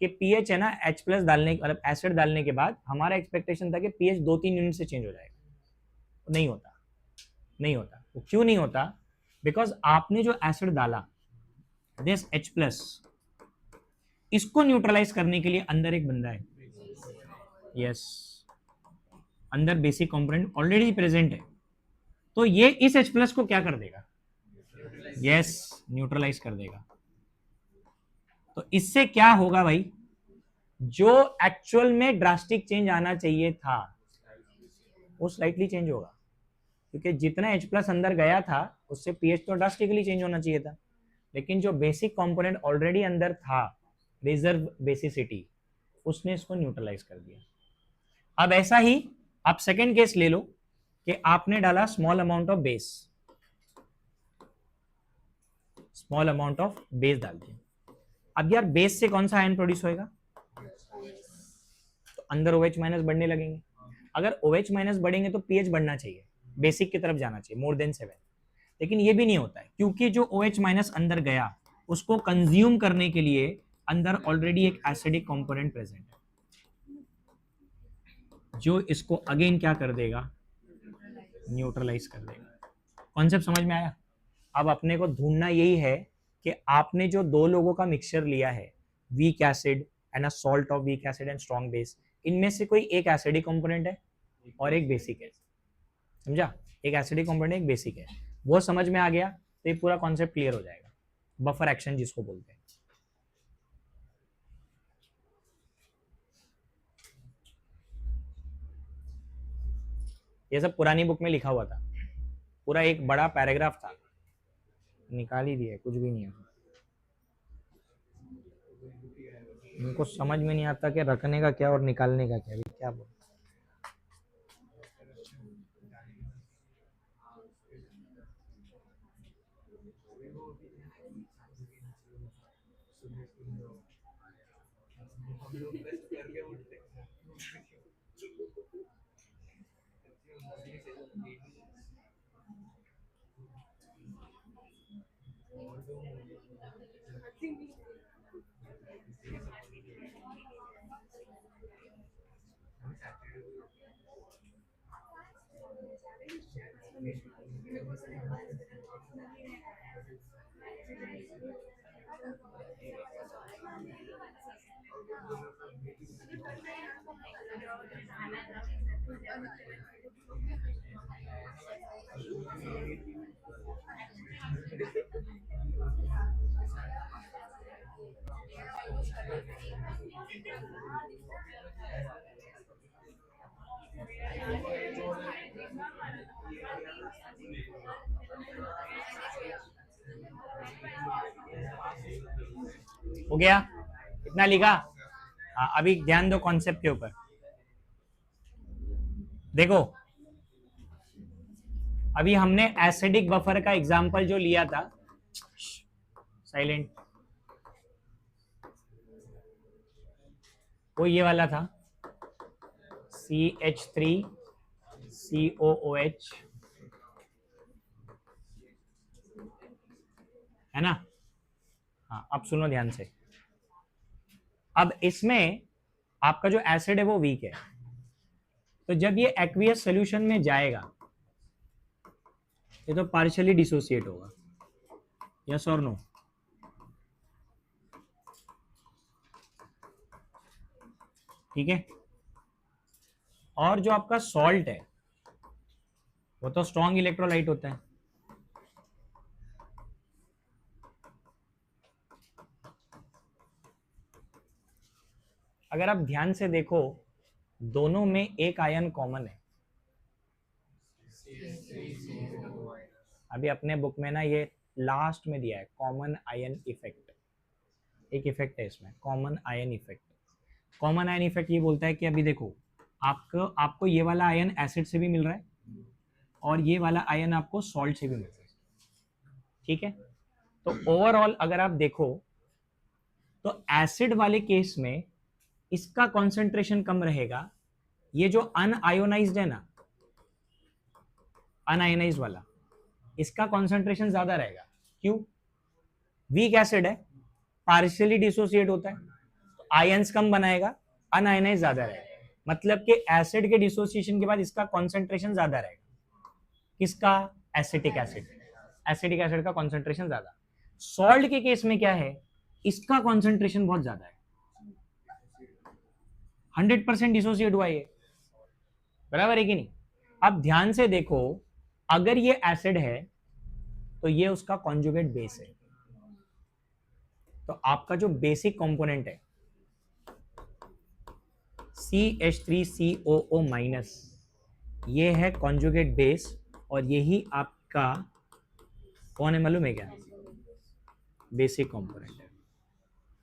कि pH है ना H+ डालने, मतलब एसिड डालने के बाद हमारा एक्सपेक्टेशन था कि pH 2-3 यूनिट से चेंज हो जाएगा, नहीं होता, नहीं होता। वो क्यों नहीं होता? बिकॉज आपने जो एसिड डाला दिस H+, इसको न्यूट्रलाइज करने के लिए अंदर एक बंदा है, यस, अंदर बेसिक कंपोनेंट ऑलरेडी प्रेजेंट है, तो ये इस H+ को क्या कर देगा, यस, न्यूट्रलाइज कर देगा। तो इससे क्या होगा भाई, जो एक्चुअल में ड्रास्टिक चेंज आना चाहिए था वो स्लाइटली चेंज होगा, क्योंकि जितना H+ अंदर गया था उससे pH तो ड्रास्टिकली चेंज होना चाहिए था, लेकिन जो बेसिक कंपोनेंट ऑलरेडी अंदर था, रिजर्व बेसिसिटी, उसने इसको न्यूट्रलाइज कर दिया। अब ऐसा ही आप सेकेंड केस ले लो कि आपने डाला small amount of base, small amount of base डाल दिया। अब यार बेस से कौन सा आयन प्रोड्यूस होएगा, तो अंदर OH- बढ़ने लगेंगे। अगर OH- बढ़ेंगे तो pH बढ़ना चाहिए, बेसिक की तरफ जाना चाहिए, मोर देन 7, लेकिन ये भी नहीं होता है, क्योंकि जो OH- अंदर गया उसको कंज्यूम करने के लिए अंदर ऑलरेडी एक एसिडिक कंपोनेंट प्रेजेंट है, जो इसको अगेन क्या कर देगा, न्यूट्रलाइज कर देगा। कॉन्सेप्ट समझ में आया? अब अपने को ढूंढना यही है कि आपने जो दो लोगों का मिक्सचर लिया है, week acid and a salt of weak acid and strong base, इनमें से कोई एक एसिडिक कंपोनेंट है और एक बेसिक है, समझा? एक एसिडिक कंपोनेंट एक बेसिक है, वो समझ में आ गया तो ये पूरा कॉन्सेप्ट क्लियर हो जाएगा। बफर एक्शन जिसको बोलते हैं, ये सब पुरानी बुक में लिखा हुआ था, पूरा एक बड़ा पैराग्राफ था, निकाल ही दिया, कुछ भी नहीं है। इनको समझ में नहीं आता कि रखने का क्या और निकालने का क्या, अभी क्या बोल। हो गया, इतना लिखा? हाँ, अभी ध्यान दो कॉन्सेप्ट के ऊपर। देखो अभी हमने एसिडिक बफर का एग्जांपल जो लिया था, साइलेंट, वो ये वाला था, CH3COOH, है ना? हाँ, अब सुनो ध्यान से। अब इसमें आपका जो एसिड है वो वीक है, तो जब ये एक्वियस सॉल्यूशन में जाएगा ये तो पार्शियली डिसोसिएट होगा, यस और नो? ठीक है, और जो आपका सॉल्ट है वो तो स्ट्रॉन्ग इलेक्ट्रोलाइट होता है, अगर आप ध्यान से देखो दोनों में एक आयन कॉमन है। अभी अपने बुक में ना ये लास्ट में दिया है कॉमन आयन इफेक्ट, एक इफेक्ट है इसमें, common ion effect. Common ion effect ये बोलता है कि अभी देखो आपको ये वाला आयन एसिड से भी मिल रहा है और ये वाला आयन आपको सॉल्ट से भी मिल रहा है, ठीक है? तो ओवरऑल अगर आप देखो तो एसिड वाले केस में इसका कॉन्सेंट्रेशन कम रहेगा, ये जो अनआयोनाइज्ड है ना, अनआयोनाइज्ड वाला, इसका कॉन्सेंट्रेशन ज्यादा रहेगा। क्यों? वीक एसिड है, पार्शियली डिसोसिएट होता है, तो आयंस कम बनाएगा, अनआयोनाइज ज्यादा रहेगा, मतलब कि एसिड के डिसोसिएशन के बाद इसका कॉन्सेंट्रेशन ज्यादा रहेगा। किसका? एसिटिक एसिड, एसिडिक एसिड का कॉन्सेंट्रेशन ज्यादा। सॉल्ट के केस में क्या है, इसका कॉन्सेंट्रेशन बहुत ज्यादा है, 100% डिसोसिएट हुआ ये, बराबर है कि नहीं। अब ध्यान से देखो, अगर ये एसिड है तो ये उसका कॉन्जुगेट बेस है, तो आपका जो बेसिक कंपोनेंट है CH3COO माइनस, ये है कॉन्जुगेट बेस, और यही आपका कौन है मालूम है क्या, बेसिक कंपोनेंट है,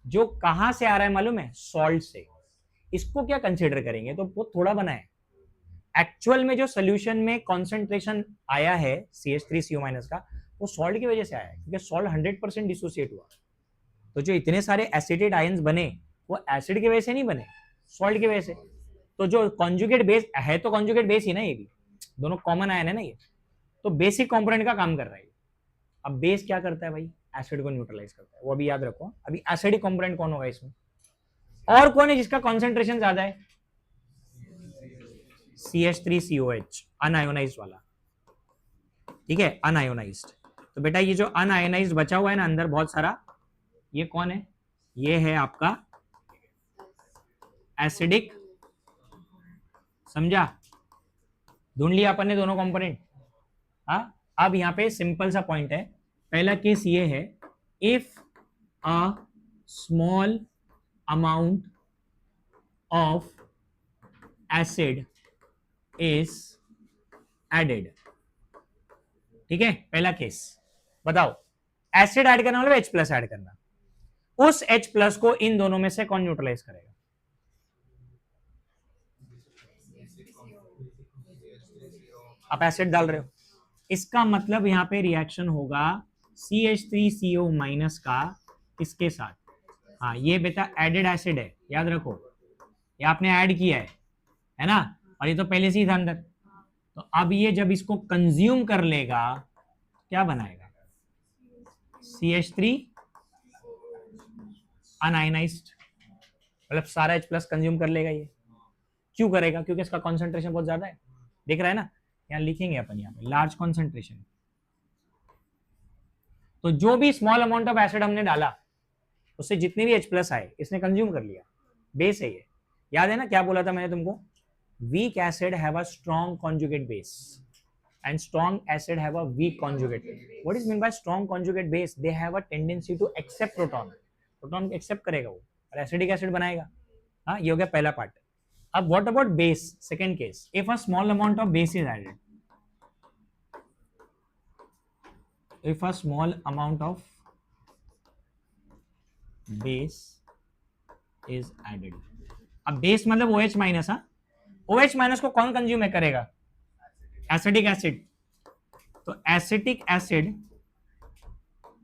जो कहां से आ रहा है मालूम है, सॉल्ट से। इसको क्या कंसीडर करेंगे, तो वो थोड़ा बना है, एक्चुअल में जो सोल्यूशन में कॉन्सेंट्रेशन आया है CH3CO माइनस का, वो सॉल्ट की वजह से आया है, क्योंकि सॉल्ट 100% डिसोसिएट हुआ। तो जो इतने सारे एसिडेट आयंस बने, वो एसिड की वजह से नहीं बने, सॉल्ट की वजह से। तो जो कॉन्जुगेट बेस है, तो कॉन्जुगेट बेस ही ना, ये भी दोनों कॉमन आयन है ना ये, तो बेसिक कंपोनेंट का काम कर रहा है। अब बेस क्या करता है भाई, एसिड को न्यूट्रलाइज करता है, वो अभी याद रखो। अभी एसिडिक कंपोनेंट कौन होगा इसमें, और कौन है जिसका कॉन्सेंट्रेशन ज्यादा है, CH3COH, अनआयोनाइज्ड वाला, ठीक है, अनआयोनाइज्ड। तो बेटा ये जो अनआयोनाइज्ड बचा हुआ है ना अंदर बहुत सारा, ये कौन है, ये है आपका एसिडिक, समझा, ढूंढ लिया अपन ने दोनों कंपोनेंट। हाँ, अब यहां पे सिंपल सा पॉइंट है, पहला केस ये है, if a small amount of acid is added, ठीक है, पहला केस। बताओ, एसिड ऐड करना मतलब H प्लस ऐड करना, उस H प्लस को इन दोनों में से कौन न्यूट्रलाइज करेगा, आप एसिड डाल रहे हो, इसका मतलब यहां पे रिएक्शन होगा CH3CO माइनस का इसके साथ। हाँ, ये बेटा एडेड एसिड है, याद रखो, ये आपने ऐड किया है ना, और ये तो पहले से ही था अंदर। तो अब ये जब इसको कंज्यूम कर लेगा, क्या बनाएगा, CH3 अनआयनाइज्ड, मतलब सारा H प्लस कंज्यूम कर लेगा ये। क्यों करेगा, क्योंकि इसका कॉन्सेंट्रेशन बहुत ज्यादा है, दिख रहा है ना, यहां लिखेंगे अपन, यहाँ पे लार्ज कॉन्सेंट्रेशन। तो जो भी स्मॉल अमाउंट ऑफ एसिड हमने डाला, उससे जितने भी H प्लस आए इसने कंज्यूम कर लिया, बेस है ये। याद है ना क्या बोला था मैंने तुमको, weak acid have a strong conjugate base and strong acid have a weak conjugate. What is meant by strong conjugate base? They have a tendency to accept proton. Proton accept करेगा वो और एसिडिक एसिड बनाएगा। हाँ, ये हो गया पहला part. अब what about base? Second case, if a small amount of base is added, if a small amount of base is added, अब बेस मतलब OH माइनस। हाँ, OH माइनस को कौन कंज्यूम करेगा, एसिडिक एसिड। तो एसिटिक एसिड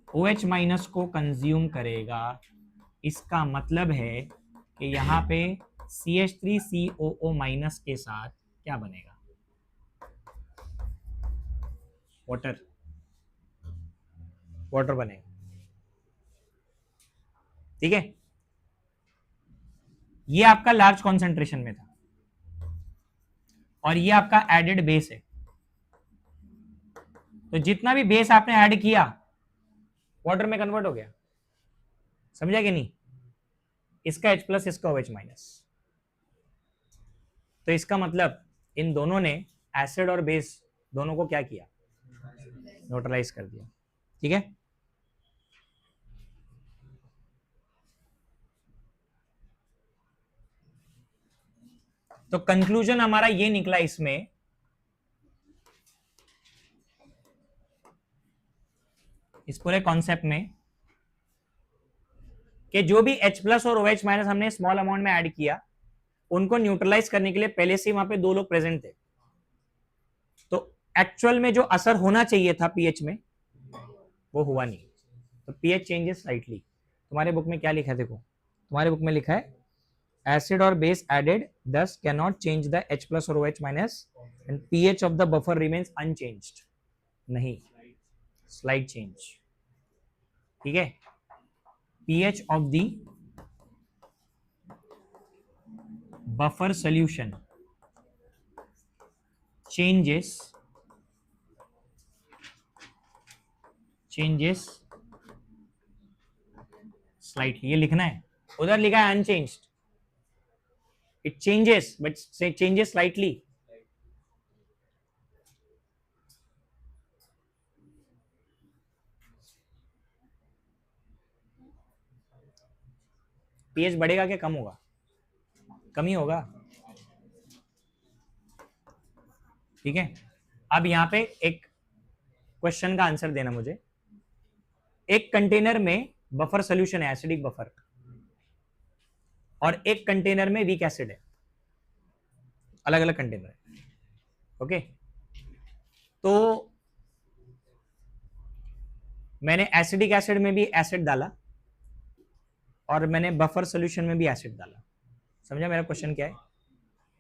OH माइनस को consume करेगा, इसका मतलब है कि यहां पे CH3COO माइनस के साथ क्या बनेगा, वाटर, वाटर बनेगा, ठीक है। ये आपका लार्ज कॉन्सेंट्रेशन में था, और ये आपका एडेड बेस है। तो जितना भी बेस आपने ऐड किया वाटर में कन्वर्ट हो गया, समझा कि नहीं, इसका H प्लस, इसका OH माइनस। तो इसका मतलब इन दोनों ने एसिड और बेस दोनों को क्या किया, न्यूट्रलाइज कर दिया, ठीक है। तो कंक्लूजन हमारा ये निकला इसमें, इस पूरे कॉन्सेप्ट में, कि जो भी H प्लस और OH माइनस हमने स्मॉल अमाउंट में ऐड किया, उनको न्यूट्रलाइज करने के लिए पहले से वहां पे दो लोग प्रेजेंट थे। तो एक्चुअल में जो असर होना चाहिए था पीएच में, वो हुआ नहीं। तो पीएच चेंजेस स्लाइटली। तुम्हारे बुक में क्या लिखा है, देखो तुम्हारे बुक में लिखा है एसिड और base added thus cannot change the H plus or OH minus and pH of the buffer remains unchanged। नहीं, स्लाइड चेंज, ठीक है। pH of the buffer solution changes slightly, ये लिखना है, उधर लिखा है unchanged, it changes but changes slightly. PH बढ़ेगा क्या कम होगा? कम ही होगा, ठीक है। अब यहां पे एक क्वेश्चन का आंसर देना मुझे। एक कंटेनर में बफर सोल्यूशन है, एसिडिक बफर, और एक कंटेनर में वीक एसिड है, अलग अलग कंटेनर है, ओके। तो मैंने एसिडिक एसिड में भी एसिड डाला और मैंने बफर सोल्यूशन में भी एसिड डाला। समझा मेरा क्वेश्चन क्या है?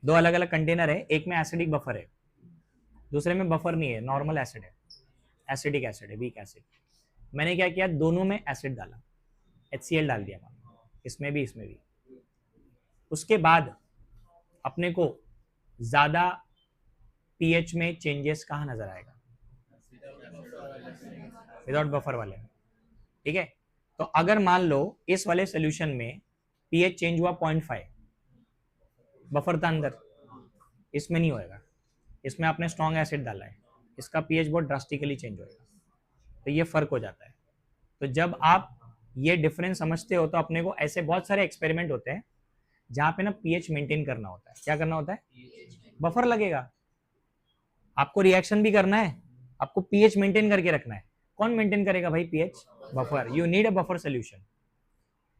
दो अलग अलग कंटेनर है, एक में एसिडिक बफर है, दूसरे में बफर नहीं है, नॉर्मल एसिड है, एसिडिक एसिड है, वीक एसिड। मैंने क्या किया, दोनों में एसिड डाला, HCl डाल दिया, इसमें भी इसमें भी। उसके बाद अपने को ज्यादा पीएच में चेंजेस कहाँ नजर आएगा? विदाउट बफर वाले में, ठीक है। तो अगर मान लो इस वाले सोल्यूशन में पीएच चेंज हुआ 0.5, बफर था अंदर, इसमें नहीं होएगा, इसमें आपने स्ट्रॉन्ग एसिड डाला है, इसका पीएच बहुत ड्रास्टिकली चेंज होएगा, तो ये फर्क हो जाता है। तो जब आप ये डिफरेंस समझते हो तो अपने को ऐसे बहुत सारे एक्सपेरिमेंट होते हैं जहां पे ना पीएच मेंटेन करना होता है। क्या करना होता है? बफर लगेगा, आपको रिएक्शन भी करना है, आपको पीएच मेंटेन करके रखना है। कौन मेंटेन करेगा भाई pH? Buffer. You need a buffer solution,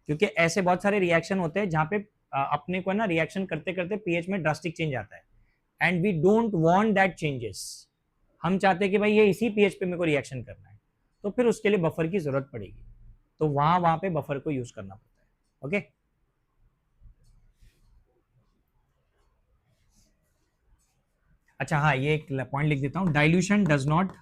क्योंकि ऐसे बहुत सारे रिएक्शन होते हैं जहां पे अपने को ना रिएक्शन करते करते पीएच में ड्रास्टिक चेंज आता है, and we don't want that changes. हम चाहते हैं कि भाई ये इसी पीएच पे मेरे को रिएक्शन करना है, तो फिर उसके लिए बफर की जरूरत पड़ेगी, तो वहां पे बफर को यूज करना पड़ता है, ओके। अच्छा हाँ, ये एक पॉइंट लिख देता हूं, डाइल्यूशन डज नॉट